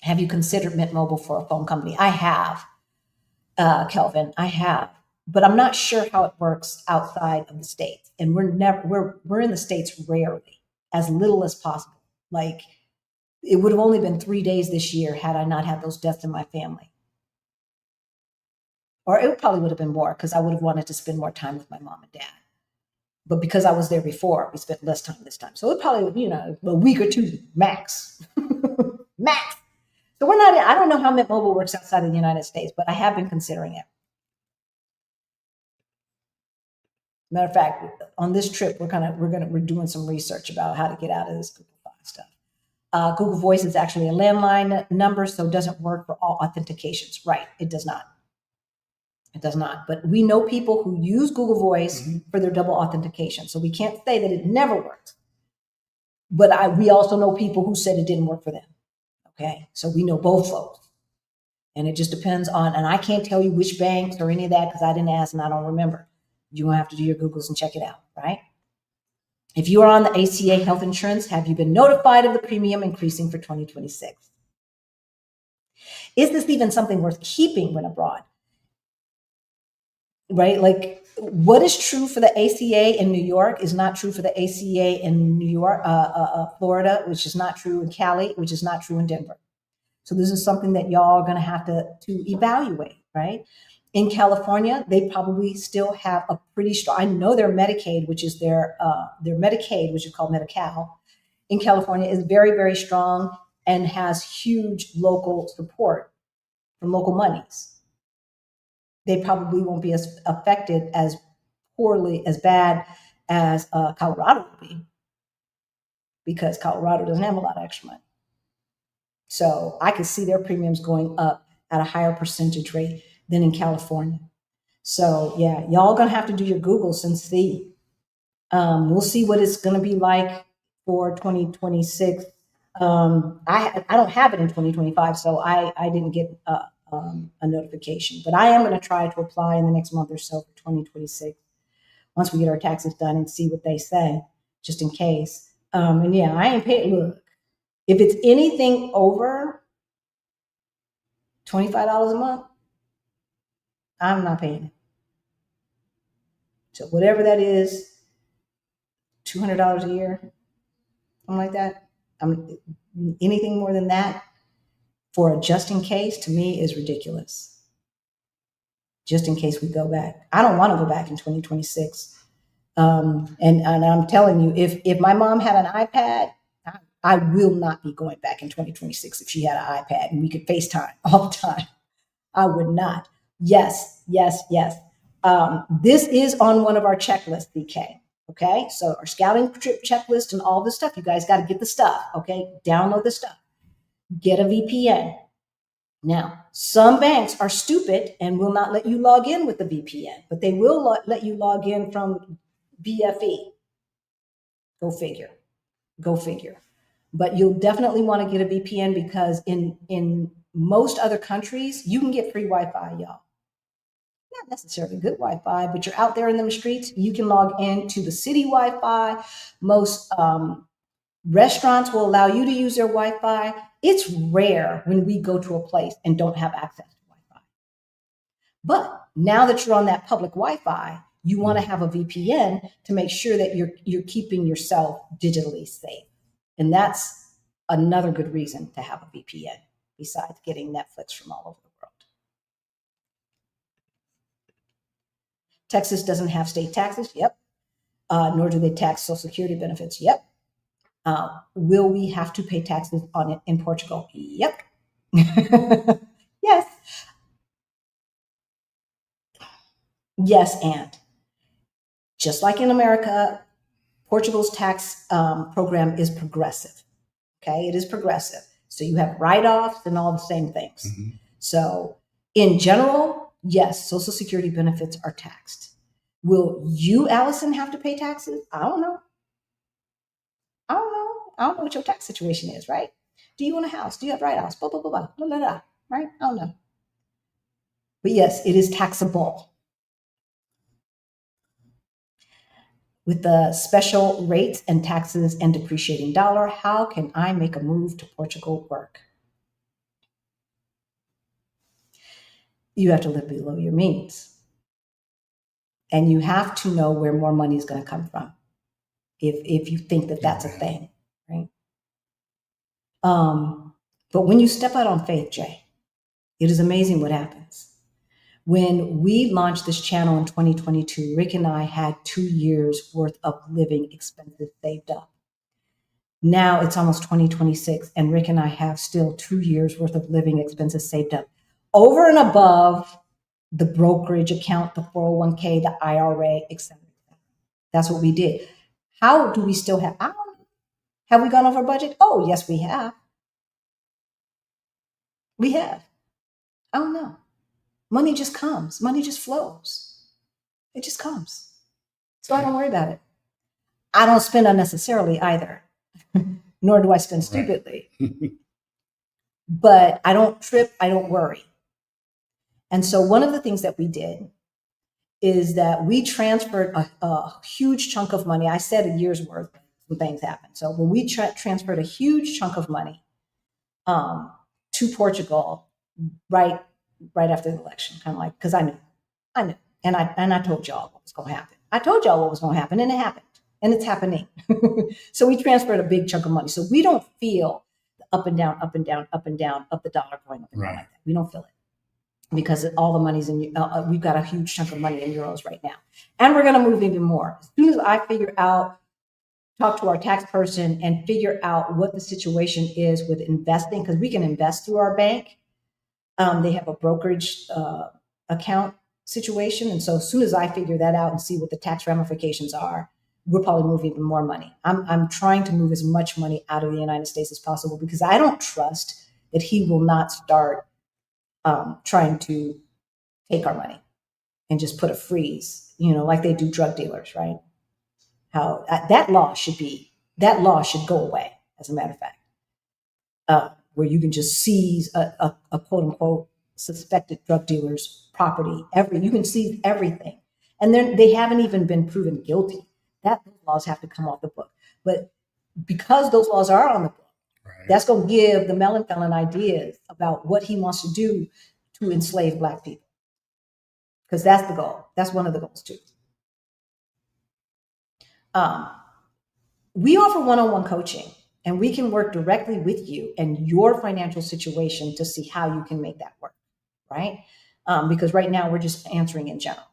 Have you considered Mint Mobile for a phone company? I have, Kelvin, I have, but I'm not sure how it works outside of the States. And we're in the States rarely, as little as possible. Like it would have only been 3 days this year had I not had those deaths in my family. Or it probably would have been more because I would have wanted to spend more time with my mom and dad. But because I was there before, we spent less time this time. So it probably, a week or two max. Max. So I don't know how Mint Mobile works outside of the United States, but I have been considering it. Matter of fact, on this trip, we're doing some research about how to get out of this Google Fi stuff. Google Voice is actually a landline number, so it doesn't work for all authentications. Right, it does not. But we know people who use Google Voice for their double authentication, so we can't say that it never works. But we also know people who said it didn't work for them. Okay, so we know both those. And it just depends on, and I can't tell you which banks or any of that because I didn't ask and I don't remember. You're going to have to do your Googles and check it out, right? If you are on the ACA health insurance, have you been notified of the premium increasing for 2026? Is this even something worth keeping when abroad? Right? Like what is true for the ACA in New York is not true for the ACA in New York, Florida, which is not true in Cali, which is not true in Denver. So this is something that y'all are going to have to evaluate, right? In California, they probably still have a pretty strong, I know their Medicaid, which is their Medicaid, which is called Medi-Cal, in California is very, very strong and has huge local support from local monies. They probably won't be as affected as poorly, as bad as Colorado will be, because Colorado doesn't have a lot of extra money. So I could see their premiums going up at a higher percentage rate than in California. So yeah, y'all gonna have to do your Googles and see. We'll see what it's gonna be like for 2026. I don't have it in 2025, so I didn't get a notification, but I am gonna try to apply in the next month or so for 2026 once we get our taxes done and see what they say, just in case. And yeah, I ain't paid. Look, if it's anything over $25 a month, I'm not paying it. So whatever that is, $200 a year, something like that. Anything more than that for a just in case, to me, is ridiculous. Just in case we go back. I don't want to go back in 2026. And I'm telling you, if my mom had an iPad, I will not be going back in 2026 if she had an iPad and we could FaceTime all the time. I would not. Yes, yes, yes. This is on one of our checklists, BK. Okay, so our scouting trip checklist and all this stuff, you guys got to get the stuff. Okay, download the stuff. Get a VPN. Now, some banks are stupid and will not let you log in with the VPN, but they will let you log in from BFE. Go figure. Go figure. But you'll definitely want to get a VPN because in most other countries, you can get free Wi-Fi, y'all. Not necessarily good Wi-Fi, but you're out there in the streets, you can log into the city Wi-Fi. Most restaurants will allow you to use their Wi-Fi. It's rare when we go to a place and don't have access to Wi-Fi. But now that you're on that public Wi-Fi, you want to have a VPN to make sure that you're keeping yourself digitally safe. And that's another good reason to have a VPN besides getting Netflix from all over the world. Texas doesn't have state taxes. Yep. Nor do they tax Social Security benefits. Yep. Will we have to pay taxes on it in Portugal? Yep. Yes. Yes, and just like in America, Portugal's tax program is progressive. Okay, it is progressive. So you have write-offs and all the same things. Mm-hmm. So in general, yes, Social Security benefits are taxed. Will you, Allison, have to pay taxes? I don't know. I don't know what your tax situation is, right? Do you own a house? Do you have write-offs? Blah, blah, blah, blah, blah, blah, blah, right? I don't know. But yes, it is taxable. With the special rates and taxes and depreciating dollar, how can I make a move to Portugal work? You have to live below your means. And you have to know where more money is going to come from if you think that that's a thing, right? But when you step out on faith, Jay, it is amazing what happens. When we launched this channel in 2022, Rick and I had 2 years worth of living expenses saved up. Now it's almost 2026, and Rick and I have still 2 years worth of living expenses saved up over and above the brokerage account, the 401k, the IRA, etc. That's what we did. How do we still have? I don't know. Have we gone over budget? Oh, yes, we have. We have. I don't know. Money just comes. Money just flows. It just comes. So I don't worry about it. I don't spend unnecessarily either, nor do I spend stupidly. But I don't trip. I don't worry. And so one of the things that we did is that we transferred a huge chunk of money. I said a year's worth when things happened. So when we transferred a huge chunk of money to Portugal, right after the election, kind of like, because I knew, and I told y'all what was going to happen. I told y'all what was going to happen, and it happened, and it's happening. So we transferred a big chunk of money, so we don't feel the up and down, up and down, up and down of the dollar going up and down like that. We don't feel it because all the money's in. We've got a huge chunk of money in euros right now, and we're going to move even more as soon as I figure out. Talk to our tax person and figure out what the situation is with investing, because we can invest through our bank. They have a brokerage account situation. And so as soon as I figure that out and see what the tax ramifications are, we'll probably move even more money. I'm trying to move as much money out of the United States as possible because I don't trust that he will not start trying to take our money and just put a freeze, like they do drug dealers, right? How that law should go away, as a matter of fact, where you can just seize a quote unquote suspected drug dealer's property. You can seize everything, and then they haven't even been proven guilty. Those laws have to come off the book. But because those laws are on the book, right, that's going to give the melon felon ideas about what he wants to do to enslave Black people, because that's the goal. That's one of the goals too. We offer one-on-one coaching, and we can work directly with you and your financial situation to see how you can make that work, right? Because right now we're just answering in general.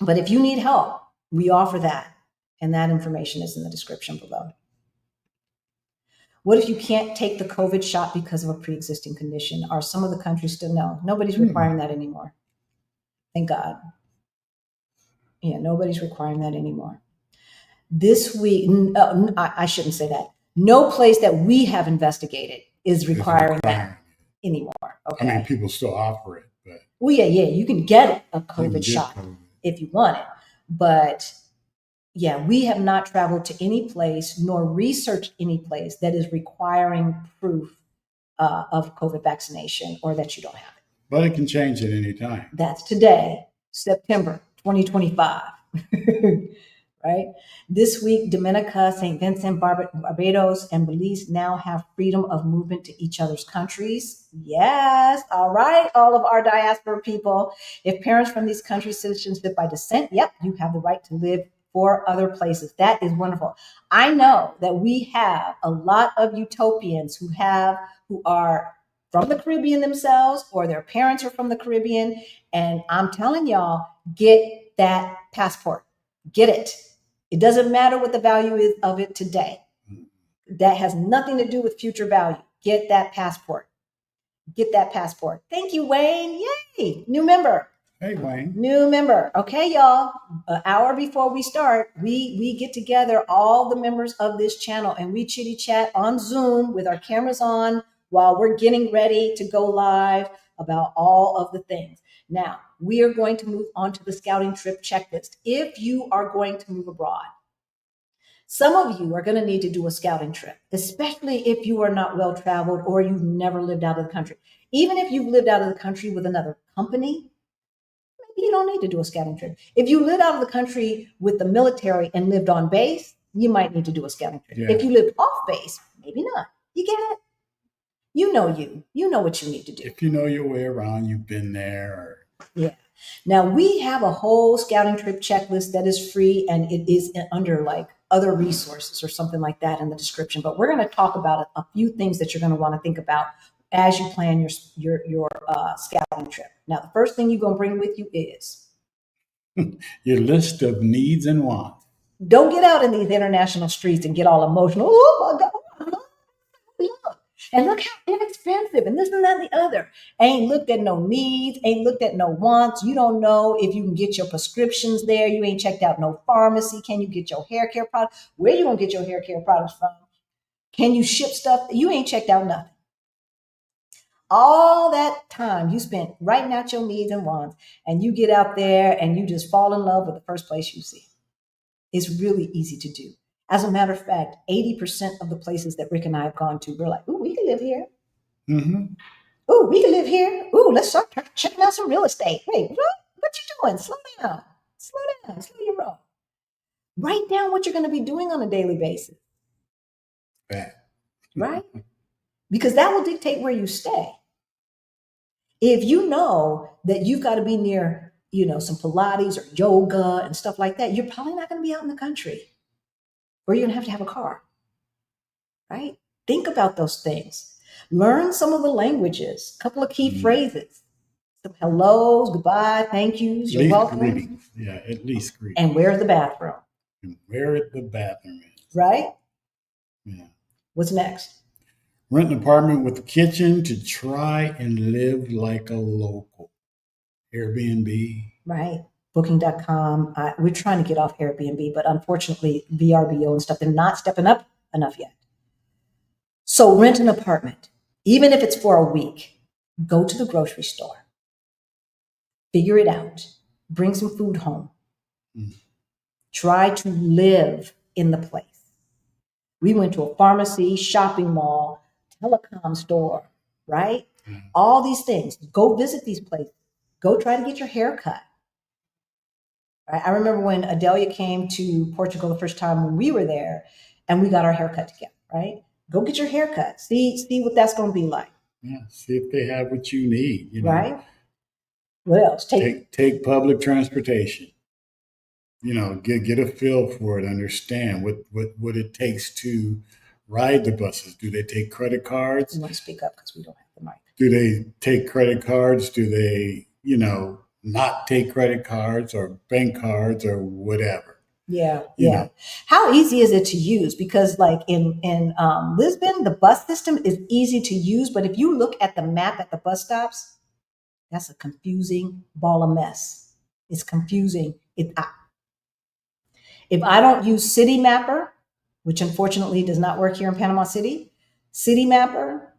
But if you need help, we offer that, and that information is in the description below. What if you can't take the COVID shot because of a pre-existing condition? Are some of the countries still? No, nobody's requiring that anymore. Thank God. Yeah, nobody's requiring that anymore. This week, I shouldn't say that. No place that we have investigated is requiring that anymore. Okay. I mean, people still offer it, but well, yeah, you can get a COVID shot if you want it, but yeah, we have not traveled to any place nor researched any place that is requiring proof of COVID vaccination or that you don't have it. But it can change at any time. That's today, September 2025. Right? This week, Dominica, St. Vincent, Barbados, and Belize now have freedom of movement to each other's countries. Yes. All right. All of our diaspora people. If parents from these countries, citizenship by descent, yep, you have the right to live for other places. That is wonderful. I know that we have a lot of utopians who are from the Caribbean themselves, or their parents are from the Caribbean. And I'm telling y'all, get that passport. Get it. It doesn't matter what the value is of it today. That has nothing to do with future value. Get that passport. Get that passport. Thank you, Wayne. Yay. New member. Hey, Wayne. New member. Okay, y'all. An hour before we start, we get together, all the members of this channel, and we chitty chat on Zoom with our cameras on while we're getting ready to go live about all of the things. Now, we are going to move on to the scouting trip checklist. If you are going to move abroad, some of you are going to need to do a scouting trip, especially if you are not well-traveled or you've never lived out of the country. Even if you've lived out of the country with another company, maybe you don't need to do a scouting trip. If you lived out of the country with the military and lived on base, you might need to do a scouting trip. Yeah. If you lived off base, maybe not. You get it? You know what you need to do. If you know your way around, you've been there. Yeah. Now we have a whole scouting trip checklist that is free, and it is under like other resources or something like that in the description. But we're going to talk about a few things that you're going to want to think about as you plan your scouting trip. Now, the first thing you're going to bring with you is your list of needs and wants. Don't get out in these international streets and get all emotional. Oh my God. Look. And look how inexpensive, and this and that and the other. Ain't looked at no needs, ain't looked at no wants. You don't know if you can get your prescriptions there. You ain't checked out no pharmacy. Can you get your hair care products? Where you gonna get your hair care products from? Can you ship stuff? You ain't checked out nothing. All that time you spent writing out your needs and wants, and you get out there and you just fall in love with the first place you see. It's really easy to do. As a matter of fact, 80% of the places that Rick and I have gone to, we're like, ooh, we can live here. Mm-hmm. Ooh, we can live here. Ooh, let's start checking out some real estate. Wait, what you doing? Slow down. Slow your roll. Write down what you're going to be doing on a daily basis. Yeah. Right? Because that will dictate where you stay. If you know that you've got to be near, some Pilates or yoga and stuff like that, you're probably not going to be out in the country, or you're going to have a car, right? Think about those things. Learn some of the languages, a couple of key phrases, some hellos, goodbye, thank yous, you're welcome. Greetings. Yeah, at least greetings. And where's the bathroom? And where the bathroom is. Right? Yeah. What's next? Rent an apartment with a kitchen to try and live like a local. Airbnb. Right. Booking.com. We're trying to get off Airbnb, but unfortunately, VRBO and stuff, they're not stepping up enough yet. So rent an apartment, even if it's for a week. Go to the grocery store. Figure it out. Bring some food home. Try to live in the place. We went to a pharmacy, shopping mall, telecom store, right? All these things. Go visit these places. Go try to get your hair cut. Right? I remember when Adelia came to Portugal the first time when we were there, and we got our hair cut together, right? Go get your hair cut. See what that's going to be like. Yeah, see if they have what you need. Right? What else? Take public transportation. Get a feel for it. Understand what it takes to ride the buses. Do they take credit cards? You want to speak up because we don't have the mic. Do they take credit cards? Do they, not take credit cards or bank cards or whatever? Yeah. How easy is it to use? Because like in Lisbon, the bus system is easy to use, but if you look at the map at the bus stops, that's a confusing ball of mess. It's confusing. If I don't use City Mapper, which unfortunately does not work here in Panama City, City Mapper,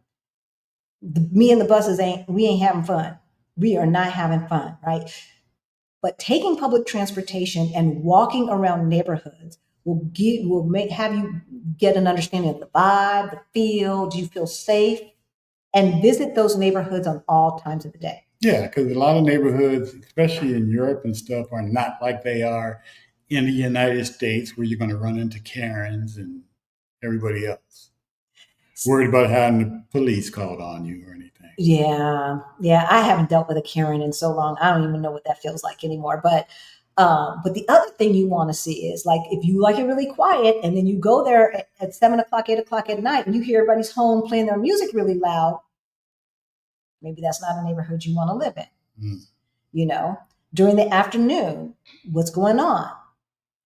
me and the buses we ain't having fun. We are not having fun, right? But taking public transportation and walking around neighborhoods will have you get an understanding of the vibe, the feel. Do you feel safe? And visit those neighborhoods on all times of the day. Yeah, because a lot of neighborhoods, especially in Europe and stuff, are not like they are in the United States, where you're going to run into Karens and everybody else. Worried about having the police called on you or anything. Yeah. I haven't dealt with a Karen in so long. I don't even know what that feels like anymore. But the other thing you want to see is, like, if you like it really quiet and then you go there at 7 o'clock, 8 o'clock at night and you hear everybody's home playing their music really loud, maybe that's not a neighborhood you want to live in. During the afternoon, what's going on?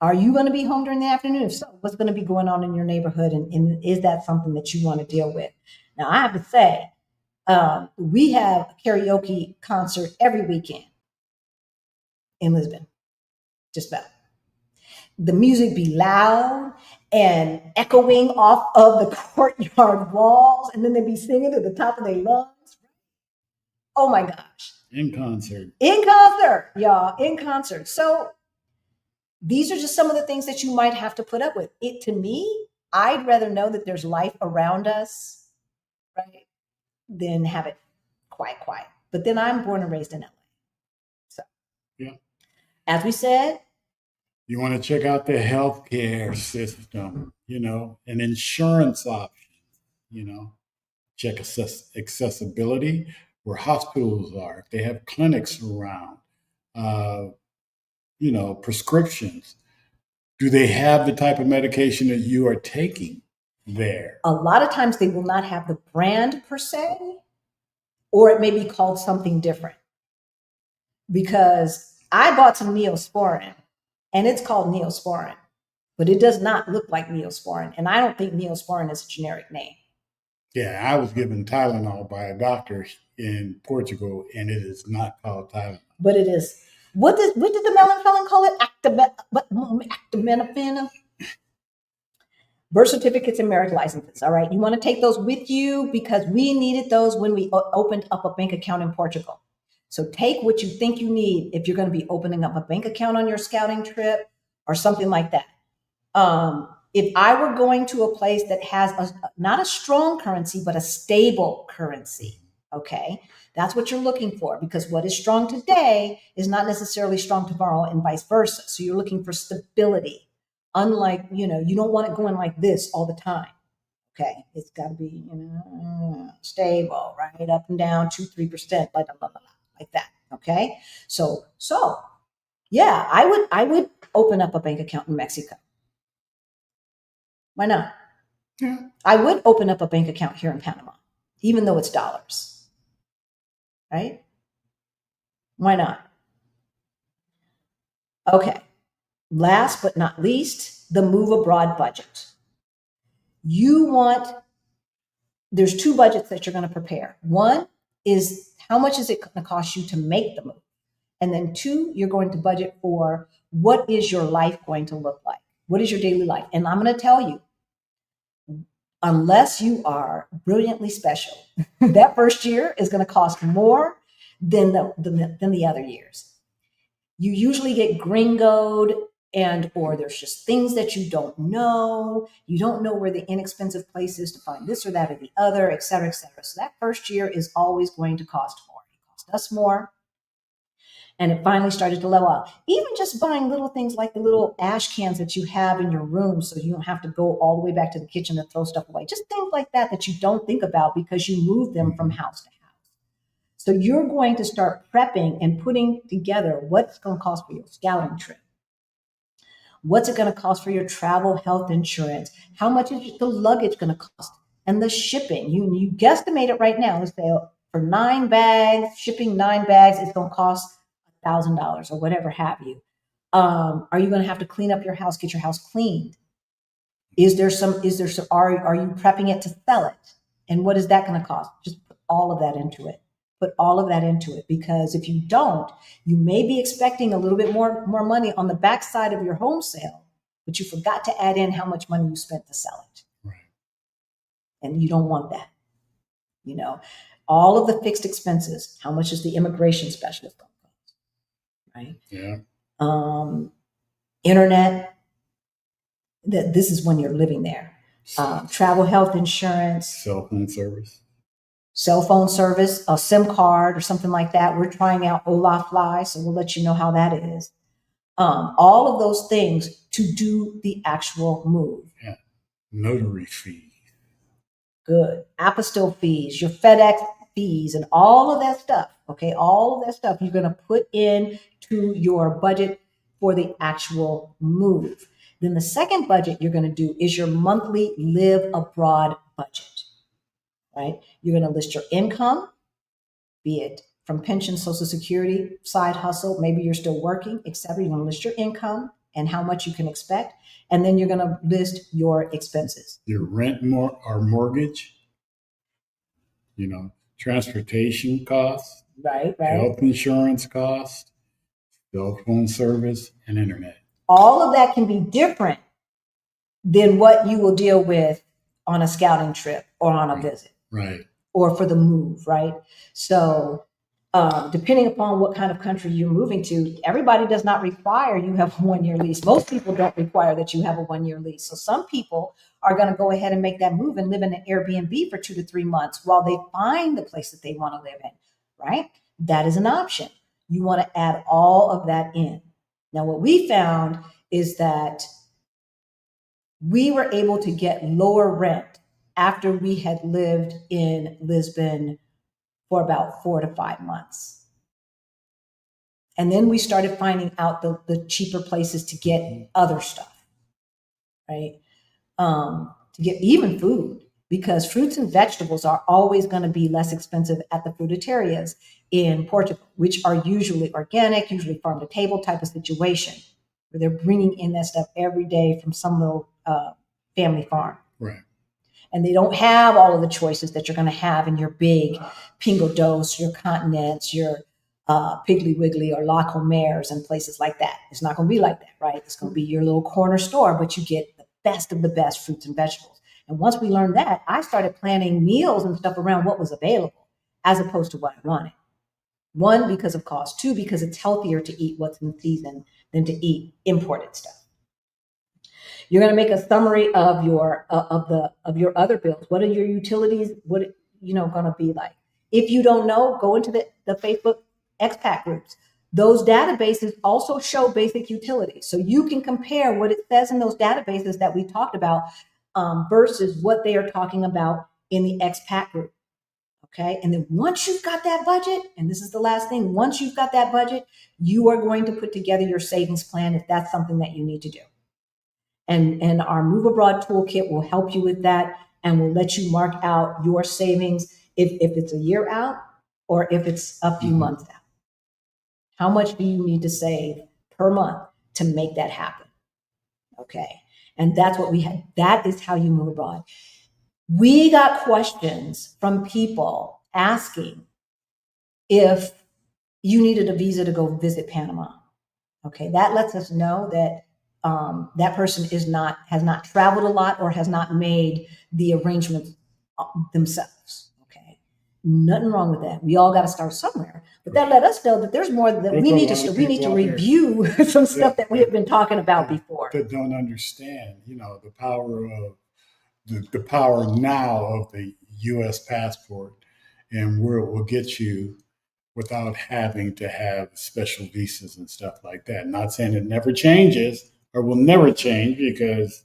Are you going to be home during the afternoon? If so, what's going to be going on in your neighborhood? And is that something that you want to deal with? Now, I have to say, we have a karaoke concert every weekend in Lisbon, just about. The music be loud and echoing off of the courtyard walls, and then they be singing to the top of their lungs. Oh my gosh. In concert, y'all, in concert. So these are just some of the things that you might have to put up with. To me, I'd rather know that there's life around us, right, than have it quiet. But then I'm born and raised in LA. So, yeah. As we said, you want to check out the healthcare system, and insurance options, check accessibility, where hospitals are, if they have clinics around, prescriptions. Do they have the type of medication that you are taking there? A lot of times they will not have the brand per se, or it may be called something different. Because I bought some Neosporin, and it's called Neosporin, but it does not look like Neosporin. And I don't think Neosporin is a generic name. Yeah, I was given Tylenol by a doctor in Portugal, and it is not called Tylenol. But it is. What did the Mellon felon call it? Acetaminophen? Birth certificates and marriage licenses. All right. You want to take those with you, because we needed those when we opened up a bank account in Portugal. So take what you think you need if you're going to be opening up a bank account on your scouting trip or something like that. If I were going to a place that has not a strong currency, but a stable currency, okay, that's what you're looking for, because what is strong today is not necessarily strong tomorrow, and vice versa. So you're looking for stability. Unlike, you don't want it going like this all the time. Okay, it's got to be stable, right? Up and down, 2-3%, like that. Okay, so yeah, I would open up a bank account in Mexico. Why not? Yeah. I would open up a bank account here in Panama, even though it's dollars, right? Why not? Okay. Last but not least, the move abroad budget. There's two budgets that you're going to prepare. One is how much is it going to cost you to make the move? And then two, you're going to budget for what is your life going to look like? What is your daily life? And I'm going to tell you, unless you are brilliantly special, that first year is going to cost more than the other years. You usually get gringoed, or there's just things that you don't know. You don't know where the inexpensive place is to find this or that or the other, et cetera, et cetera. So that first year is always going to cost more. It cost us more. And it finally started to level out. Even just buying little things like the little ash cans that you have in your room so you don't have to go all the way back to the kitchen to throw stuff away. Just things like that you don't think about because you move them from house to house. So you're going to start prepping and putting together what's going to cost for your scouting trip. What's it going to cost for your travel health insurance? How much is the luggage going to cost? And the shipping. You guesstimate it right now. Let's say for 9 bags, shipping 9 bags, it's going to cost $1,000 or whatever have you. Are you going to have to clean up your house, get your house cleaned? Are you prepping it to sell it? And what is that going to cost? Just put all of that into it. Because if you don't, you may be expecting a little bit more money on the backside of your home sale, but you forgot to add in how much money you spent to sell it. Right. And you don't want that. All of the fixed expenses, how much is the immigration specialist going to cost? Right? Yeah. Internet, this is when you're living there. Travel health insurance. Cell phone service, a SIM card or something like that. We're trying out Olaf Fly, so we'll let you know how that is. All of those things to do the actual move. Yeah. Notary fee. Good. Apostille fees, your FedEx fees, and all of that stuff. Okay, all of that stuff you're going to put in to your budget for the actual move. Then the second budget you're going to do is your monthly live abroad budget. Right? You're going to list your income, be it from pension, Social Security, side hustle, maybe you're still working, etc. You're going to list your income and how much you can expect. And then you're going to list your expenses. Your rent or mortgage, transportation costs, right. Health insurance costs, cell phone service, and internet. All of that can be different than what you will deal with on a scouting trip or on a visit. Right. Or for the move, right? So depending upon what kind of country you're moving to, everybody does not require you have a 1-year lease. Most people don't require that you have a 1-year lease. So some people are going to go ahead and make that move and live in an Airbnb for 2 to 3 months while they find the place that they want to live in, right? That is an option. You want to add all of that in. Now, what we found is that we were able to get lower rent after we had lived in Lisbon for about 4 to 5 months. And then we started finding out the cheaper places to get other stuff, right? To get even food, because fruits and vegetables are always going to be less expensive at the fruitarias in Portugal, which are usually organic, usually farm to table type of situation, where they're bringing in that stuff every day from some little family farm. Right. And they don't have all of the choices that you're going to have in your big Pingo Dos, your Continents, your Piggly Wiggly or La Comer's and places like that. It's not going to be like that, right? It's going to be your little corner store, but you get the best of the best fruits and vegetables. And once we learned that, I started planning meals and stuff around what was available as opposed to what I wanted. 1, because of cost. 2, because it's healthier to eat what's in season than to eat imported stuff. You're going to make a summary of your other bills. What are your utilities? What going to be like? If you don't know, go into the Facebook expat groups. Those databases also show basic utilities, so you can compare what it says in those databases that we talked about versus what they are talking about in the expat group. Okay. And then once you've got that budget, and this is the last thing, once you've got that budget, you are going to put together your savings plan if that's something that you need to do. And our Move Abroad Toolkit will help you with that and will let you mark out your savings if it's a year out or if it's a few months out. How much do you need to save per month to make that happen? Okay. And that's what we had. That is how you move abroad. We got questions from people asking if you needed a visa to go visit Panama. Okay, that lets us know that that person has not traveled a lot or has not made the arrangements themselves. Okay, nothing wrong with that. We all got to start somewhere, but that let us know that there's more that we need to review some stuff that we have been talking about before. That don't understand, the power of the power now of the U.S. passport and where it will get you without having to have special visas and stuff like that. Not saying it never changes or will never change because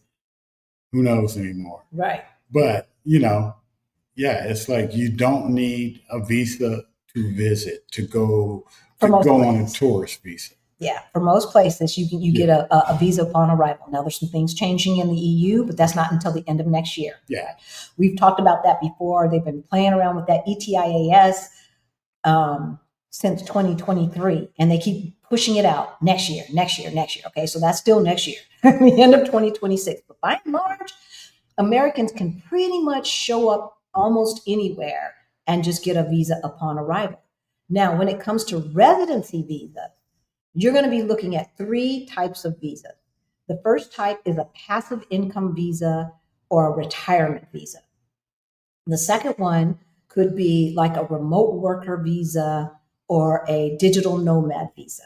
who knows anymore. Right. But, it's like you don't need a visa to visit, to go on a tourist visa. Yeah, for most places, you get a visa upon arrival. Now, there's some things changing in the EU, but that's not until the end of next year. Yeah, we've talked about that before. They've been playing around with that ETIAS since 2023, and they keep pushing it out next year. Okay, so that's still next year, the end of 2026. But by and large, Americans can pretty much show up almost anywhere and just get a visa upon arrival. Now, when it comes to residency visas, you're going to be looking at 3 types of visas. The first type is a passive income visa or a retirement visa. The second one could be like a remote worker visa or a digital nomad visa.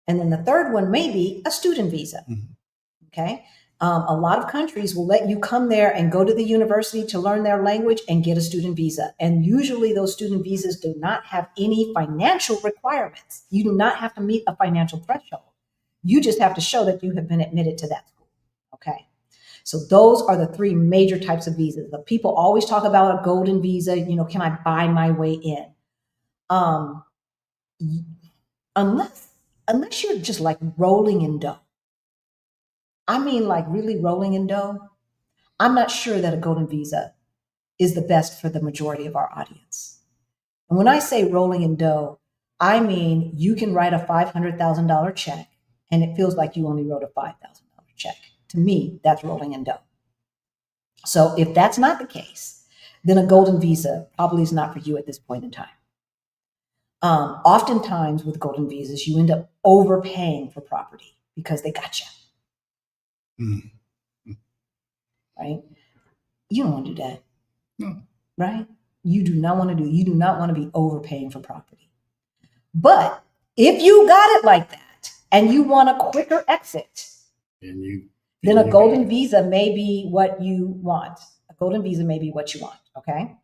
And then the third one may be a student visa. Okay. A lot of countries will let you come there and go to the university to learn their language and get a student visa. And usually those student visas do not have any financial requirements. You do not have to meet a financial threshold. You just have to show that you have been admitted to that school. Okay. So those are the 3 major types of visas. The people always talk about a golden visa. Can I buy my way in? Unless you're just like rolling in dough. I mean, like really rolling in dough. I'm not sure that a golden visa is the best for the majority of our audience. And when I say rolling in dough, I mean you can write a $500,000 check and it feels like you only wrote a $5,000 check. To me, that's rolling in dough. So if that's not the case, then a golden visa probably is not for you at this point in time. Oftentimes with golden visas, you end up overpaying for property because they got you. Right? You don't want to do that. No. Right? You do not want to be overpaying for property. But if you got it like that and you want a quicker exit, then a golden visa may be what you want. Okay?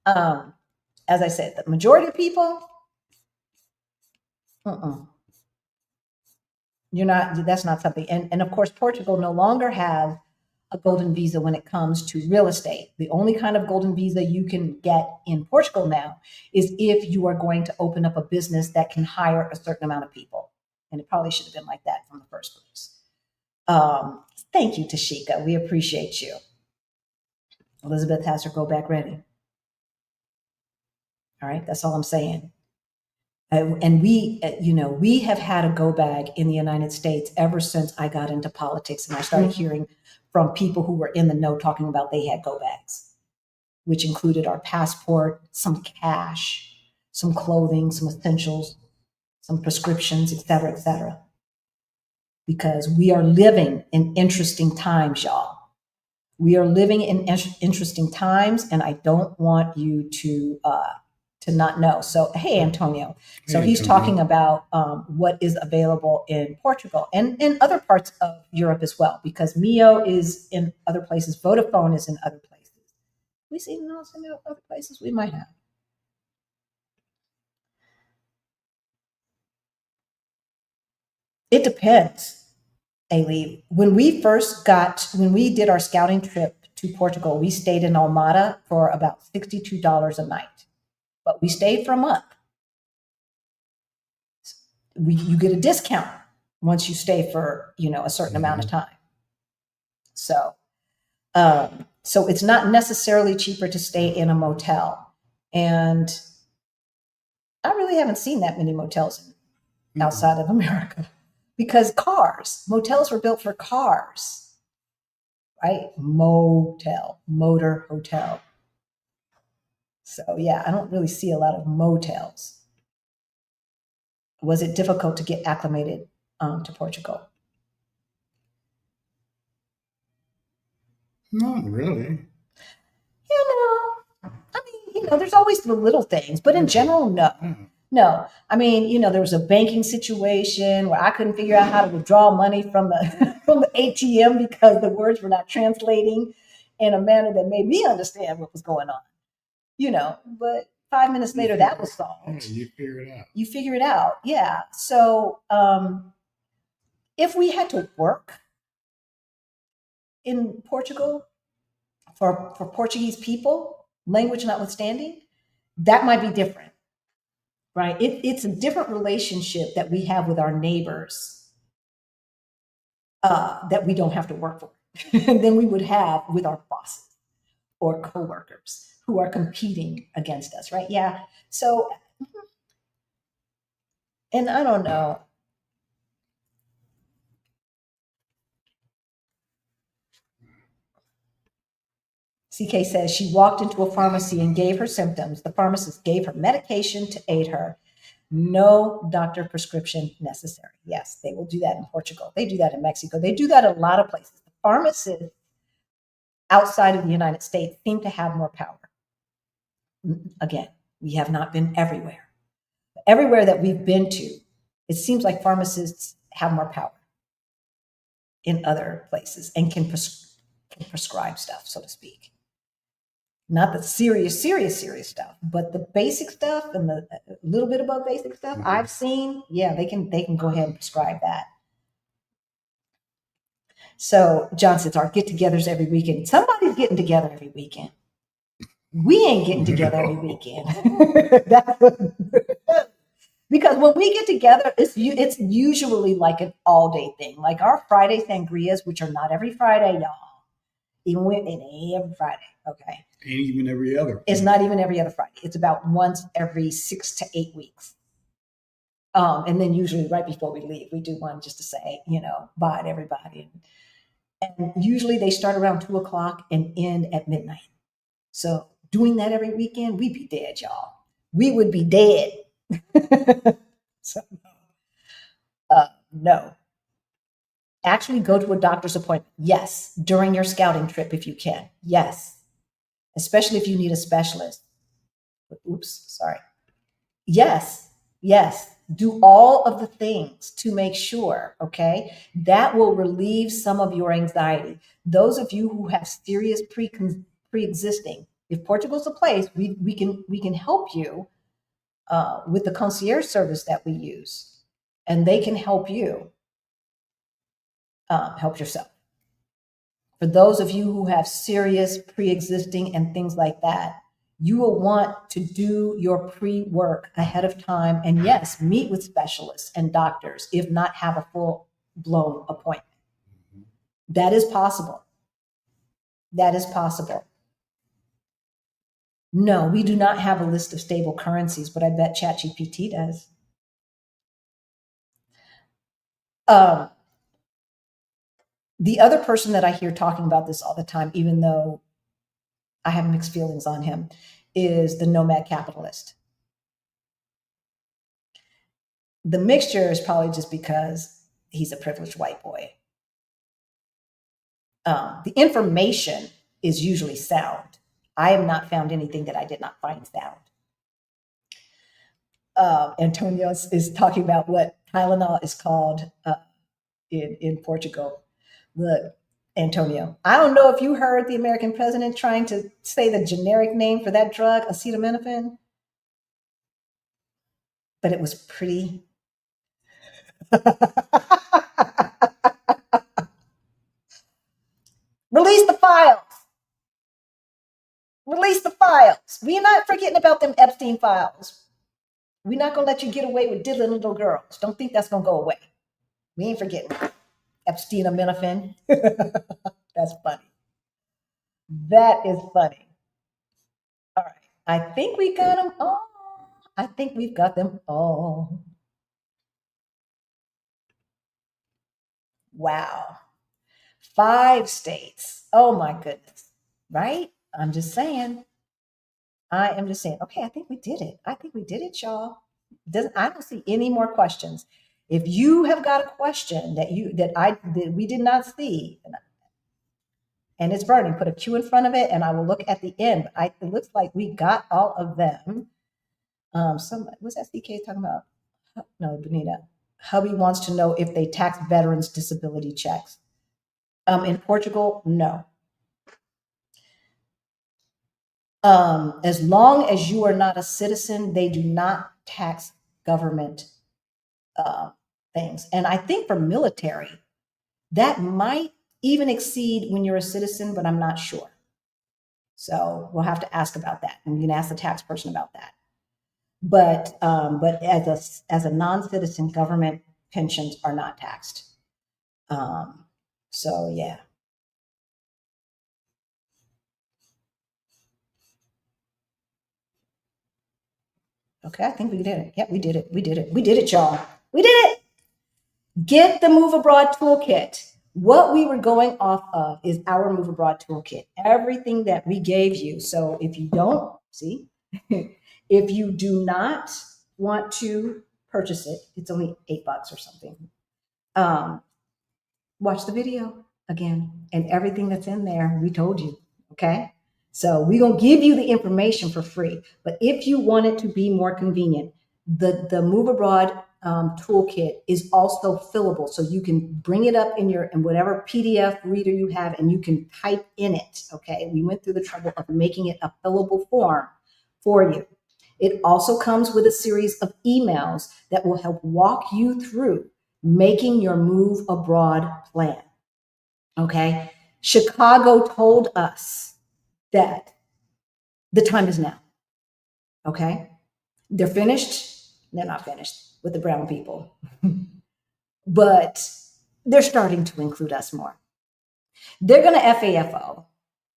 As I said, the majority of people, that's not something. And of course, Portugal no longer has a golden visa when it comes to real estate. The only kind of golden visa you can get in Portugal now is if you are going to open up a business that can hire a certain amount of people. And it probably should have been like that from the first place. Thank you, Tashika. We appreciate you. Elizabeth has her go back ready. All right, that's all I'm saying. And we have had a go bag in the United States ever since I got into politics and I started hearing from people who were in the know talking about they had go bags, which included our passport, some cash, some clothing, some essentials, some prescriptions, et cetera, et cetera. Because we are living in interesting times, y'all. We are living in interesting times, and I don't want you to not know. So, hey, Antonio. So he's talking about what is available in Portugal and in other parts of Europe as well, because Mio is in other places. Vodafone is in other places. We see those in other places we might have. It depends. Ailey, when we did our scouting trip to Portugal, we stayed in Almada for about $62 a night, but we stayed for a month. You get a discount once you stay for, a certain amount of time. So, so it's not necessarily cheaper to stay in a motel. And I really haven't seen that many motels outside of America because motels were built for cars, right? Motor hotel. So yeah, I don't really see a lot of motels. Was it difficult to get acclimated to Portugal? Not really. I mean, there's always the little things, but in general, no. No. I mean, there was a banking situation where I couldn't figure out how to withdraw money from the from the ATM because the words were not translating in a manner that made me understand what was going on. But 5 minutes later that was solved. Yeah, you figure it out. You figure it out. Yeah. So if we had to work in Portugal for Portuguese people, language notwithstanding, that might be different, right? It's a different relationship that we have with our neighbors that we don't have to work for than we would have with our bosses or coworkers who are competing against us, right? Yeah. So, and I don't know. CK says she walked into a pharmacy and gave her symptoms. The pharmacist gave her medication to aid her. No doctor prescription necessary. Yes, they will do that in Portugal. They do that in Mexico. They do that in a lot of places. The pharmacists outside of the United States seem to have more power. Again, we have not been everywhere. Everywhere that we've been to, it seems like pharmacists have more power in other places and can prescribe stuff, so to speak. Not the serious stuff, but the basic stuff and the little bit above basic stuff I've seen, yeah, they can go ahead and prescribe that. So John says our get-togethers every weekend. Somebody's getting together every weekend. We ain't getting together every weekend. Because when we get together, it's usually like an all-day thing. Like our Friday sangrias, which are not every Friday, y'all. Even when it ain't every Friday, okay? Ain't even every other. It's not even every other Friday. It's about once every 6 to 8 weeks. And then usually right before we leave, we do one just to say, bye to everybody. And usually they start around 2:00 and end at midnight. So doing that every weekend, we'd be dead, y'all. We would be dead. So, no. Actually go to a doctor's appointment. Yes. During your scouting trip, if you can. Yes. Especially if you need a specialist. Oops, sorry. Yes. Do all of the things to make sure, okay? That will relieve some of your anxiety. Those of you who have serious pre-existing, if Portugal's a place, we can help you with the concierge service that we use, and they can help you help yourself. For those of you who have serious pre-existing and things like that, you will want to do your pre-work ahead of time. And yes, meet with specialists and doctors, if not have a full-blown appointment. That is possible. That is possible. No, we do not have a list of stable currencies, but I bet ChatGPT does. The other person that I hear talking about this all the time, even though I have mixed feelings on him, is the nomad capitalist. The mixture is probably just because he's a privileged white boy. The information is usually sound. I have not found anything that I did not find sound. Antonio is talking about what Tylenol is called in Portugal. Look, Antonio, I don't know if you heard the American president trying to say the generic name for that drug, acetaminophen, but it was pretty. Release the files. Release the files. We're not forgetting about them Epstein files. We're not going to let you get away with diddling little girls. Don't think that's going to go away. We ain't forgetting. Epstein Aminophin. That's funny. That is funny. All right. I think we got them all. I think we've got them all. Wow. 5 states. Oh my goodness. Right? I'm just saying. I am just saying. Okay, I think we did it. I think we did it, y'all. I don't see any more questions. If you have got a question that we did not see, and it's burning, put a Q in front of it, and I will look at the end. It looks like we got all of them. What's that CK talking about? No, Benita. Hubby wants to know if they tax veterans' disability checks. In Portugal, no. As long as you are not a citizen, they do not tax government things. And I think for military, that might even exceed when you're a citizen, but I'm not sure. So we'll have to ask about that, and you can ask the tax person about that. But as a non-citizen, government pensions are not taxed. So yeah. Okay, I think we did it. Yep, we did it. We did it. We did it, y'all. We did it. Get the Move Abroad Toolkit. What we were going off of is our Move Abroad Toolkit. Everything that we gave you. So if you don't, see, if you do not want to purchase it, it's only $8 or something. Watch the video again, and everything that's in there, we told you, okay? So we're going to give you the information for free. But if you want it to be more convenient, the Move Abroad toolkit is also fillable. So you can bring it up in whatever PDF reader you have, and you can type in it, okay? We went through the trouble of making it a fillable form for you. It also comes with a series of emails that will help walk you through making your move abroad plan, okay? Chicago told us that the time is now, okay? They're finished. They're not finished with the brown people, but they're starting to include us more. They're going to FAFO.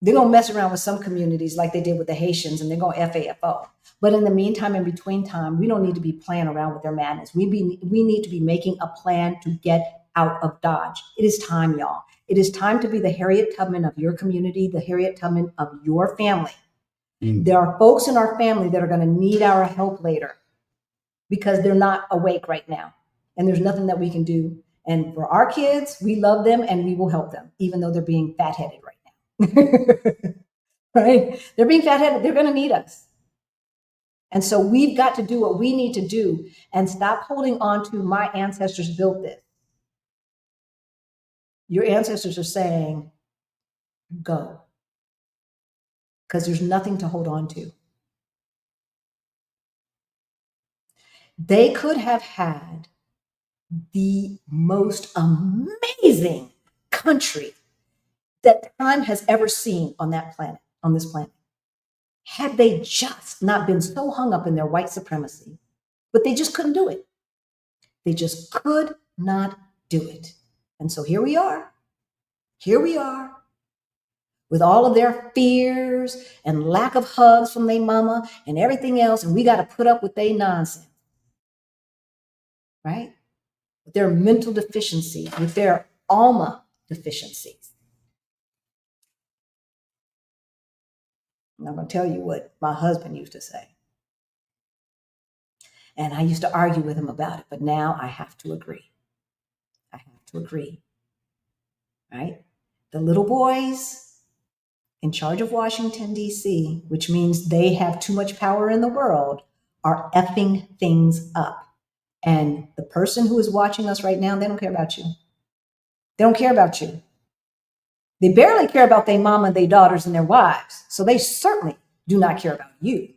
They're going to mess around with some communities like they did with the Haitians, and they're going to FAFO. But in the meantime, in between time, we don't need to be playing around with their madness. We need to be making a plan to get out of Dodge. It is time, y'all. It is time to be the Harriet Tubman of your community, the Harriet Tubman of your family. There are folks in our family that are going to need our help later because they're not awake right now. And there's nothing that we can do. And for our kids, we love them and we will help them, even though they're being fat-headed right now. Right? They're being fat-headed. They're going to need us. And so we've got to do what we need to do and stop holding on to my ancestors built this. Your ancestors are saying, go. Because there's nothing to hold on to. They could have had the most amazing country that time has ever seen on that planet, on this planet. Had they just not been so hung up in their white supremacy, but they just couldn't do it. They just could not do it. And so here we are. Here we are with all of their fears and lack of hugs from their mama and everything else. And we got to put up with their nonsense, right? With their mental deficiency, with their alma deficiencies. And I'm going to tell you what my husband used to say. And I used to argue with him about it, but now I have to agree. I have to agree, right? The little boys in charge of Washington, D.C., which means they have too much power in the world, are effing things up. And the person who is watching us right now, they don't care about you. They don't care about you. They barely care about their mama, their daughters, and their wives. So they certainly do not care about you.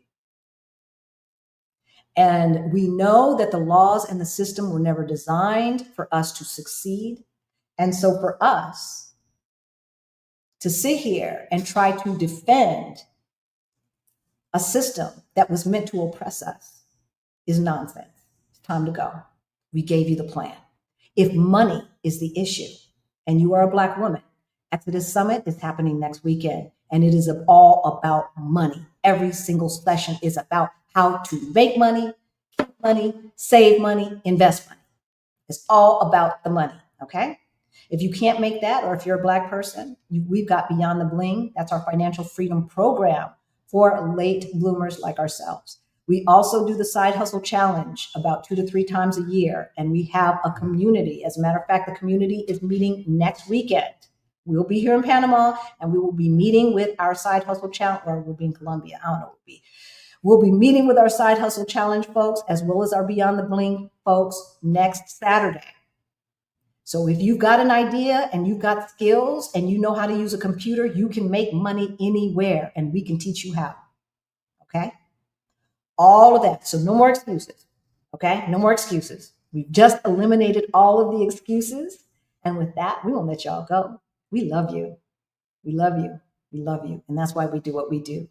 And we know that the laws and the system were never designed for us to succeed. And so for us, to sit here and try to defend a system that was meant to oppress us is nonsense. It's time to go. We gave you the plan. If money is the issue and you are a Black woman, Exodus Summit is happening next weekend, and it is all about money. Every single session is about how to make money, keep money, save money, invest money. It's all about the money, okay? If you can't make that, or if you're a Black person, we've got Beyond the Bling. That's our financial freedom program for late bloomers like ourselves. We also do the Side Hustle Challenge about 2 to 3 times a year, and we have a community. As a matter of fact, the community is meeting next weekend. We'll be here in Panama, and we will be meeting with our Side Hustle Challenge, or we'll be in Colombia. I don't know what we'll be. We'll be meeting with our Side Hustle Challenge folks, as well as our Beyond the Bling folks next Saturday. So if you've got an idea and you've got skills and you know how to use a computer, you can make money anywhere, and we can teach you how. Okay? All of that. So no more excuses. Okay? No more excuses. We've just eliminated all of the excuses. And with that, we won't let y'all go. We love you. We love you. We love you. And that's why we do what we do.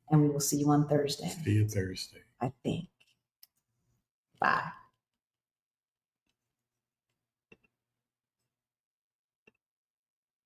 And we will see you on Thursday. See you Thursday. I think. Bye.